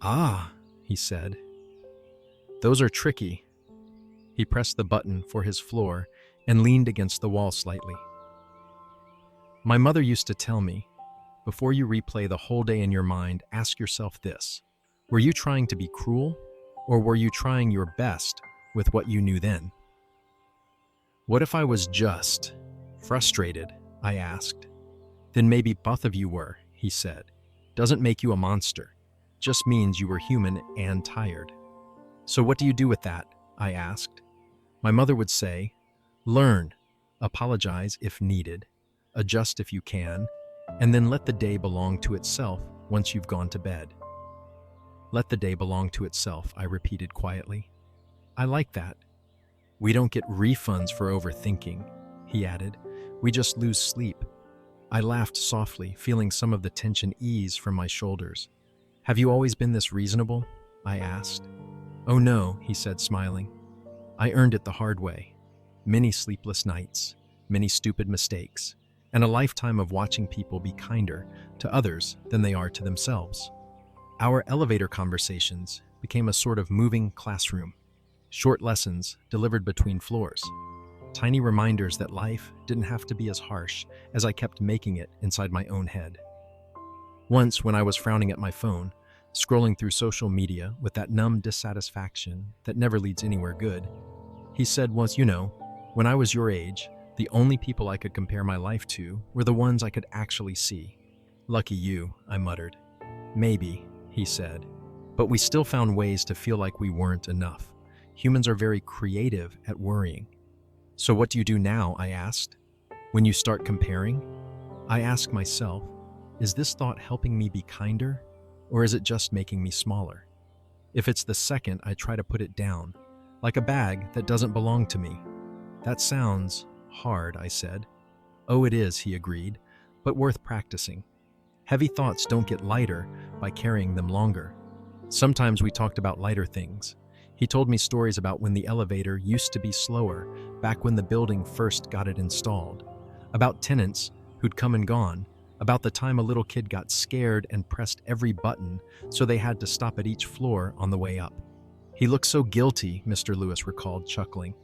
"Ah," he said. "Those are tricky." He pressed the button for his floor and leaned against the wall slightly. "My mother used to tell me, before you replay the whole day in your mind, ask yourself this: were you trying to be cruel, or were you trying your best with what you knew then?" "What if I was just frustrated?" I asked. "Then maybe both of you were," he said. "Doesn't make you a monster. Just means you were human and tired." "So what do you do with that?" I asked. My mother would say, "Learn, apologize if needed, adjust if you can, and then let the day belong to itself once you've gone to bed." "Let the day belong to itself," I repeated quietly. "I like that." "We don't get refunds for overthinking," he added. "We just lose sleep." I laughed softly, feeling some of the tension ease from my shoulders. "Have you always been this reasonable?" I asked. "Oh no," he said, smiling. "I earned it the hard way. Many sleepless nights, many stupid mistakes, and a lifetime of watching people be kinder to others than they are to themselves." Our elevator conversations became a sort of moving classroom. Short lessons delivered between floors. Tiny reminders that life didn't have to be as harsh as I kept making it inside my own head. Once, when I was frowning at my phone, scrolling through social media with that numb dissatisfaction that never leads anywhere good, he said, "Once, when I was your age, the only people I could compare my life to were the ones I could actually see." "Lucky you," I muttered. "Maybe," he said. "But we still found ways to feel like we weren't enough. Humans are very creative at worrying." "So what do you do now?" I asked. "When you start comparing?" I ask myself, is this thought helping me be kinder, or is it just making me smaller? If it's the second, I try to put it down, like a bag that doesn't belong to me. "That sounds hard," I said. "Oh, it is," he agreed, "but worth practicing. Heavy thoughts don't get lighter by carrying them longer." Sometimes we talked about lighter things. He told me stories about when the elevator used to be slower back when the building first got it installed, about tenants who'd come and gone, about the time a little kid got scared and pressed every button so they had to stop at each floor on the way up. "He looked so guilty," Mr. Lewis recalled, chuckling.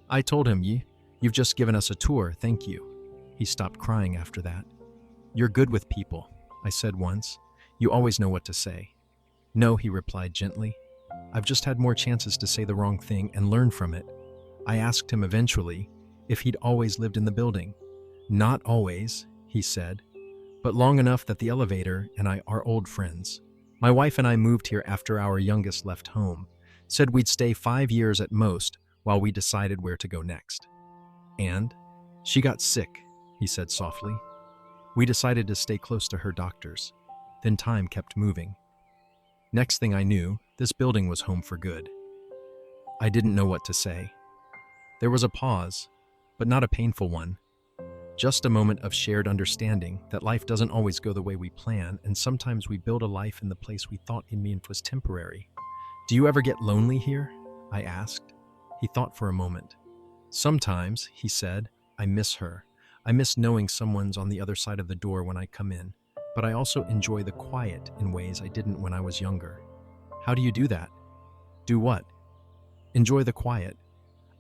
I told him, "You've just given us a tour, thank you." He stopped crying after that. "You're good with people," I said once. "You always know what to say." "No," he replied gently. "I've just had more chances to say the wrong thing and learn from it." I asked him eventually if he'd always lived in the building. "Not always," he said, "but long enough that the elevator and I are old friends. My wife and I moved here after our youngest left home, said we'd stay 5 years at most while we decided where to go next. And she got sick, he said softly. We decided to stay close to her doctors. Then time kept moving. Next thing I knew, this building was home for good. I didn't know what to say. There was a pause, but not a painful one. Just a moment of shared understanding that life doesn't always go the way we plan, and sometimes we build a life in the place we thought it was temporary. Do you ever get lonely here? I asked. He thought for a moment. Sometimes, he said, I miss her. I miss knowing someone's on the other side of the door when I come in, but I also enjoy the quiet in ways I didn't when I was younger. How do you do that? Do what? Enjoy the quiet.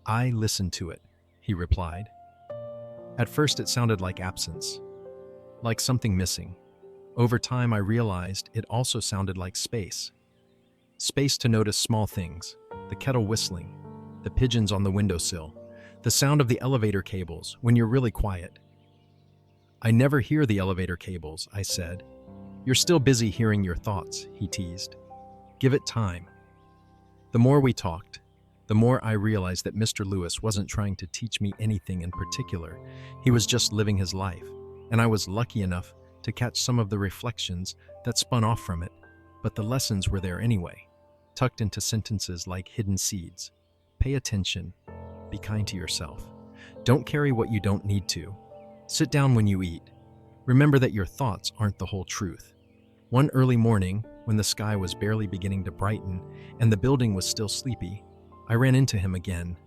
I listen to it, he replied. At first it sounded like absence, like something missing. Over time I realized it also sounded like space. Space to notice small things, the kettle whistling, the pigeons on the windowsill, the sound of the elevator cables when you're really quiet. I never hear the elevator cables, I said. You're still busy hearing your thoughts, he teased. Give it time. The more we talked, the more I realized that Mr. Lewis wasn't trying to teach me anything in particular. He was just living his life, and I was lucky enough to catch some of the reflections that spun off from it, but the lessons were there anyway, tucked into sentences like hidden seeds. Pay attention. Be kind to yourself. Don't carry what you don't need to. Sit down when you eat. Remember that your thoughts aren't the whole truth. One early morning, when the sky was barely beginning to brighten and the building was still sleepy, I ran into him again.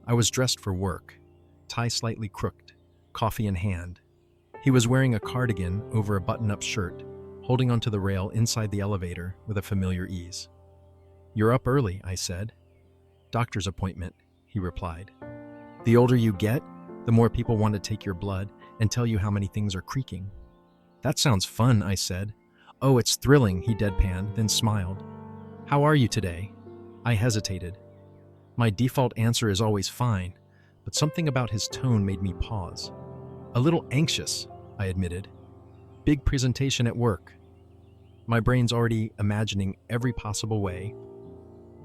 I was dressed for work, tie slightly crooked, coffee in hand. He was wearing a cardigan over a button-up shirt, holding onto the rail inside the elevator with a familiar ease. You're up early, I said. Doctor's appointment, he replied. The older you get, the more people want to take your blood and tell you how many things are creaking. That sounds fun, I said. Oh, it's thrilling, he deadpanned, then smiled. How are you today? I hesitated. My default answer is always fine, but something about his tone made me pause. A little anxious, I admitted. Big presentation at work. My brain's already imagining every possible way.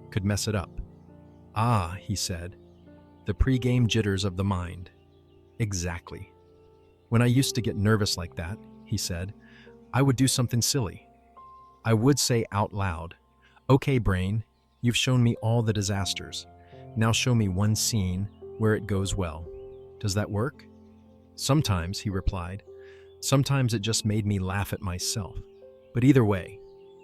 Could mess it up. Ah, he said. The pre-game jitters of the mind. Exactly. When I used to get nervous like that, he said, I would do something silly. I would say out loud, okay, brain, you've shown me all the disasters. Now show me one scene where it goes well. Does that work? Sometimes, he replied. Sometimes it just made me laugh at myself. But either way,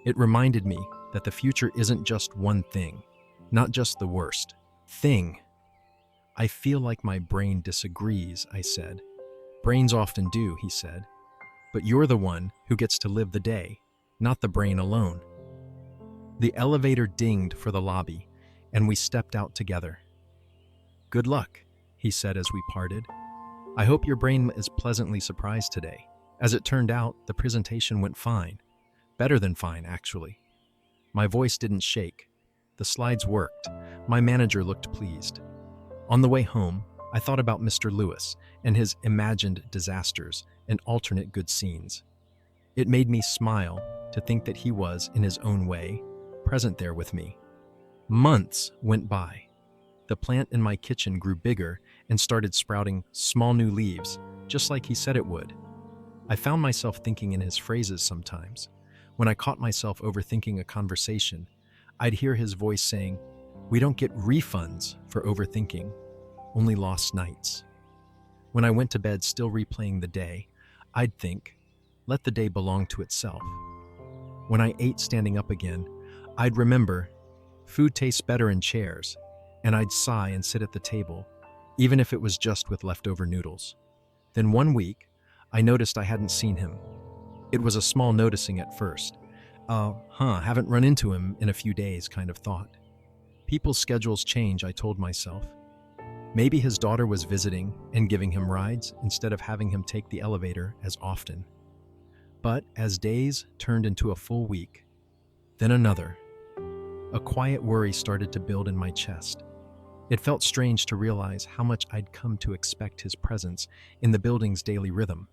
it reminded me that the future isn't just one thing, not just the worst thing. I feel like my brain disagrees, I said. Brains often do, he said. But you're the one who gets to live the day, not the brain alone. The elevator dinged for the lobby, and we stepped out together. Good luck, he said as we parted. I hope your brain is pleasantly surprised today. As it turned out, the presentation went fine. Better than fine, actually. My voice didn't shake. The slides worked. My manager looked pleased. On the way home, I thought about Mr. Lewis and his imagined disasters and alternate good scenes. It made me smile to think that he was, in his own way, present there with me. Months went by. The plant in my kitchen grew bigger and started sprouting small new leaves, just like he said it would. I found myself thinking in his phrases sometimes. When I caught myself overthinking a conversation, I'd hear his voice saying, "We don't get refunds for overthinking, only lost nights." When I went to bed still replaying the day, I'd think, let the day belong to itself. When I ate standing up again, I'd remember, food tastes better in chairs, and I'd sigh and sit at the table, even if it was just with leftover noodles. Then one week, I noticed I hadn't seen him. It was a small noticing at first. Haven't run into him in a few days kind of thought. People's schedules change, I told myself. Maybe his daughter was visiting and giving him rides instead of having him take the elevator as often. But as days turned into a full week, then another, a quiet worry started to build in my chest. It felt strange to realize how much I'd come to expect his presence in the building's daily rhythm.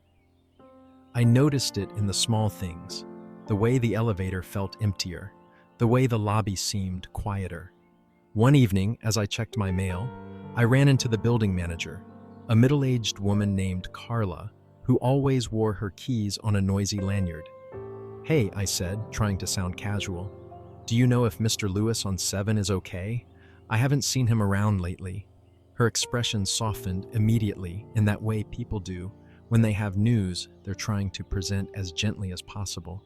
I noticed it in the small things, the way the elevator felt emptier, the way the lobby seemed quieter. One evening, as I checked my mail, I ran into the building manager, a middle-aged woman named Carla, who always wore her keys on a noisy lanyard. "Hey," I said, trying to sound casual. "Do you know if Mr. Lewis on 7 is okay? I haven't seen him around lately." Her expression softened immediately in that way people do when they have news they're trying to present as gently as possible.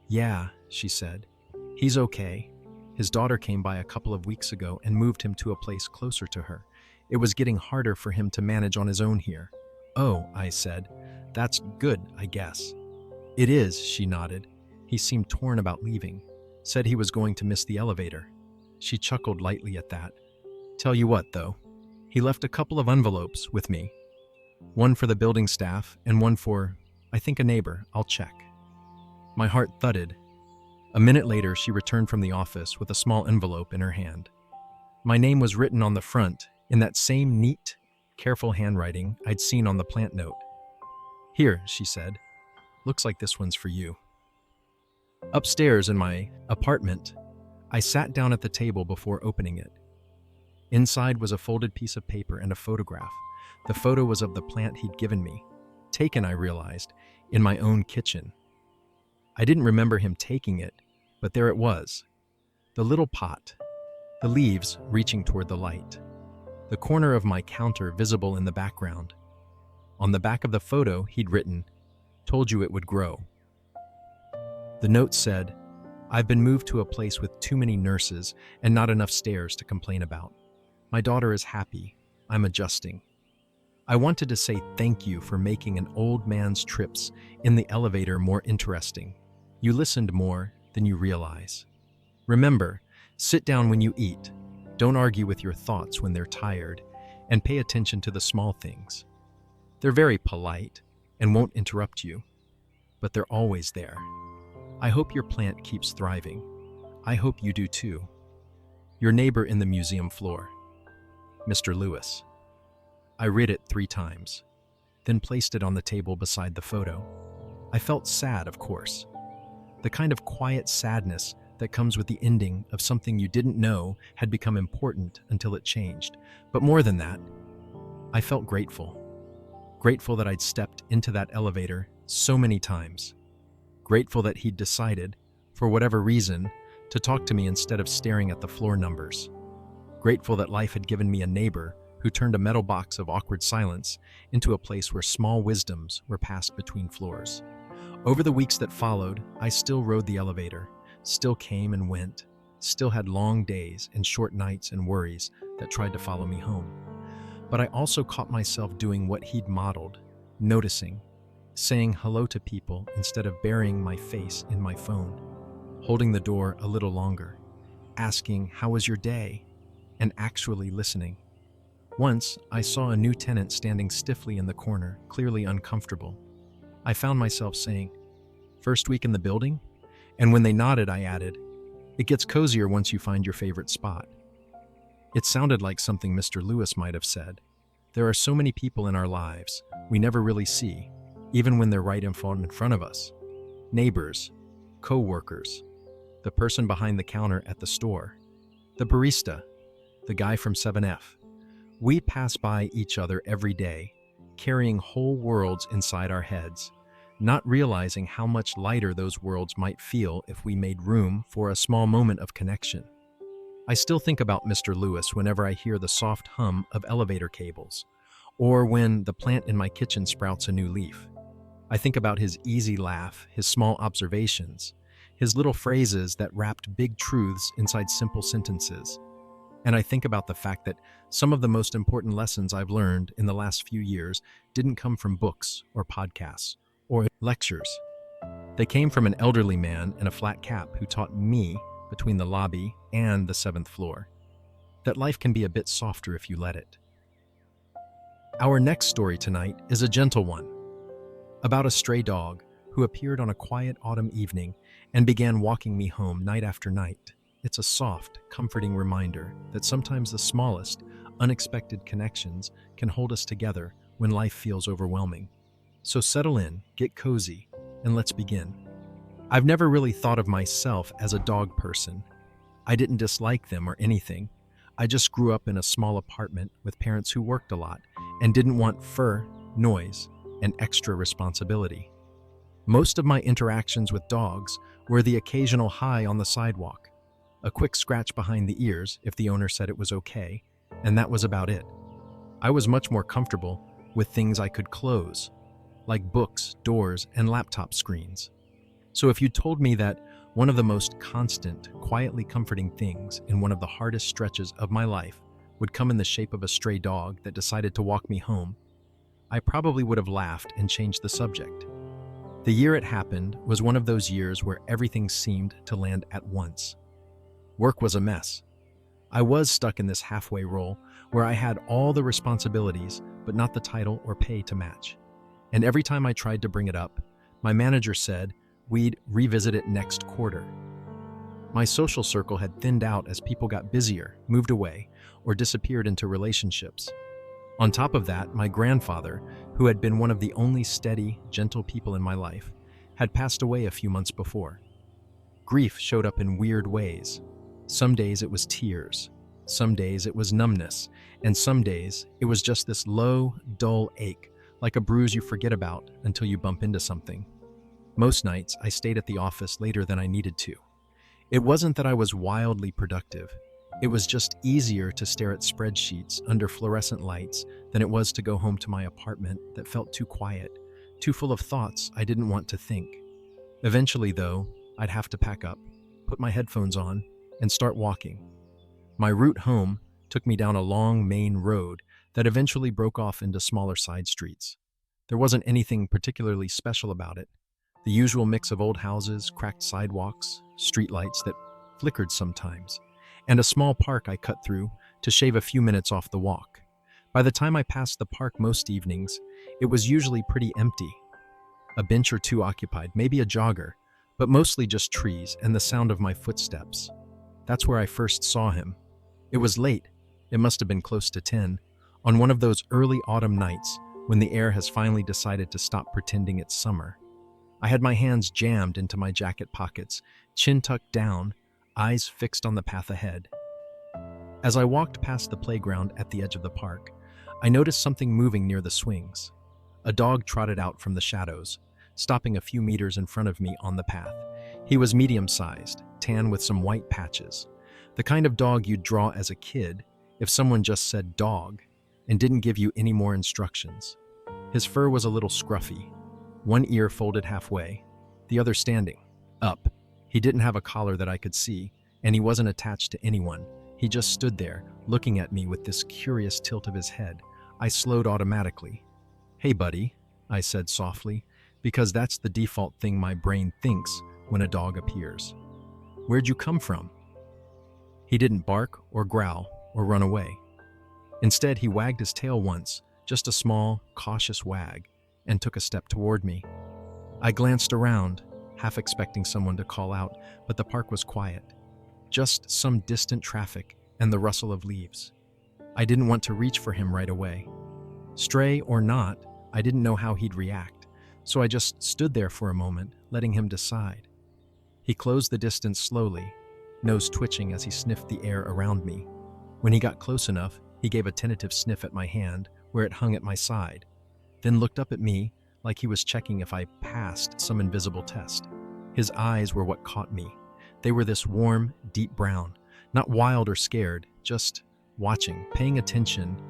"Yeah," she said. "He's okay. His daughter came by a couple of weeks ago and moved him to a place closer to her. It was getting harder for him to manage on his own here." "Oh," I said. "That's good, I guess." "It is," she nodded. "He seemed torn about leaving. Said he was going to miss the elevator." She chuckled lightly at that. "Tell you what, though. He left a couple of envelopes with me. One for the building staff and one for, I think, a neighbor. I'll check." My heart thudded. A minute later, she returned from the office with a small envelope in her hand. My name was written on the front in that same neat, careful handwriting I'd seen on the plant note. "Here," she said. "Looks like this one's for you." Upstairs in my apartment, I sat down at the table before opening it. Inside was a folded piece of paper and a photograph. The photo was of the plant he'd given me, taken, I realized, in my own kitchen. I didn't remember him taking it, but there it was. The little pot, the leaves reaching toward the light, the corner of my counter visible in the background. On the back of the photo, he'd written, "Told you it would grow." The note said, "I've been moved to a place with too many nurses and not enough stairs to complain about. My daughter is happy. I'm adjusting. I wanted to say thank you for making an old man's trips in the elevator more interesting. You listened more than you realize. Remember, sit down when you eat. Don't argue with your thoughts when they're tired, and pay attention to the small things. They're very polite and won't interrupt you, but they're always there. I hope your plant keeps thriving. I hope you do too. Your neighbor in the museum floor, Mr. Lewis." I read it 3 times, then placed it on the table beside the photo. I felt sad, of course. The kind of quiet sadness that comes with the ending of something you didn't know had become important until it changed. But more than that, I felt grateful. Grateful that I'd stepped into that elevator so many times. Grateful that he'd decided, for whatever reason, to talk to me instead of staring at the floor numbers. Grateful that life had given me a neighbor who turned a metal box of awkward silence into a place where small wisdoms were passed between floors. Over the weeks that followed, I still rode the elevator, still came and went, still had long days and short nights and worries that tried to follow me home. But I also caught myself doing what he'd modeled, noticing, saying hello to people instead of burying my face in my phone, holding the door a little longer, asking, "How was your day?" and actually listening. Once, I saw a new tenant standing stiffly in the corner, clearly uncomfortable. I found myself saying, "First week in the building?" And when they nodded, I added, "It gets cozier once you find your favorite spot." It sounded like something Mr. Lewis might have said. There are so many people in our lives we never really see, even when they're right in front of us. Neighbors, coworkers, the person behind the counter at the store, the barista, the guy from 7F. We pass by each other every day, carrying whole worlds inside our heads, not realizing how much lighter those worlds might feel if we made room for a small moment of connection. I still think about Mr. Lewis whenever I hear the soft hum of elevator cables, or when the plant in my kitchen sprouts a new leaf. I think about his easy laugh, his small observations, his little phrases that wrapped big truths inside simple sentences. And I think about the fact that some of the most important lessons I've learned in the last few years didn't come from books or podcasts or lectures. They came from an elderly man in a flat cap who taught me, between the lobby and the 7th floor, that life can be a bit softer if you let it. Our next story tonight is a gentle one, about a stray dog who appeared on a quiet autumn evening and began walking me home night after night. It's a soft, comforting reminder that sometimes the smallest, unexpected connections can hold us together when life feels overwhelming. So settle in, get cozy, and let's begin. I've never really thought of myself as a dog person. I didn't dislike them or anything. I just grew up in a small apartment with parents who worked a lot and didn't want fur, noise, and extra responsibility. Most of my interactions with dogs were the occasional hi on the sidewalk, a quick scratch behind the ears if the owner said it was okay, and that was about it. I was much more comfortable with things I could close, like books, doors, and laptop screens. So if you told me that one of the most constant, quietly comforting things in one of the hardest stretches of my life would come in the shape of a stray dog that decided to walk me home, I probably would have laughed and changed the subject. The year it happened was one of those years where everything seemed to land at once. Work was a mess. I was stuck in this halfway role where I had all the responsibilities but not the title or pay to match. And every time I tried to bring it up, my manager said we'd revisit it next quarter. My social circle had thinned out as people got busier, moved away, or disappeared into relationships. On top of that, my grandfather, who had been one of the only steady, gentle people in my life, had passed away a few months before. Grief showed up in weird ways. Some days it was tears, some days it was numbness, and some days it was just this low, dull ache, like a bruise you forget about until you bump into something. Most nights, I stayed at the office later than I needed to. It wasn't that I was wildly productive. It was just easier to stare at spreadsheets under fluorescent lights than it was to go home to my apartment that felt too quiet, too full of thoughts I didn't want to think. Eventually, though, I'd have to pack up, put my headphones on, and start walking. My route home took me down a long main road that eventually broke off into smaller side streets. There wasn't anything particularly special about it. The usual mix of old houses, cracked sidewalks, streetlights that flickered sometimes, and a small park I cut through to shave a few minutes off the walk. By the time I passed the park most evenings, it was usually pretty empty. A bench or two occupied, maybe a jogger, but mostly just trees and the sound of my footsteps. That's where I first saw him. It was late, it must have been close to 10, on one of those early autumn nights when the air has finally decided to stop pretending it's summer. I had my hands jammed into my jacket pockets, chin tucked down, eyes fixed on the path ahead. As I walked past the playground at the edge of the park, I noticed something moving near the swings. A dog trotted out from the shadows, stopping a few meters in front of me on the path. He was medium-sized, tan with some white patches. The kind of dog you'd draw as a kid if someone just said dog and didn't give you any more instructions. His fur was a little scruffy, one ear folded halfway, the other standing up. He didn't have a collar that I could see, and he wasn't attached to anyone. He just stood there, looking at me with this curious tilt of his head. I slowed automatically. "Hey, buddy," I said softly, because that's the default thing my brain thinks when a dog appears. "Where'd you come from?" He didn't bark or growl or run away. Instead, he wagged his tail once, just a small, cautious wag, and took a step toward me. I glanced around, half expecting someone to call out, but the park was quiet. Just some distant traffic and the rustle of leaves. I didn't want to reach for him right away. Stray or not, I didn't know how he'd react, so I just stood there for a moment, letting him decide. He closed the distance slowly, nose twitching as he sniffed the air around me. When he got close enough, he gave a tentative sniff at my hand where it hung at my side, then looked up at me like he was checking if I passed some invisible test. His eyes were what caught me. They were this warm, deep brown, not wild or scared, just watching, paying attention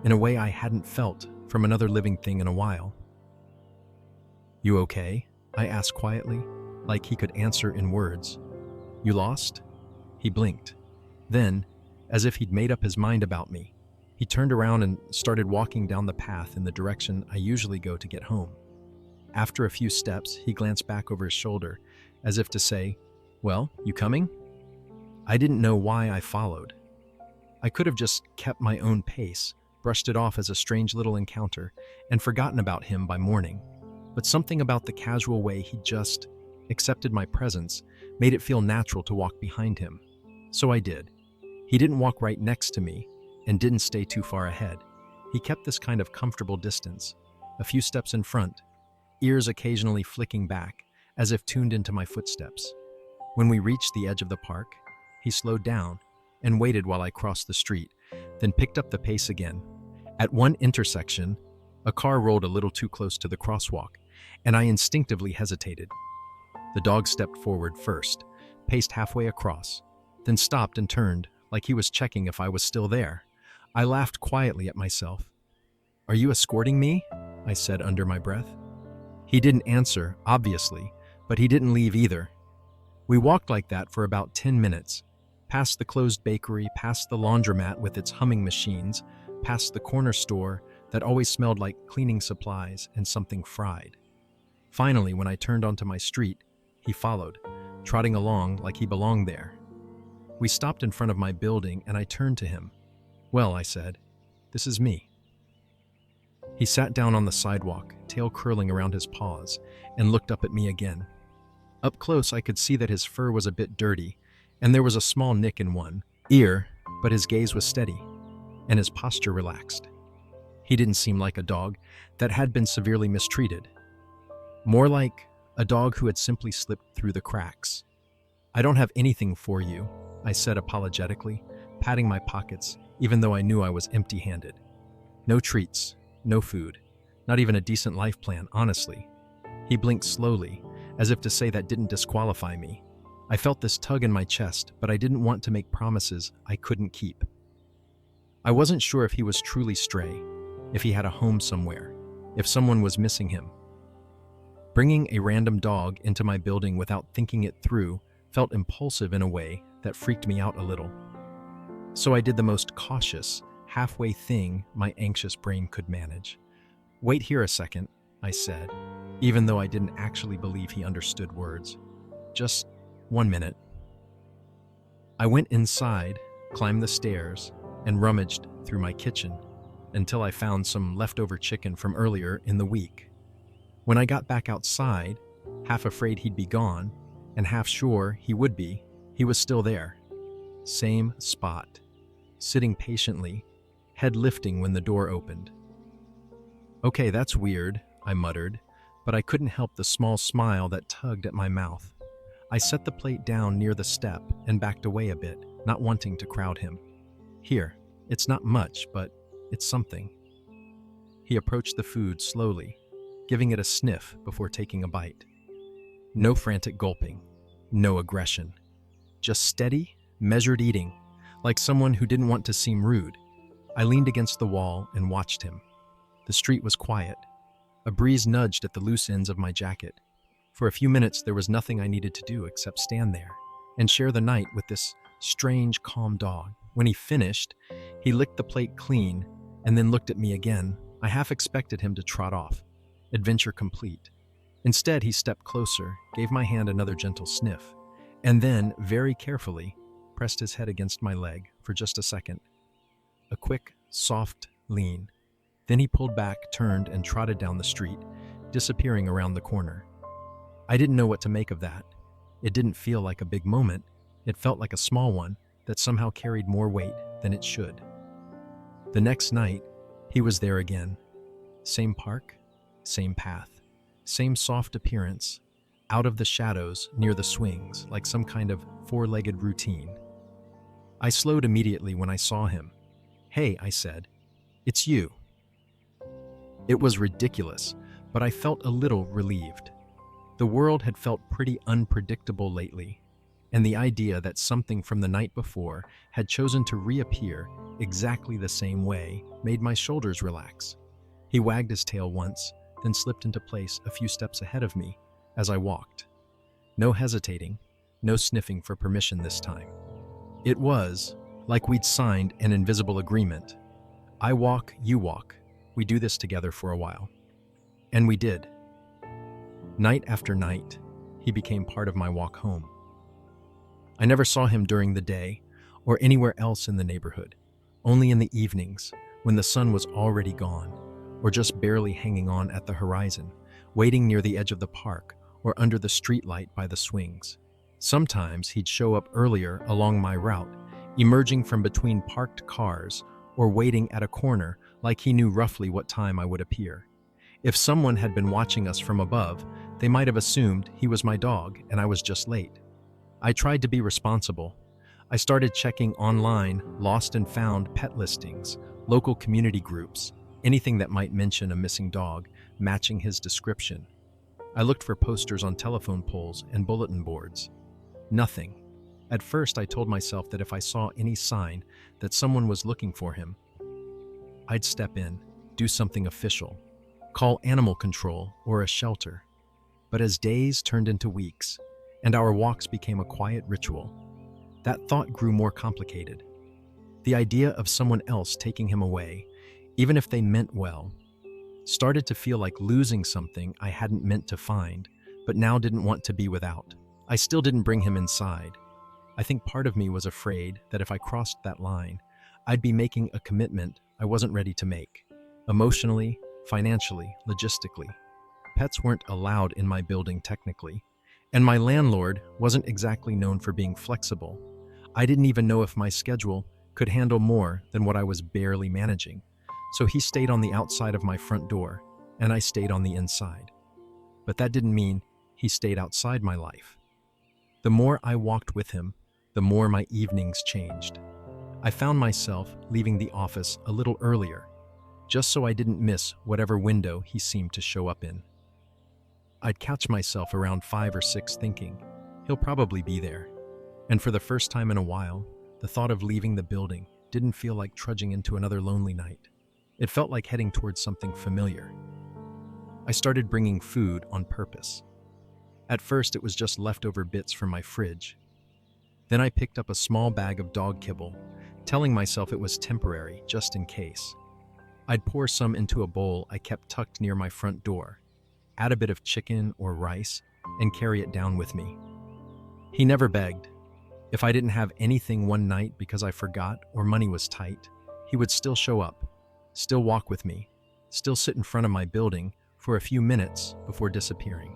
in a way I hadn't felt from another living thing in a while. "You okay?" I asked quietly, like he could answer in words. "You lost?" He blinked. Then, as if he'd made up his mind about me, he turned around and started walking down the path in the direction I usually go to get home. After a few steps, he glanced back over his shoulder, as if to say, "Well, you coming?" I didn't know why I followed. I could have just kept my own pace, brushed it off as a strange little encounter, and forgotten about him by morning. But something about the casual way he just accepted my presence made it feel natural to walk behind him. So I did. He didn't walk right next to me, and didn't stay too far ahead. He kept this kind of comfortable distance, a few steps in front, ears occasionally flicking back, as if tuned into my footsteps. When we reached the edge of the park, he slowed down and waited while I crossed the street, then picked up the pace again. At one intersection, a car rolled a little too close to the crosswalk, and I instinctively hesitated. The dog stepped forward first, paced halfway across, then stopped and turned like he was checking if I was still there. I laughed quietly at myself. "Are you escorting me?" I said under my breath. He didn't answer, obviously, but he didn't leave either. We walked like that for about 10 minutes, past the closed bakery, past the laundromat with its humming machines, past the corner store that always smelled like cleaning supplies and something fried. Finally, when I turned onto my street, he followed, trotting along like he belonged there. We stopped in front of my building and I turned to him. "Well," I said, "this is me." He sat down on the sidewalk, tail curling around his paws, and looked up at me again. Up close, I could see that his fur was a bit dirty, and there was a small nick in one ear, but his gaze was steady, and his posture relaxed. He didn't seem like a dog that had been severely mistreated. More like a dog who had simply slipped through the cracks. "I don't have anything for you," I said apologetically, patting my pockets, even though I knew I was empty-handed. "No treats, no food, not even a decent life plan, honestly." He blinked slowly, as if to say that didn't disqualify me. I felt this tug in my chest, but I didn't want to make promises I couldn't keep. I wasn't sure if he was truly stray, if he had a home somewhere, if someone was missing him. Bringing a random dog into my building without thinking it through felt impulsive in a way that freaked me out a little. So I did the most cautious, halfway thing my anxious brain could manage. "Wait here a second," I said, even though I didn't actually believe he understood words. "Just 1 minute." I went inside, climbed the stairs, and rummaged through my kitchen until I found some leftover chicken from earlier in the week. When I got back outside, half afraid he'd be gone, and half sure he would be, he was still there. Same spot, sitting patiently, head lifting when the door opened. "Okay, that's weird," I muttered, but I couldn't help the small smile that tugged at my mouth. I set the plate down near the step and backed away a bit, not wanting to crowd him. "Here, it's not much, but it's something." He approached the food slowly, giving it a sniff before taking a bite. No frantic gulping, no aggression. Just steady, measured eating, like someone who didn't want to seem rude. I leaned against the wall and watched him. The street was quiet. A breeze nudged at the loose ends of my jacket. For a few minutes, there was nothing I needed to do except stand there and share the night with this strange, calm dog. When he finished, he licked the plate clean and then looked at me again. I half expected him to trot off, adventure complete. Instead, he stepped closer, gave my hand another gentle sniff, and then, very carefully, pressed his head against my leg for just a second. A quick, soft lean. Then he pulled back, turned, and trotted down the street, disappearing around the corner. I didn't know what to make of that. It didn't feel like a big moment. It felt like a small one that somehow carried more weight than it should. The next night, he was there again. Same park, same path, same soft appearance, out of the shadows near the swings, like some kind of four-legged routine. I slowed immediately when I saw him. "Hey," I said, "it's you." It was ridiculous, but I felt a little relieved. The world had felt pretty unpredictable lately, and the idea that something from the night before had chosen to reappear exactly the same way made my shoulders relax. He wagged his tail once, then slipped into place a few steps ahead of me as I walked. No hesitating, no sniffing for permission this time. It was like we'd signed an invisible agreement. I walk, you walk. We do this together for a while. And we did. Night after night, he became part of my walk home. I never saw him during the day or anywhere else in the neighborhood, only in the evenings when the sun was already gone or just barely hanging on at the horizon, waiting near the edge of the park or under the streetlight by the swings. Sometimes he'd show up earlier along my route, emerging from between parked cars or waiting at a corner like he knew roughly what time I would appear. If someone had been watching us from above, they might have assumed he was my dog and I was just late. I tried to be responsible. I started checking online, lost and found pet listings, local community groups, anything that might mention a missing dog, matching his description. I looked for posters on telephone poles and bulletin boards. Nothing. At first, I told myself that if I saw any sign that someone was looking for him, I'd step in, do something official, call animal control or a shelter. But as days turned into weeks, and our walks became a quiet ritual, that thought grew more complicated. The idea of someone else taking him away, even if they meant well, started to feel like losing something I hadn't meant to find, but now didn't want to be without. I still didn't bring him inside. I think part of me was afraid that if I crossed that line, I'd be making a commitment I wasn't ready to make. Emotionally, financially, logistically. Pets weren't allowed in my building technically, and my landlord wasn't exactly known for being flexible. I didn't even know if my schedule could handle more than what I was barely managing. So he stayed on the outside of my front door, and I stayed on the inside. But that didn't mean he stayed outside my life. The more I walked with him, the more my evenings changed. I found myself leaving the office a little earlier, just so I didn't miss whatever window he seemed to show up in. I'd catch myself around 5 or 6 thinking, he'll probably be there. And for the first time in a while, the thought of leaving the building didn't feel like trudging into another lonely night. It felt like heading towards something familiar. I started bringing food on purpose. At first, it was just leftover bits from my fridge. Then I picked up a small bag of dog kibble, telling myself it was temporary, just in case. I'd pour some into a bowl I kept tucked near my front door, add a bit of chicken or rice, and carry it down with me. He never begged. If I didn't have anything one night because I forgot or money was tight, he would still show up, still walk with me, still sit in front of my building for a few minutes before disappearing.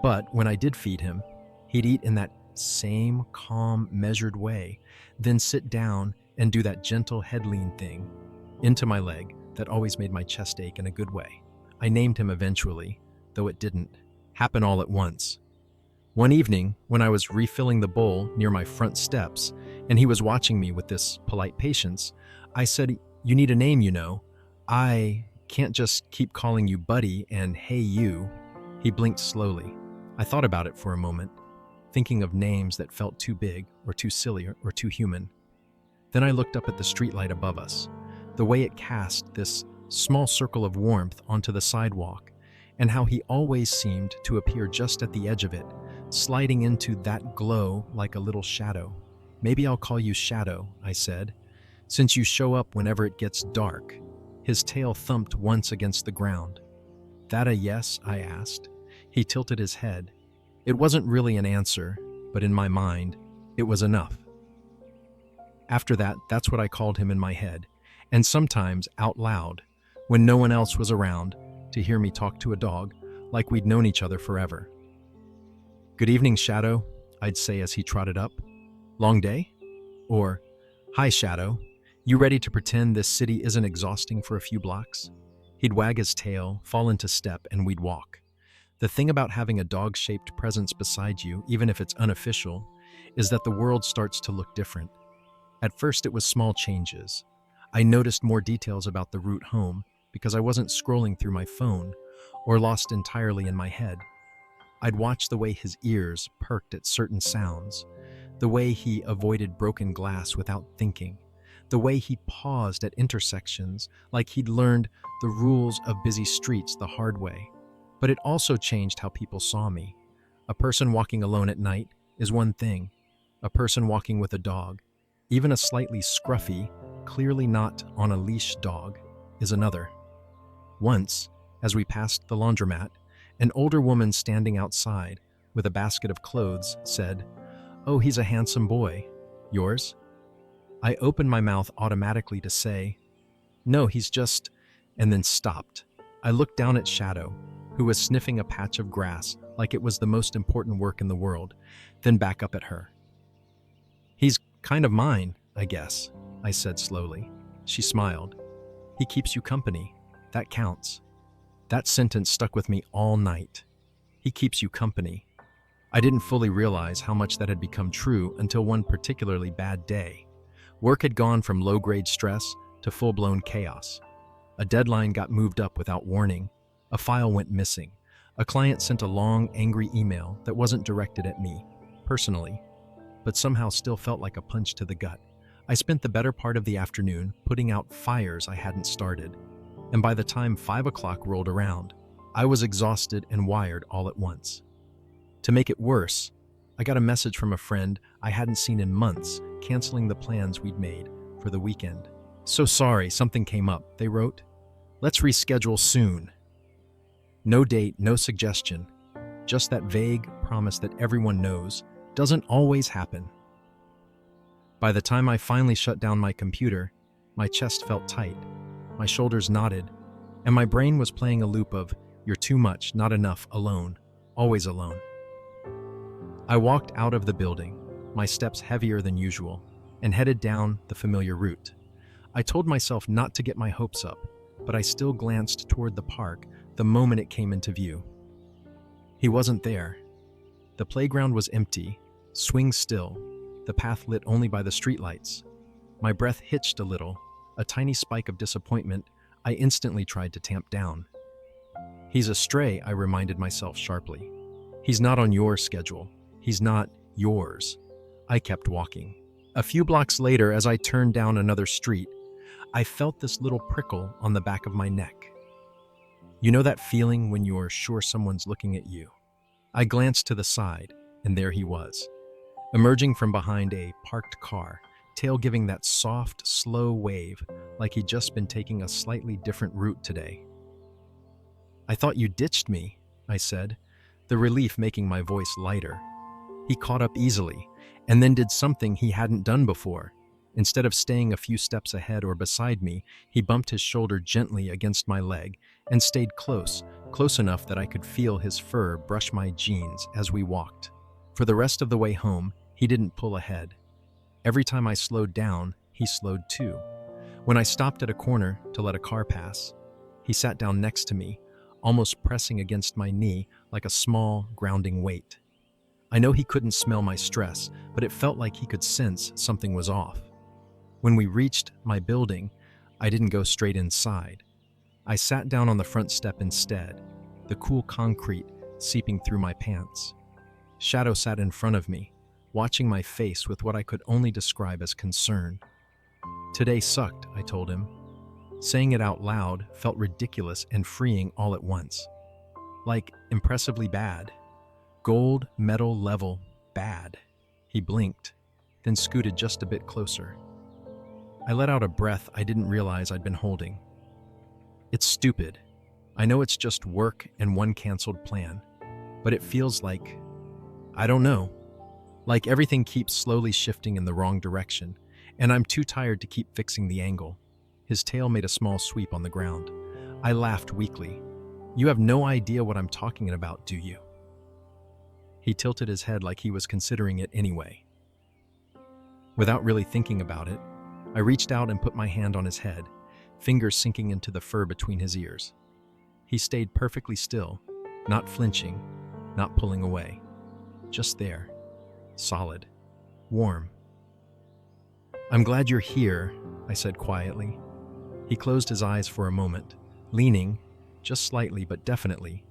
But when I did feed him, he'd eat in that same calm, measured way, then sit down and do that gentle head lean thing into my leg that always made my chest ache in a good way. I named him eventually, though it didn't happen all at once. One evening, when I was refilling the bowl near my front steps, and he was watching me with this polite patience, I said, "You need a name, you know. I can't just keep calling you buddy and hey you." He blinked slowly. I thought about it for a moment, thinking of names that felt too big or too silly or too human. Then I looked up at the streetlight above us, the way it cast this small circle of warmth onto the sidewalk, and how he always seemed to appear just at the edge of it, sliding into that glow like a little shadow. "Maybe I'll call you Shadow," I said, "since you show up whenever it gets dark." His tail thumped once against the ground. "That a yes?" I asked. He tilted his head. It wasn't really an answer, but in my mind, it was enough. After that, that's what I called him in my head, and sometimes out loud, when no one else was around to hear me talk to a dog like we'd known each other forever. "Good evening, Shadow," I'd say as he trotted up. "Long day?" Or, "Hi, Shadow. You ready to pretend this city isn't exhausting for a few blocks?" He'd wag his tail, fall into step, and we'd walk. The thing about having a dog-shaped presence beside you, even if it's unofficial, is that the world starts to look different. At first, it was small changes. I noticed more details about the route home because I wasn't scrolling through my phone or lost entirely in my head. I'd watch the way his ears perked at certain sounds, the way he avoided broken glass without thinking, the way he paused at intersections like he'd learned the rules of busy streets the hard way. But it also changed how people saw me. A person walking alone at night is one thing. A person walking with a dog, even a slightly scruffy, clearly not on a leash dog, is another. Once, as we passed the laundromat, an older woman standing outside with a basket of clothes said, "Oh, he's a handsome boy. Yours?" I opened my mouth automatically to say, "No, he's just," and then stopped. I looked down at Shadow, who was sniffing a patch of grass like it was the most important work in the world, then back up at her. "He's kind of mine, I guess," I said slowly. She smiled. "He keeps you company. That counts." That sentence stuck with me all night. He keeps you company. I didn't fully realize how much that had become true until one particularly bad day. Work had gone from low-grade stress to full-blown chaos. A deadline got moved up without warning. A file went missing. A client sent a long, angry email that wasn't directed at me, personally, but somehow still felt like a punch to the gut. I spent the better part of the afternoon putting out fires I hadn't started, and by the time 5 o'clock rolled around, I was exhausted and wired all at once. To make it worse, I got a message from a friend I hadn't seen in months, canceling the plans we'd made for the weekend. "So sorry, something came up," they wrote. "Let's reschedule soon." No date, no suggestion, just that vague promise that everyone knows doesn't always happen. By the time I finally shut down my computer, my chest felt tight, my shoulders knotted, and my brain was playing a loop of "you're too much, not enough, alone, always alone." I walked out of the building, my steps heavier than usual, and headed down the familiar route. I told myself not to get my hopes up, but I still glanced toward the park the moment it came into view. He wasn't there. The playground was empty, swing still, the path lit only by the streetlights. My breath hitched a little, a tiny spike of disappointment I instantly tried to tamp down. "He's a stray," I reminded myself sharply. "He's not on your schedule. He's not yours." I kept walking. A few blocks later, as I turned down another street, I felt this little prickle on the back of my neck. You know that feeling when you're sure someone's looking at you? I glanced to the side, and there he was, emerging from behind a parked car, tail giving that soft, slow wave like he'd just been taking a slightly different route today. "I thought you ditched me," I said, the relief making my voice lighter. He caught up easily, and then did something he hadn't done before. Instead of staying a few steps ahead or beside me, he bumped his shoulder gently against my leg and stayed close enough that I could feel his fur brush my jeans as we walked. For the rest of the way home, he didn't pull ahead. Every time I slowed down, he slowed too. When I stopped at a corner to let a car pass, he sat down next to me, almost pressing against my knee like a small, grounding weight. I know he couldn't smell my stress, but it felt like he could sense something was off. When we reached my building, I didn't go straight inside. I sat down on the front step instead, the cool concrete seeping through my pants. Shadow sat in front of me, watching my face with what I could only describe as concern. "Today sucked," I told him. Saying it out loud felt ridiculous and freeing all at once. Like impressively bad. Gold medal level bad. He blinked, then scooted just a bit closer. I let out a breath I didn't realize I'd been holding. "It's stupid. I know it's just work and one canceled plan, but it feels like, I don't know, like everything keeps slowly shifting in the wrong direction, and I'm too tired to keep fixing the angle." His tail made a small sweep on the ground. I laughed weakly. "You have no idea what I'm talking about, do you?" He tilted his head like he was considering it anyway. Without really thinking about it, I reached out and put my hand on his head, fingers sinking into the fur between his ears. He stayed perfectly still, not flinching, not pulling away. Just there, solid, warm. "I'm glad you're here," I said quietly. He closed his eyes for a moment, leaning, just slightly but definitely,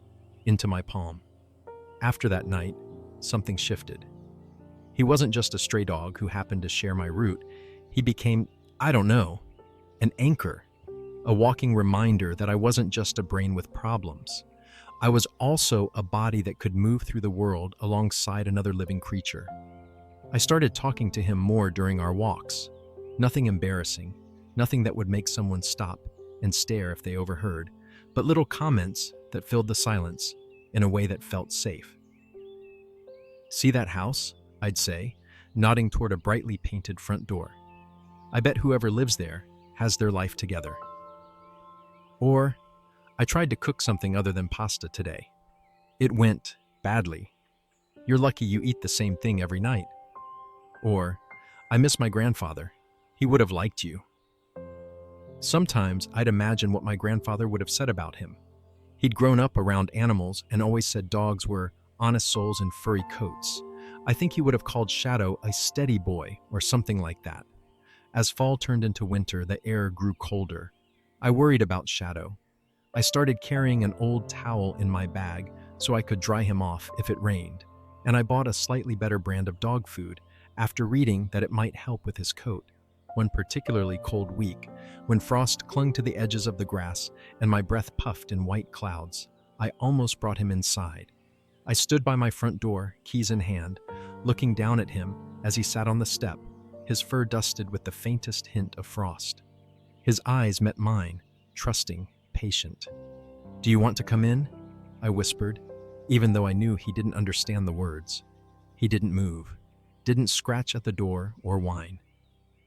into my palm. After that night, something shifted. He wasn't just a stray dog who happened to share my route. He became, I don't know, an anchor, a walking reminder that I wasn't just a brain with problems. I was also a body that could move through the world alongside another living creature. I started talking to him more during our walks. Nothing embarrassing, nothing that would make someone stop and stare if they overheard, but little comments that filled the silence in a way that felt safe. "See that house?" I'd say, nodding toward a brightly painted front door. "I bet whoever lives there has their life together." Or, "I tried to cook something other than pasta today. It went badly. You're lucky you eat the same thing every night." Or, "I miss my grandfather. He would have liked you." Sometimes I'd imagine what my grandfather would have said about him. He'd grown up around animals and always said dogs were honest souls in furry coats. I think he would have called Shadow a steady boy or something like that. As fall turned into winter, the air grew colder. I worried about Shadow. I started carrying an old towel in my bag so I could dry him off if it rained, and I bought a slightly better brand of dog food after reading that it might help with his coat. One particularly cold week, when frost clung to the edges of the grass and my breath puffed in white clouds, I almost brought him inside. I stood by my front door, keys in hand, looking down at him as he sat on the step, his fur dusted with the faintest hint of frost. His eyes met mine, trusting, patient. "Do you want to come in?" I whispered, even though I knew he didn't understand the words. He didn't move, didn't scratch at the door or whine.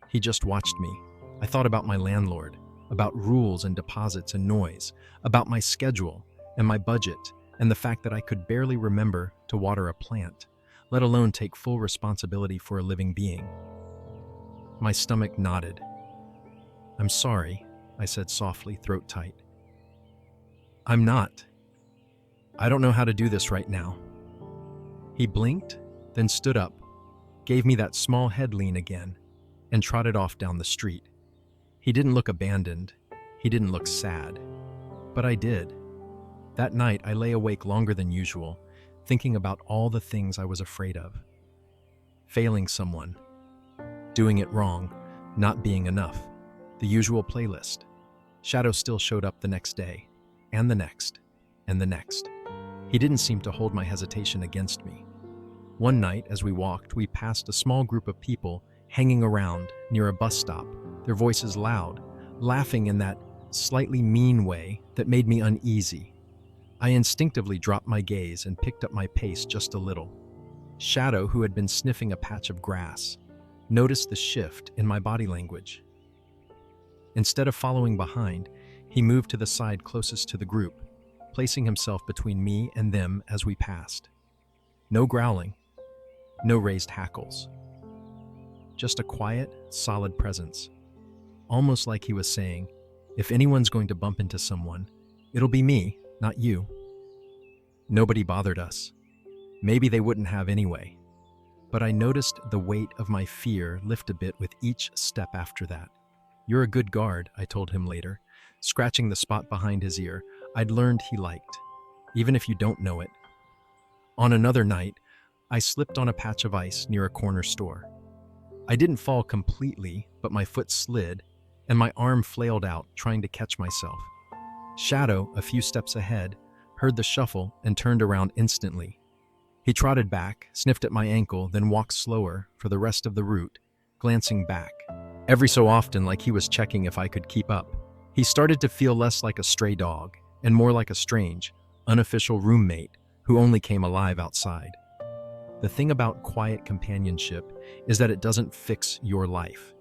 He just watched me. I thought about my landlord, about rules and deposits and noise, about my schedule and my budget, and the fact that I could barely remember to water a plant, let alone take full responsibility for a living being. My stomach nodded. "I'm sorry," I said softly, throat tight. "I'm not. I don't know how to do this right now." He blinked, then stood up, gave me that small head lean again, and trotted off down the street. He didn't look abandoned. He didn't look sad. But I did. That night, I lay awake longer than usual, thinking about all the things I was afraid of. Failing someone. Doing it wrong. Not being enough. The usual playlist. Shadow still showed up the next day, and the next, and the next. He didn't seem to hold my hesitation against me. One night, as we walked, we passed a small group of people hanging around near a bus stop, their voices loud, laughing in that slightly mean way that made me uneasy. I instinctively dropped my gaze and picked up my pace just a little. Shadow, who had been sniffing a patch of grass, noticed the shift in my body language. Instead of following behind, he moved to the side closest to the group, placing himself between me and them as we passed. No growling, no raised hackles. Just a quiet, solid presence. Almost like he was saying, if anyone's going to bump into someone, it'll be me, not you. Nobody bothered us. Maybe they wouldn't have anyway. But I noticed the weight of my fear lift a bit with each step after that. "You're a good guard," I told him later, scratching the spot behind his ear I'd learned he liked, even if you don't know it. On another night, I slipped on a patch of ice near a corner store. I didn't fall completely, but my foot slid, and my arm flailed out, trying to catch myself. Shadow, a few steps ahead, heard the shuffle and turned around instantly. He trotted back, sniffed at my ankle, then walked slower for the rest of the route, glancing back, every so often like he was checking if I could keep up. He started to feel less like a stray dog and more like a strange, unofficial roommate who only came alive outside. The thing about quiet companionship is that it doesn't fix your life.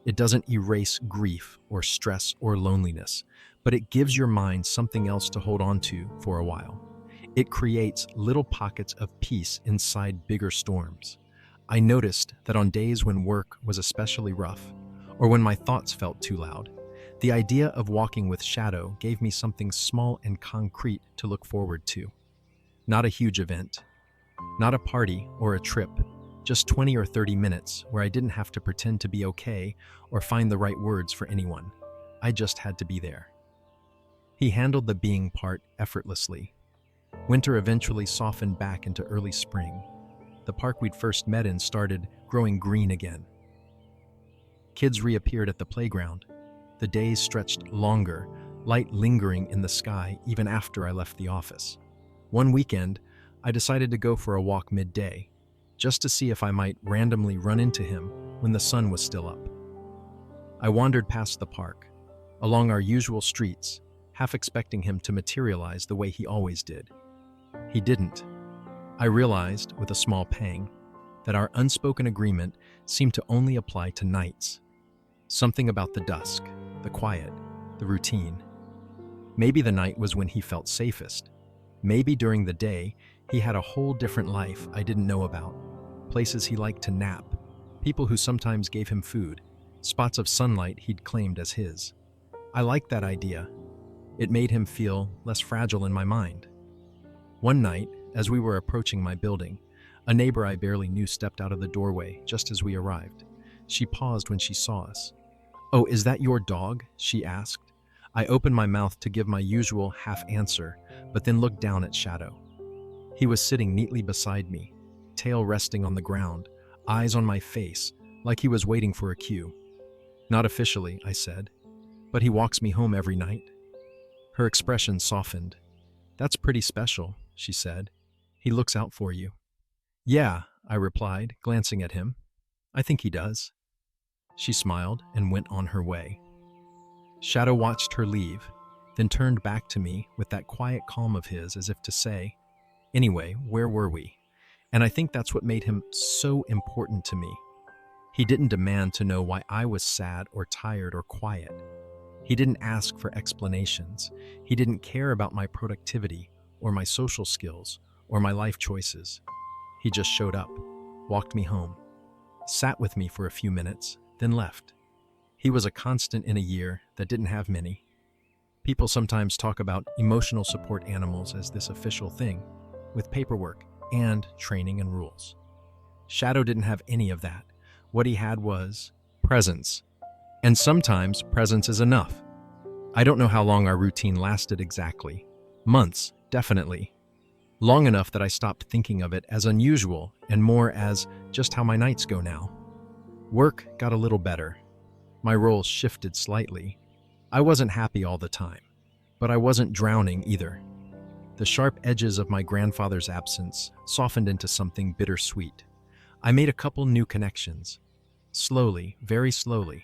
It doesn't erase grief or stress or loneliness, but it gives your mind something else to hold on to for a while. It creates little pockets of peace inside bigger storms. I noticed that on days when work was especially rough, or when my thoughts felt too loud, the idea of walking with Shadow gave me something small and concrete to look forward to. Not a huge event, not a party or a trip, just 20 or 30 minutes where I didn't have to pretend to be okay or find the right words for anyone. I just had to be there. He handled the being part effortlessly. Winter eventually softened back into early spring. The park we'd first met in started growing green again. Kids reappeared at the playground. The days stretched longer, light lingering in the sky even after I left the office. One weekend, I decided to go for a walk midday, just to see if I might randomly run into him when the sun was still up. I wandered past the park, along our usual streets, half expecting him to materialize the way he always did. He didn't. I realized, with a small pang, that our unspoken agreement seemed to only apply to nights. Something about the dusk, the quiet, the routine. Maybe the night was when he felt safest. Maybe during the day, he had a whole different life I didn't know about. Places he liked to nap, people who sometimes gave him food, spots of sunlight he'd claimed as his. I liked that idea. It made him feel less fragile in my mind. One night, As we were approaching my building, a neighbor I barely knew stepped out of the doorway just as we arrived. She paused when she saw us. "Oh, is that your dog?" she asked. I opened my mouth to give my usual half answer, but then looked down at Shadow. He was sitting neatly beside me, tail resting on the ground, eyes on my face, like he was waiting for a cue. "Not officially," I said, "but he walks me home every night." Her expression softened. "That's pretty special," she said. "He looks out for you." "Yeah," I replied, glancing at him. "I think he does." She smiled and went on her way. Shadow watched her leave, then turned back to me with that quiet calm of his as if to say, "Anyway, where were we?" And I think that's what made him so important to me. He didn't demand to know why I was sad or tired or quiet. He didn't ask for explanations. He didn't care about my productivity or my social skills or my life choices. He just showed up, walked me home, sat with me for a few minutes, then left. He was a constant in a year that didn't have many. People sometimes talk about emotional support animals as this official thing, with paperwork and training and rules. Shadow didn't have any of that. What he had was presence. And sometimes presence is enough. I don't know how long our routine lasted exactly. Months, definitely. Long enough that I stopped thinking of it as unusual and more as just how my nights go now. Work got a little better. My roles shifted slightly. I wasn't happy all the time, but I wasn't drowning either. The sharp edges of my grandfather's absence softened into something bittersweet. I made a couple new connections. Slowly, very slowly,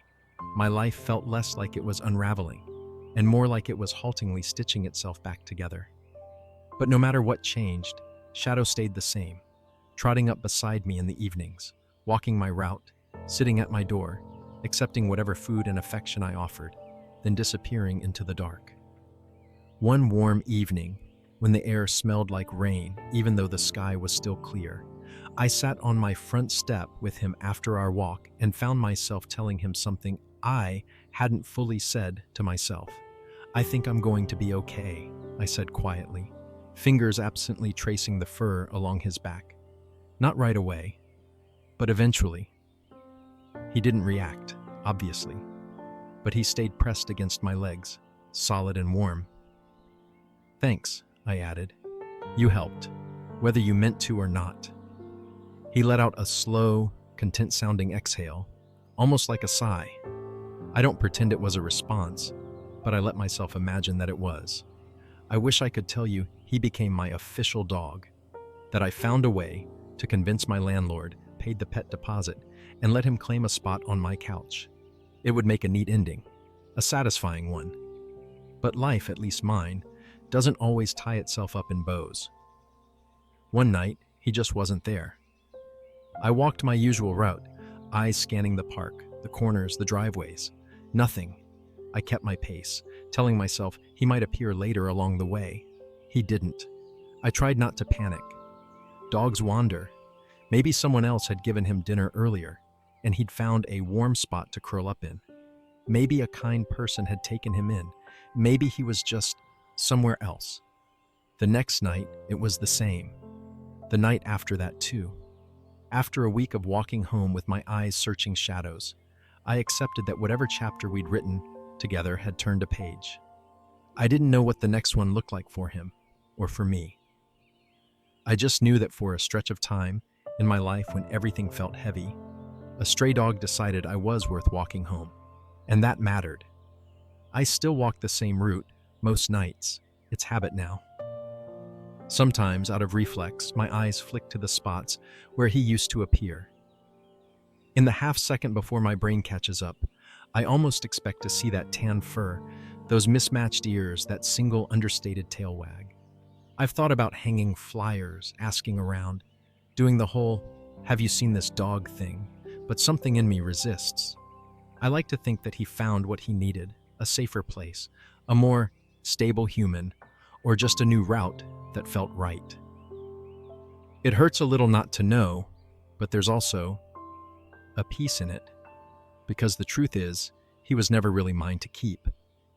my life felt less like it was unraveling, and more like it was haltingly stitching itself back together. But no matter what changed, Shadow stayed the same, trotting up beside me in the evenings, walking my route, sitting at my door, accepting whatever food and affection I offered, then disappearing into the dark. One warm evening, when the air smelled like rain, even though the sky was still clear, I sat on my front step with him after our walk and found myself telling him something I hadn't fully said to myself. "I think I'm going to be okay," I said quietly, fingers absently tracing the fur along his back. Not right away, but eventually. He didn't react, obviously, but he stayed pressed against my legs, solid and warm. "Thanks," I added. "You helped, whether you meant to or not." He let out a slow, content-sounding exhale, almost like a sigh. I don't pretend it was a response, but I let myself imagine that it was. I wish I could tell you he became my official dog, that I found a way to convince my landlord, paid the pet deposit, and let him claim a spot on my couch. It would make a neat ending, a satisfying one. But life, at least mine, doesn't always tie itself up in bows. One night, he just wasn't there. I walked my usual route, eyes scanning the park, the corners, the driveways. Nothing. I kept my pace, telling myself he might appear later along the way. He didn't. I tried not to panic. Dogs wander. Maybe someone else had given him dinner earlier, and he'd found a warm spot to curl up in. Maybe a kind person had taken him in. Maybe he was just somewhere else. The next night, it was the same. The night after that, too. After a week of walking home with my eyes searching shadows, I accepted that whatever chapter we'd written together had turned a page. I didn't know what the next one looked like for him, or for me. I just knew that for a stretch of time in my life when everything felt heavy, a stray dog decided I was worth walking home, and that mattered. I still walk the same route most nights. It's habit now. Sometimes, out of reflex, my eyes flick to the spots where he used to appear. In the half second before my brain catches up, I almost expect to see that tan fur, those mismatched ears, that single understated tail wag. I've thought about hanging flyers, asking around, doing the whole "have you seen this dog" thing, but something in me resists. I like to think that he found what he needed, a safer place, a more stable human, or just a new route that felt right. It hurts a little not to know, but there's also a peace in it, because the truth is, he was never really mine to keep.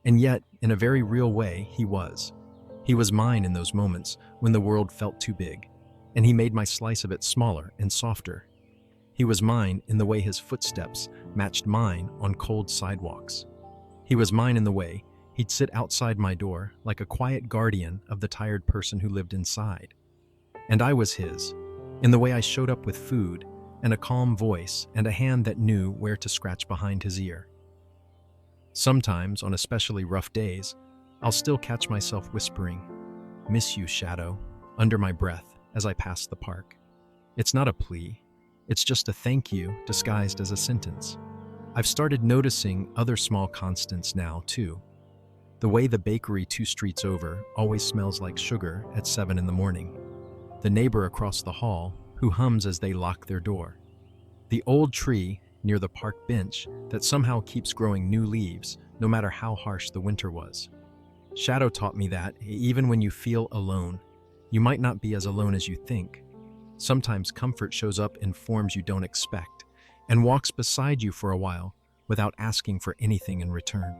And yet, in a very real way, he was. He was mine in those moments when the world felt too big, and he made my slice of it smaller and softer. He was mine in the way his footsteps matched mine on cold sidewalks. He was mine in the way he'd sit outside my door like a quiet guardian of the tired person who lived inside. And I was his, in the way I showed up with food and a calm voice and a hand that knew where to scratch behind his ear. Sometimes, on especially rough days, I'll still catch myself whispering, "Miss you, Shadow," under my breath as I pass the park. It's not a plea, it's just a thank you disguised as a sentence. I've started noticing other small constants now, too. The way the bakery 2 streets over always smells like sugar at 7 in the morning. The neighbor across the hall who hums as they lock their door. The old tree near the park bench that somehow keeps growing new leaves no matter how harsh the winter was. Shadow taught me that, even when you feel alone, you might not be as alone as you think. Sometimes comfort shows up in forms you don't expect and walks beside you for a while without asking for anything in return.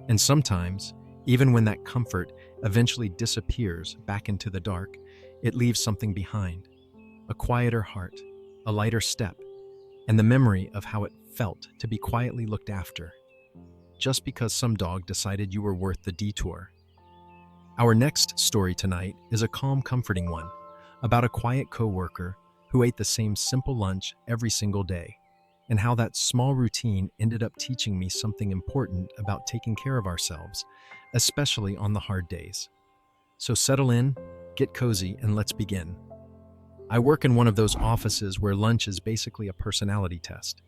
And sometimes, even when that comfort eventually disappears back into the dark, it leaves something behind. A quieter heart, a lighter step, and the memory of how it felt to be quietly looked after, just because some dog decided you were worth the detour. Our next story tonight is a calm, comforting one, about a quiet coworker who ate the same simple lunch every single day, and how that small routine ended up teaching me something important about taking care of ourselves, especially on the hard days. So settle in, get cozy, and let's begin. I work in one of those offices where lunch is basically a personality test.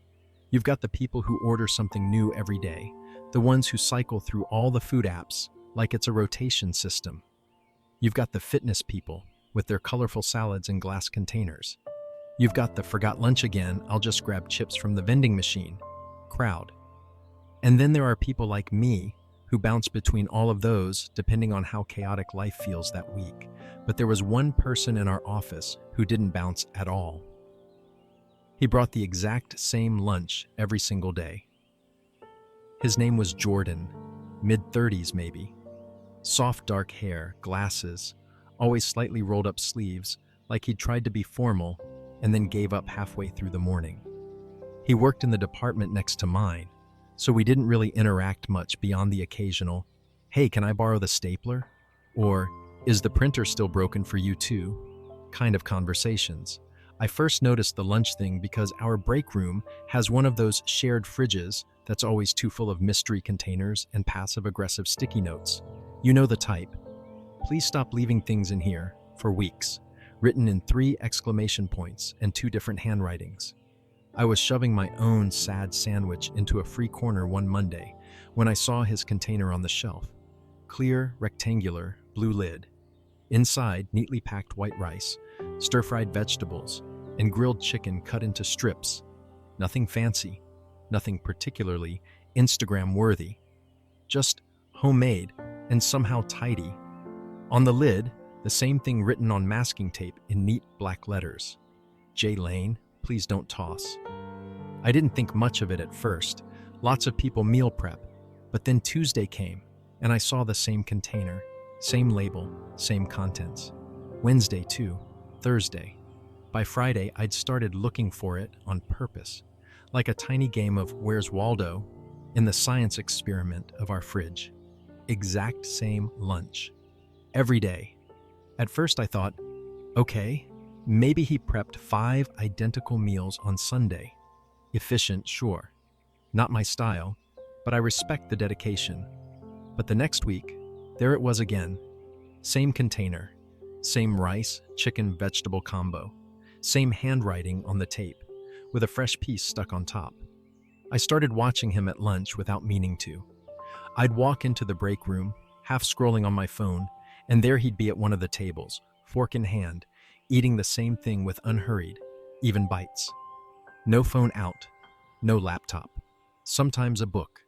You've got the people who order something new every day, the ones who cycle through all the food apps like it's a rotation system. You've got the fitness people with their colorful salads in glass containers. You've got the "forgot lunch again, I'll just grab chips from the vending machine" crowd. And then there are people like me who bounce between all of those depending on how chaotic life feels that week. But there was one person in our office who didn't bounce at all. He brought the exact same lunch every single day. His name was Jordan, mid-30s maybe. Soft dark hair, glasses, always slightly rolled up sleeves, like he'd tried to be formal and then gave up halfway through the morning. He worked in the department next to mine, so we didn't really interact much beyond the occasional, "Hey, can I borrow the stapler?" or "Is the printer still broken for you too?" kind of conversations. I first noticed the lunch thing because our break room has one of those shared fridges that's always too full of mystery containers and passive-aggressive sticky notes. You know the type. "Please stop leaving things in here," for weeks, written in 3 exclamation points and 2 different handwritings. I was shoving my own sad sandwich into a free corner one Monday when I saw his container on the shelf. Clear, rectangular, blue lid. Inside, neatly packed white rice, stir-fried vegetables, and grilled chicken cut into strips. Nothing fancy, nothing particularly Instagram-worthy. Just homemade and somehow tidy. On the lid, the same thing written on masking tape in neat black letters. "J. Lane, please don't toss." I didn't think much of it at first. Lots of people meal prep. But then Tuesday came, and I saw the same container, same label, same contents. Wednesday too, Thursday. By Friday, I'd started looking for it on purpose, like a tiny game of "Where's Waldo?" in the science experiment of our fridge. Exact same lunch. Every day. At first I thought, okay, maybe he prepped 5 identical meals on Sunday. Efficient, sure. Not my style, but I respect the dedication. But the next week, there it was again. Same container, same rice, chicken, vegetable combo, same handwriting on the tape, with a fresh piece stuck on top. I started watching him at lunch without meaning to. I'd walk into the break room, half scrolling on my phone, and there he'd be at one of the tables, fork in hand, eating the same thing with unhurried, even bites. No phone out, no laptop. Sometimes a book,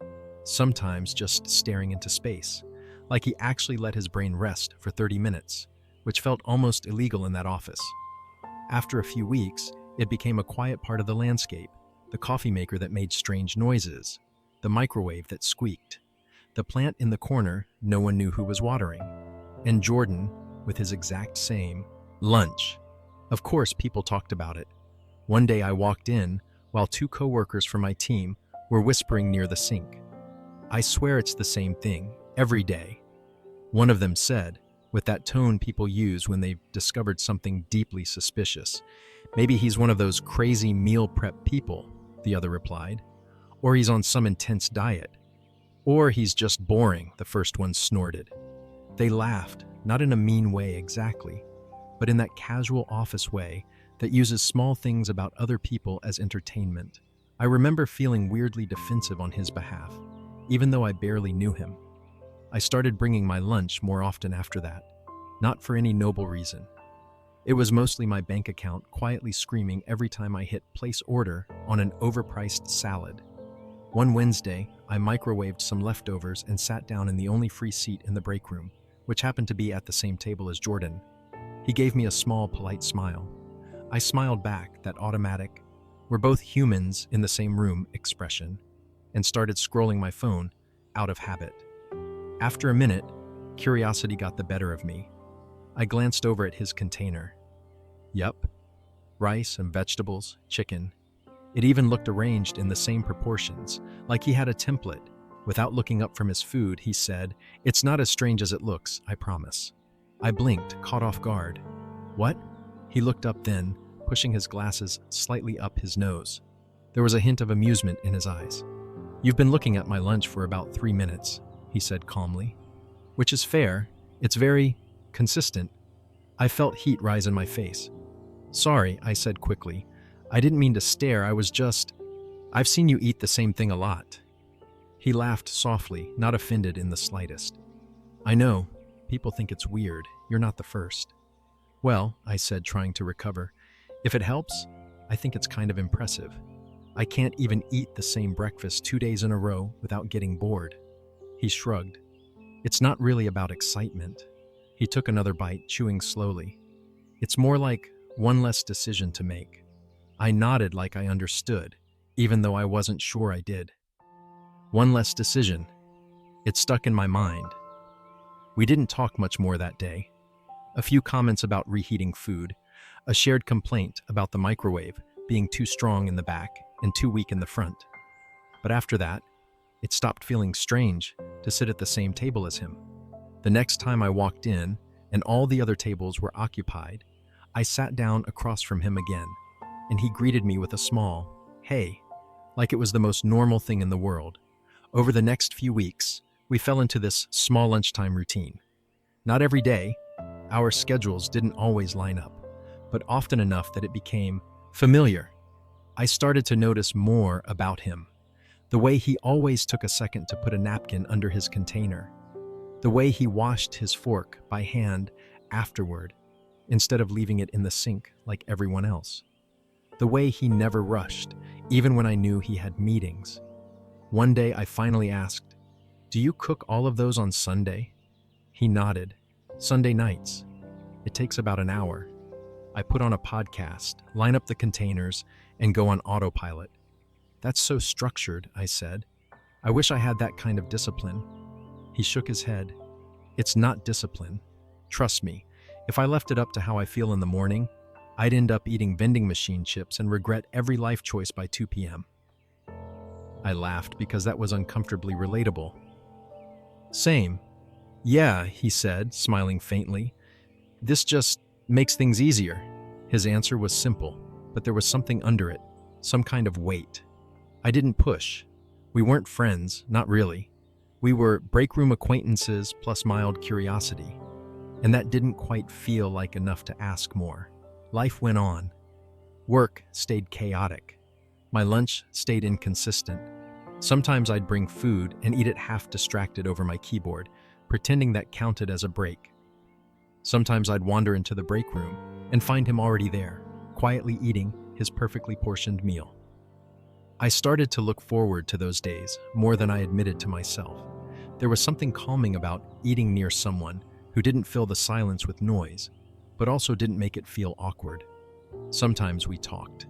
sometimes just staring into space, like he actually let his brain rest for 30 minutes, which felt almost illegal in that office. After a few weeks, it became a quiet part of the landscape, the coffee maker that made strange noises, the microwave that squeaked, the plant in the corner no one knew who was watering. and Jordan with his exact same lunch. Of course, people talked about it. One day I walked in while two coworkers from my team were whispering near the sink. I swear it's the same thing, every day. One of them said, with that tone people use when they've discovered something deeply suspicious. Maybe he's one of those crazy meal prep people, the other replied. Or he's on some intense diet. Or he's just boring, the first one snorted. They laughed, not in a mean way exactly, but in that casual office way that uses small things about other people as entertainment. I remember feeling weirdly defensive on his behalf, even though I barely knew him. I started bringing my lunch more often after that, not for any noble reason. It was mostly my bank account quietly screaming every time I hit place order on an overpriced salad. One Wednesday, I microwaved some leftovers and sat down in the only free seat in the break room, which happened to be at the same table as Jordan. He gave me a small, polite smile. I smiled back, that automatic, we're both humans in the same room expression, and started scrolling my phone out of habit. After a minute, curiosity got the better of me. I glanced over at his container. Yup, rice and vegetables, chicken. It even looked arranged in the same proportions, like he had a template. Without looking up from his food, he said, "It's not as strange as it looks, I promise." I blinked, caught off guard. What? He looked up then, pushing his glasses slightly up his nose. There was a hint of amusement in his eyes. "You've been looking at my lunch for about 3 minutes," he said calmly. "Which is fair. It's very consistent." I felt heat rise in my face. "Sorry," I said quickly. "I didn't mean to stare, I've seen you eat the same thing a lot." He laughed softly, not offended in the slightest. "I know. People think it's weird. You're not the first." "Well," I said, trying to recover, "if it helps, I think it's kind of impressive. I can't even eat the same breakfast 2 days in a row without getting bored." He shrugged. "It's not really about excitement." He took another bite, chewing slowly. "It's more like one less decision to make." I nodded like I understood, even though I wasn't sure I did. One less decision. It stuck in my mind. We didn't talk much more that day. A few comments about reheating food, a shared complaint about the microwave being too strong in the back and too weak in the front. But after that, it stopped feeling strange to sit at the same table as him. The next time I walked in and all the other tables were occupied, I sat down across from him again, and he greeted me with a small, "Hey," like it was the most normal thing in the world. Over the next few weeks, we fell into this small lunchtime routine. Not every day, our schedules didn't always line up, but often enough that it became familiar. I started to notice more about him. The way he always took a second to put a napkin under his container. The way he washed his fork by hand afterward, instead of leaving it in the sink like everyone else. The way he never rushed, even when I knew he had meetings. One day I finally asked, "Do you cook all of those on Sunday?" He nodded. "Sunday nights. It takes about an hour. I put on a podcast, line up the containers, and go on autopilot." "That's so structured," I said. "I wish I had that kind of discipline." He shook his head. "It's not discipline. Trust me, if I left it up to how I feel in the morning, I'd end up eating vending machine chips and regret every life choice by 2 p.m. I laughed because that was uncomfortably relatable. "Same. Yeah," he said, smiling faintly. "This just makes things easier." His answer was simple, but there was something under it, some kind of weight. I didn't push. We weren't friends, not really. We were break room acquaintances plus mild curiosity, and that didn't quite feel like enough to ask more. Life went on. Work stayed chaotic. My lunch stayed inconsistent. Sometimes I'd bring food and eat it half distracted over my keyboard, pretending that counted as a break. Sometimes I'd wander into the break room and find him already there, quietly eating his perfectly portioned meal. I started to look forward to those days more than I admitted to myself. There was something calming about eating near someone who didn't fill the silence with noise, but also didn't make it feel awkward. Sometimes we talked.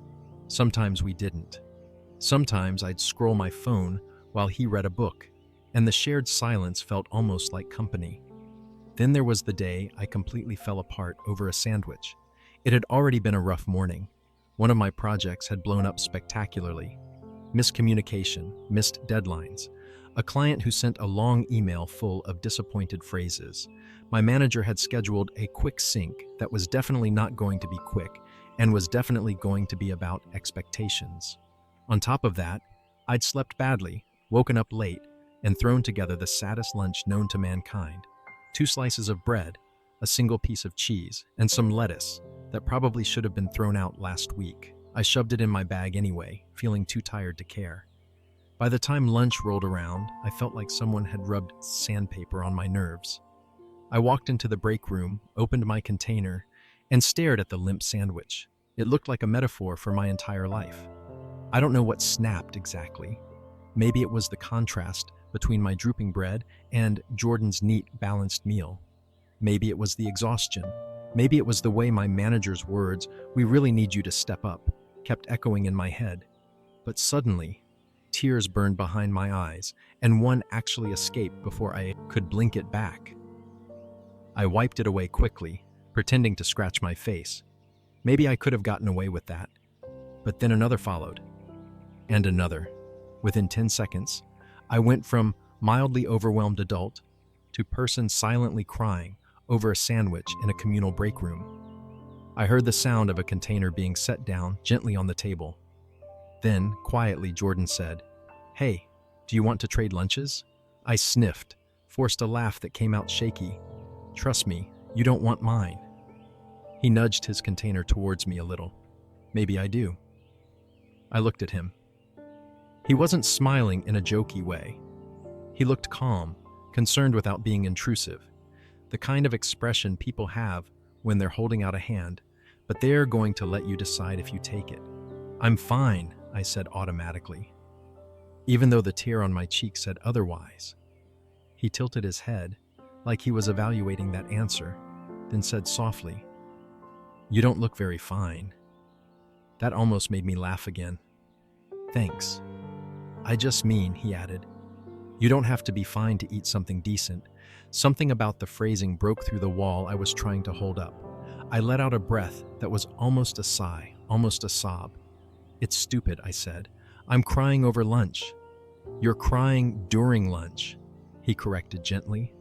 Sometimes we didn't. Sometimes I'd scroll my phone while he read a book, and the shared silence felt almost like company. Then there was the day I completely fell apart over a sandwich. It had already been a rough morning. One of my projects had blown up spectacularly. Miscommunication, missed deadlines. A client who sent a long email full of disappointed phrases. My manager had scheduled a quick sync that was definitely not going to be quick and was definitely going to be about expectations. On top of that, I'd slept badly, woken up late, and thrown together the saddest lunch known to mankind. 2 slices of bread, a single piece of cheese, and some lettuce that probably should have been thrown out last week. I shoved it in my bag anyway, feeling too tired to care. By the time lunch rolled around, I felt like someone had rubbed sandpaper on my nerves. I walked into the break room, opened my container, and stared at the limp sandwich. It looked like a metaphor for my entire life. I don't know what snapped exactly. Maybe it was the contrast between my drooping bread and Jordan's neat, balanced meal. Maybe it was the exhaustion. Maybe it was the way my manager's words, "We really need you to step up," kept echoing in my head. But suddenly, tears burned behind my eyes, and one actually escaped before I could blink it back. I wiped it away quickly, pretending to scratch my face. Maybe I could have gotten away with that. But then another followed. And another. Within 10 seconds, I went from mildly overwhelmed adult to person silently crying over a sandwich in a communal break room. I heard the sound of a container being set down gently on the table. Then, quietly, Jordan said, "Hey, do you want to trade lunches?" I sniffed, forced a laugh that came out shaky. "Trust me, you don't want mine." He nudged his container towards me a little. "Maybe I do." I looked at him. He wasn't smiling in a jokey way. He looked calm, concerned without being intrusive. The kind of expression people have when they're holding out a hand, but they're going to let you decide if you take it. "I'm fine," I said automatically, even though the tear on my cheek said otherwise. He tilted his head, like he was evaluating that answer, then said softly, "You don't look very fine." That almost made me laugh again. "Thanks." "I just mean," he added, "you don't have to be fine to eat something decent." Something about the phrasing broke through the wall I was trying to hold up. I let out a breath that was almost a sigh, almost a sob. "It's stupid," I said. "I'm crying over lunch." "You're crying during lunch," he corrected gently.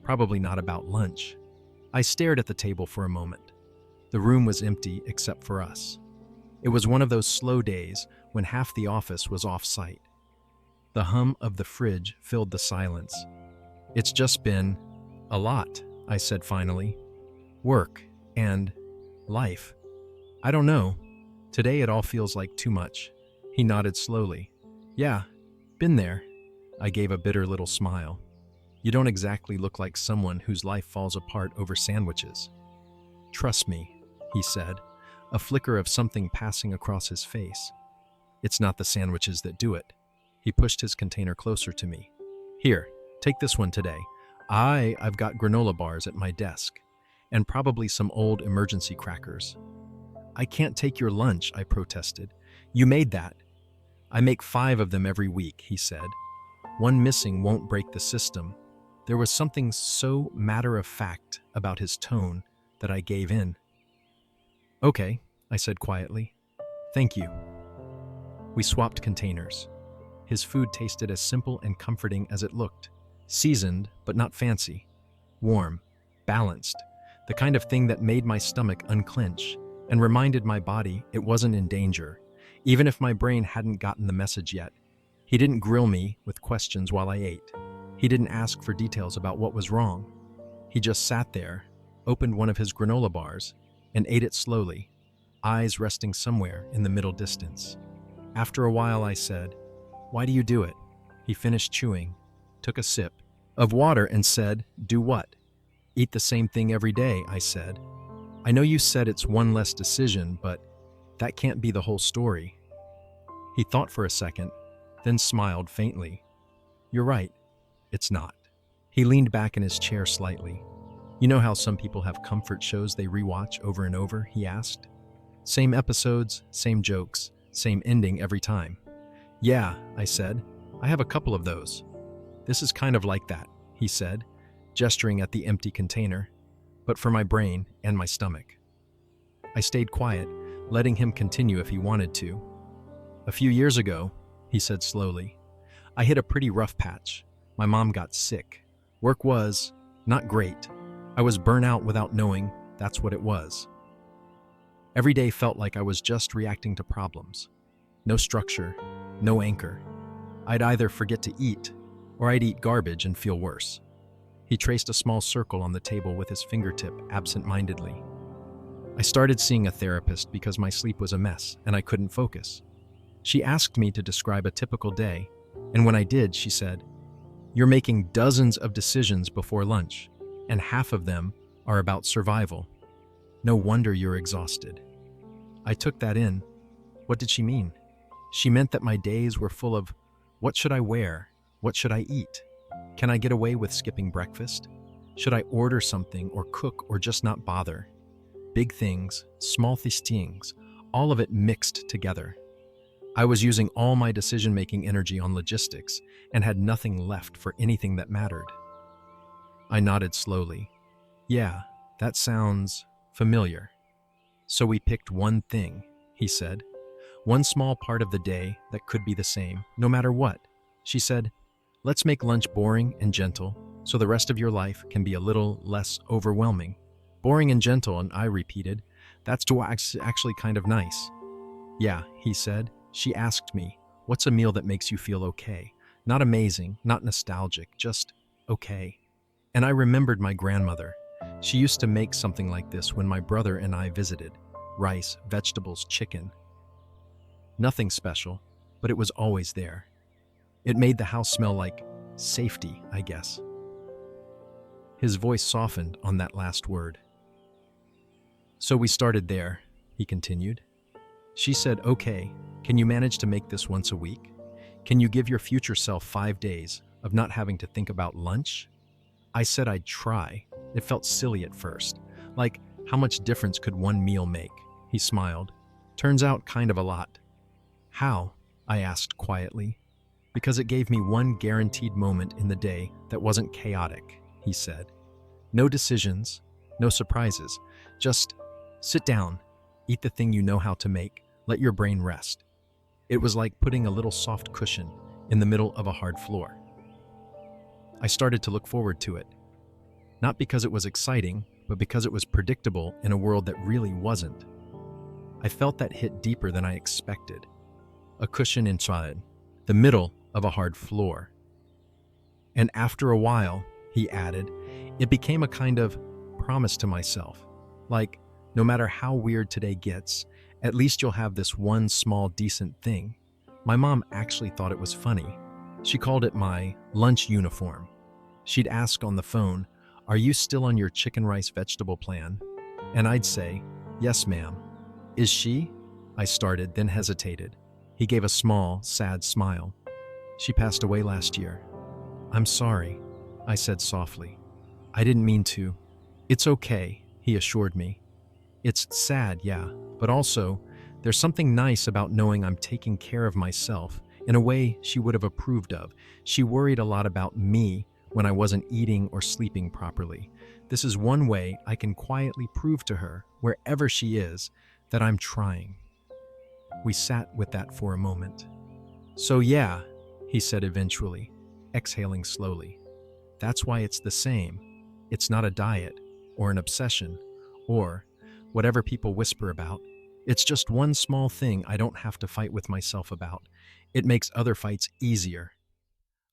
"Probably not about lunch." I stared at the table for a moment. The room was empty except for us. It was one of those slow days when half the office was off-site. The hum of the fridge filled the silence. "It's just been a lot," I said finally. "Work and life. I don't know. Today it all feels like too much." He nodded slowly. "Yeah, been there." I gave a bitter little smile. "You don't exactly look like someone whose life falls apart over sandwiches." "Trust me," he said, a flicker of something passing across his face. "It's not the sandwiches that do it." He pushed his container closer to me. "Here, take this one today. I've got granola bars at my desk, and probably some old emergency crackers." "I can't take your lunch," I protested. "You made that." "I make 5 of them every week," he said. "One missing won't break the system." There was something so matter-of-fact about his tone that I gave in. "Okay," I said quietly. "Thank you." We swapped containers. His food tasted as simple and comforting as it looked. Seasoned, but not fancy. Warm, balanced, the kind of thing that made my stomach unclench and reminded my body it wasn't in danger, even if my brain hadn't gotten the message yet. He didn't grill me with questions while I ate. He didn't ask for details about what was wrong. He just sat there, opened one of his granola bars, and ate it slowly, eyes resting somewhere in the middle distance. After a while, I said, "Why do you do it?" He finished chewing, took a sip of water, and said, "Do what?" "Eat the same thing every day," I said. "I know you said it's one less decision, but that can't be the whole story." He thought for a second, then smiled faintly. "You're right, it's not." He leaned back in his chair slightly. "You know how some people have comfort shows they rewatch over and over?" he asked. "Same episodes, same jokes, same ending every time." "Yeah," I said. "I have a couple of those." "This is kind of like that," he said, gesturing at the empty container, but for my brain and my stomach. I stayed quiet, letting him continue if he wanted to. A few years ago, he said slowly, I hit a pretty rough patch. My mom got sick. Work was not great. I was burnt out without knowing that's what it was. Every day felt like I was just reacting to problems. No structure, no anchor. I'd either forget to eat, or I'd eat garbage and feel worse. He traced a small circle on the table with his fingertip absent-mindedly. I started seeing a therapist because my sleep was a mess and I couldn't focus. She asked me to describe a typical day, and when I did, she said, "You're making dozens of decisions before lunch, and half of them are about survival. No wonder you're exhausted." I took that in. What did she mean? She meant that my days were full of, what should I wear? What should I eat? Can I get away with skipping breakfast? Should I order something or cook or just not bother? Big things, small things, all of it mixed together. I was using all my decision-making energy on logistics and had nothing left for anything that mattered. I nodded slowly. Yeah, that sounds familiar. So we picked one thing, he said. One small part of the day that could be the same, no matter what. She said, let's make lunch boring and gentle so the rest of your life can be a little less overwhelming. Boring and gentle, and I repeated, that's actually kind of nice. Yeah, he said. She asked me, what's a meal that makes you feel okay? Not amazing, not nostalgic, just okay. And I remembered my grandmother. She used to make something like this when my brother and I visited. Rice, vegetables, chicken. Nothing special, but it was always there. It made the house smell like safety, I guess. His voice softened on that last word. So we started there, he continued. She said, okay, can you manage to make this once a week? Can you give your future self 5 days of not having to think about lunch? I said I'd try. It felt silly at first. Like, how much difference could one meal make? He smiled. Turns out kind of a lot. How? I asked quietly. Because it gave me one guaranteed moment in the day that wasn't chaotic, he said. No decisions, no surprises. Just sit down, eat the thing you know how to make, let your brain rest. It was like putting a little soft cushion in the middle of a hard floor. I started to look forward to it. Not because it was exciting, but because it was predictable in a world that really wasn't. I felt that hit deeper than I expected. A cushion inside, the middle of a hard floor. And after a while, he added, it became a kind of promise to myself. Like, no matter how weird today gets, at least you'll have this one small decent thing. My mom actually thought it was funny. She called it my lunch uniform. She'd ask on the phone, are you still on your chicken rice vegetable plan? And I'd say, yes, ma'am. Is she? I started, then hesitated. He gave a small, sad smile. She passed away last year. I'm sorry, I said softly. I didn't mean to. It's okay, he assured me. It's sad, yeah, but also, there's something nice about knowing I'm taking care of myself in a way she would have approved of. She worried a lot about me when I wasn't eating or sleeping properly. This is one way I can quietly prove to her, wherever she is, that I'm trying. We sat with that for a moment. So yeah, he said eventually, exhaling slowly. That's why it's the same. It's not a diet, or an obsession, or whatever people whisper about. It's just one small thing I don't have to fight with myself about. It makes other fights easier.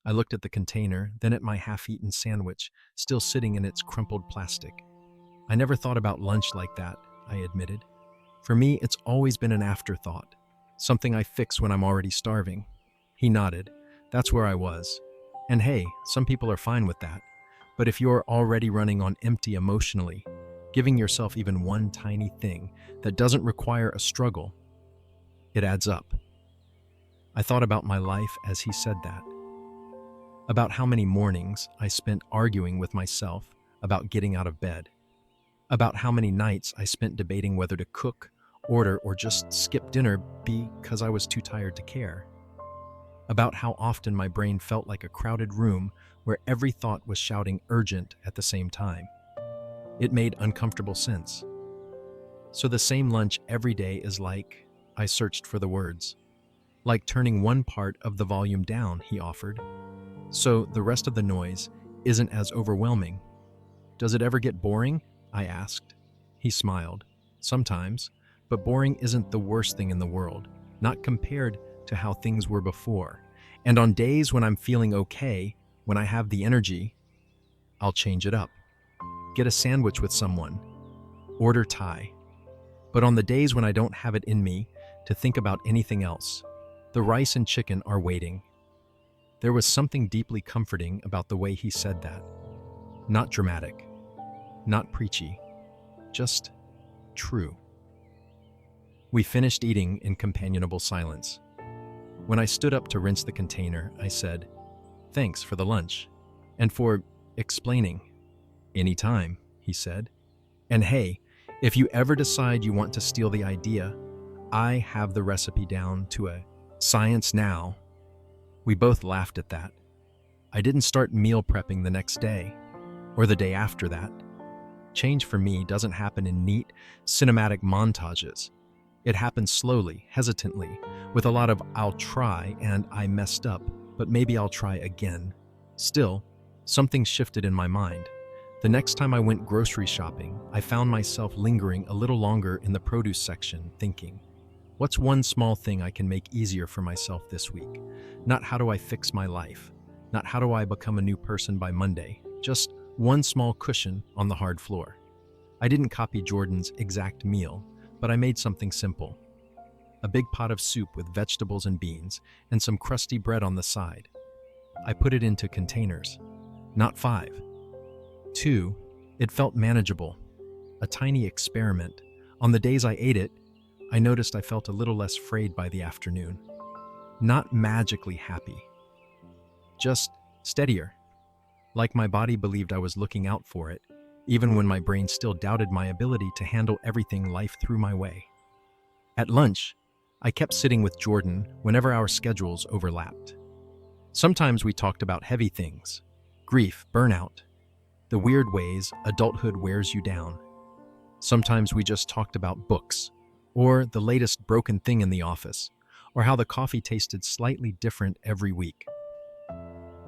I looked at the container, then at my half-eaten sandwich, still sitting in its crumpled plastic. I never thought about lunch like that, I admitted. For me, it's always been an afterthought, something I fix when I'm already starving. He nodded. That's where I was. And hey, some people are fine with that. But if you're already running on empty emotionally, giving yourself even one tiny thing that doesn't require a struggle, it adds up. I thought about my life as he said that. About how many mornings I spent arguing with myself about getting out of bed. About how many nights I spent debating whether to cook, order, or just skip dinner because I was too tired to care. about how often my brain felt like a crowded room where every thought was shouting urgent at the same time. It made uncomfortable sense. So the same lunch every day is like, I searched for the words. Like turning one part of the volume down, he offered. So the rest of the noise isn't as overwhelming. Does it ever get boring? I asked. He smiled. Sometimes, but boring isn't the worst thing in the world, not compared to how things were before. And on days when I'm feeling okay, when I have the energy, I'll change it up. Get a sandwich with someone. Order Thai. But on the days when I don't have it in me to think about anything else, the rice and chicken are waiting. There was something deeply comforting about the way he said that. Not dramatic, not preachy, just true. We finished eating in companionable silence. When I stood up to rinse the container, I said, "Thanks for the lunch, and for explaining." "Anytime," he said. "And hey, if you ever decide you want to steal the idea, I have the recipe down to a science now." We both laughed at that. I didn't start meal prepping the next day, or the day after that. Change for me doesn't happen in neat, cinematic montages. It happens slowly, hesitantly, with a lot of "I'll try" and "I messed up, but maybe I'll try again." Still, something shifted in my mind. The next time I went grocery shopping, I found myself lingering a little longer in the produce section, thinking, what's one small thing I can make easier for myself this week? Not how do I fix my life, not how do I become a new person by Monday, just one small cushion on the hard floor. I didn't copy Jordan's exact meal, but I made something simple. A big pot of soup with vegetables and beans, and some crusty bread on the side. I put it into containers. Not 5. 2. It felt manageable. A tiny experiment. On the days I ate it, I noticed I felt a little less frayed by the afternoon. Not magically happy. Just steadier. Like my body believed I was looking out for it, even when my brain still doubted my ability to handle everything life threw my way. At lunch, I kept sitting with Jordan whenever our schedules overlapped. Sometimes we talked about heavy things, grief, burnout, the weird ways adulthood wears you down. Sometimes we just talked about books, or the latest broken thing in the office, or how the coffee tasted slightly different every week.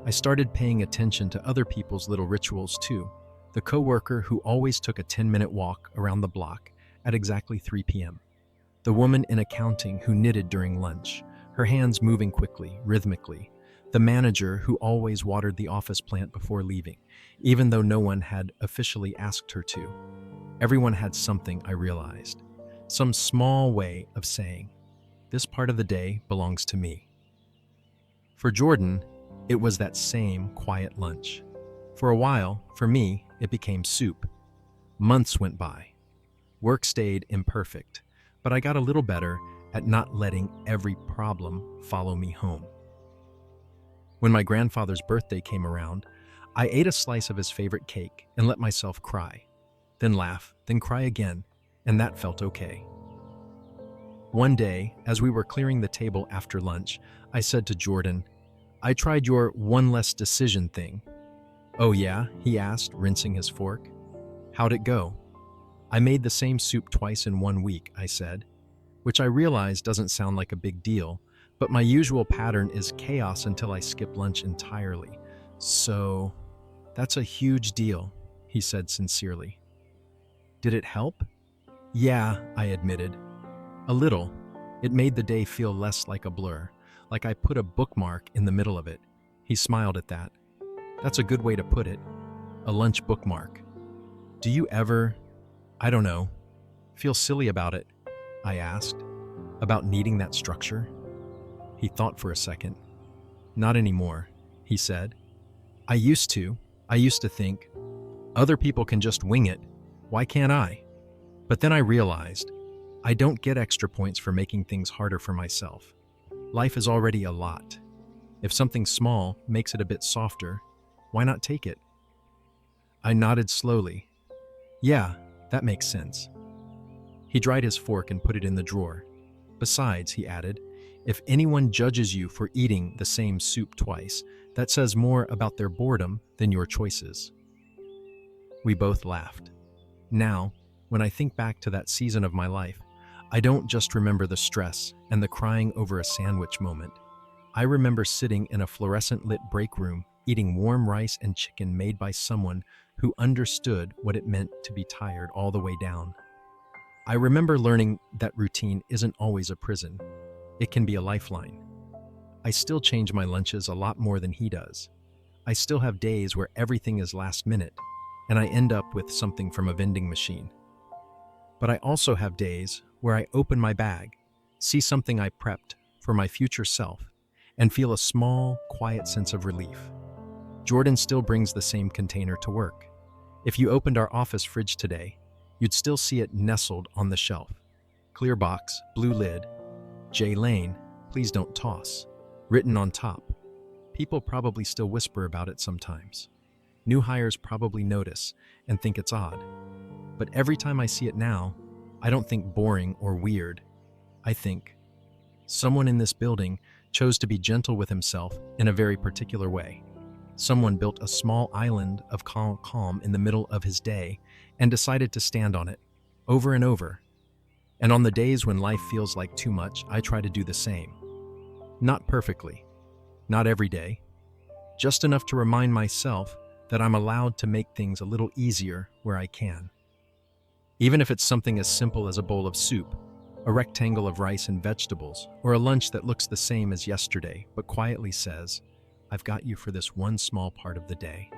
I started paying attention to other people's little rituals too. The coworker who always took a 10-minute walk around the block at exactly 3 p.m. The woman in accounting who knitted during lunch, her hands moving quickly, rhythmically. The manager who always watered the office plant before leaving, even though no one had officially asked her to. Everyone had something, I realized. Some small way of saying, this part of the day belongs to me. For Jordan, it was that same quiet lunch. For a while, for me, it became soup. Months went by. Work stayed imperfect, but I got a little better at not letting every problem follow me home. When my grandfather's birthday came around, I ate a slice of his favorite cake and let myself cry, then laugh, then cry again, and that felt okay. One day, as we were clearing the table after lunch, I said to Jordan, "I tried your one less decision thing." "Oh yeah?" he asked, rinsing his fork. "How'd it go?" "I made the same soup twice in 1 week," I said, which I realize doesn't sound like a big deal, but my usual pattern is chaos until I skip lunch entirely. "So, that's a huge deal," he said sincerely. "Did it help?" "Yeah," I admitted. "A little. It made the day feel less like a blur, like I put a bookmark in the middle of it." He smiled at that. "That's a good way to put it. A lunch bookmark. Do you ever, I don't know, feel silly about it?" I asked. "About needing that structure?" He thought for a second. "Not anymore," he said. I used to think, other people can just wing it. Why can't I?" But then I realized, I don't get extra points for making things harder for myself. Life is already a lot. If something small makes it a bit softer, why not take it? I nodded slowly. "Yeah, that makes sense." He dried his fork and put it in the drawer. "Besides," he added, If anyone judges you for eating the same soup twice, that says more about their boredom than your choices. We both laughed. Now, when I think back to that season of my life, I don't just remember the stress and the crying over a sandwich moment. I remember sitting in a fluorescent lit break room, eating warm rice and chicken made by someone who understood what it meant to be tired all the way down. I remember learning that routine isn't always a prison. It can be a lifeline. I still change my lunches a lot more than he does. I still have days where everything is last minute, and I end up with something from a vending machine. But I also have days where I open my bag, see something I prepped for my future self, and feel a small, quiet sense of relief. Jordan still brings the same container to work. If you opened our office fridge today, you'd still see it nestled on the shelf. Clear box, blue lid, J Lane, please don't toss, written on top. People probably still whisper about it sometimes. New hires probably notice and think it's odd. But every time I see it now, I don't think boring or weird. I think, someone in this building chose to be gentle with himself in a very particular way. Someone built a small island of calm in the middle of his day and decided to stand on it, over and over. And on the days when life feels like too much, I try to do the same. Not perfectly, not every day, just enough to remind myself that I'm allowed to make things a little easier where I can. Even if it's something as simple as a bowl of soup, a rectangle of rice and vegetables, or a lunch that looks the same as yesterday but quietly says, I've got you for this one small part of the day.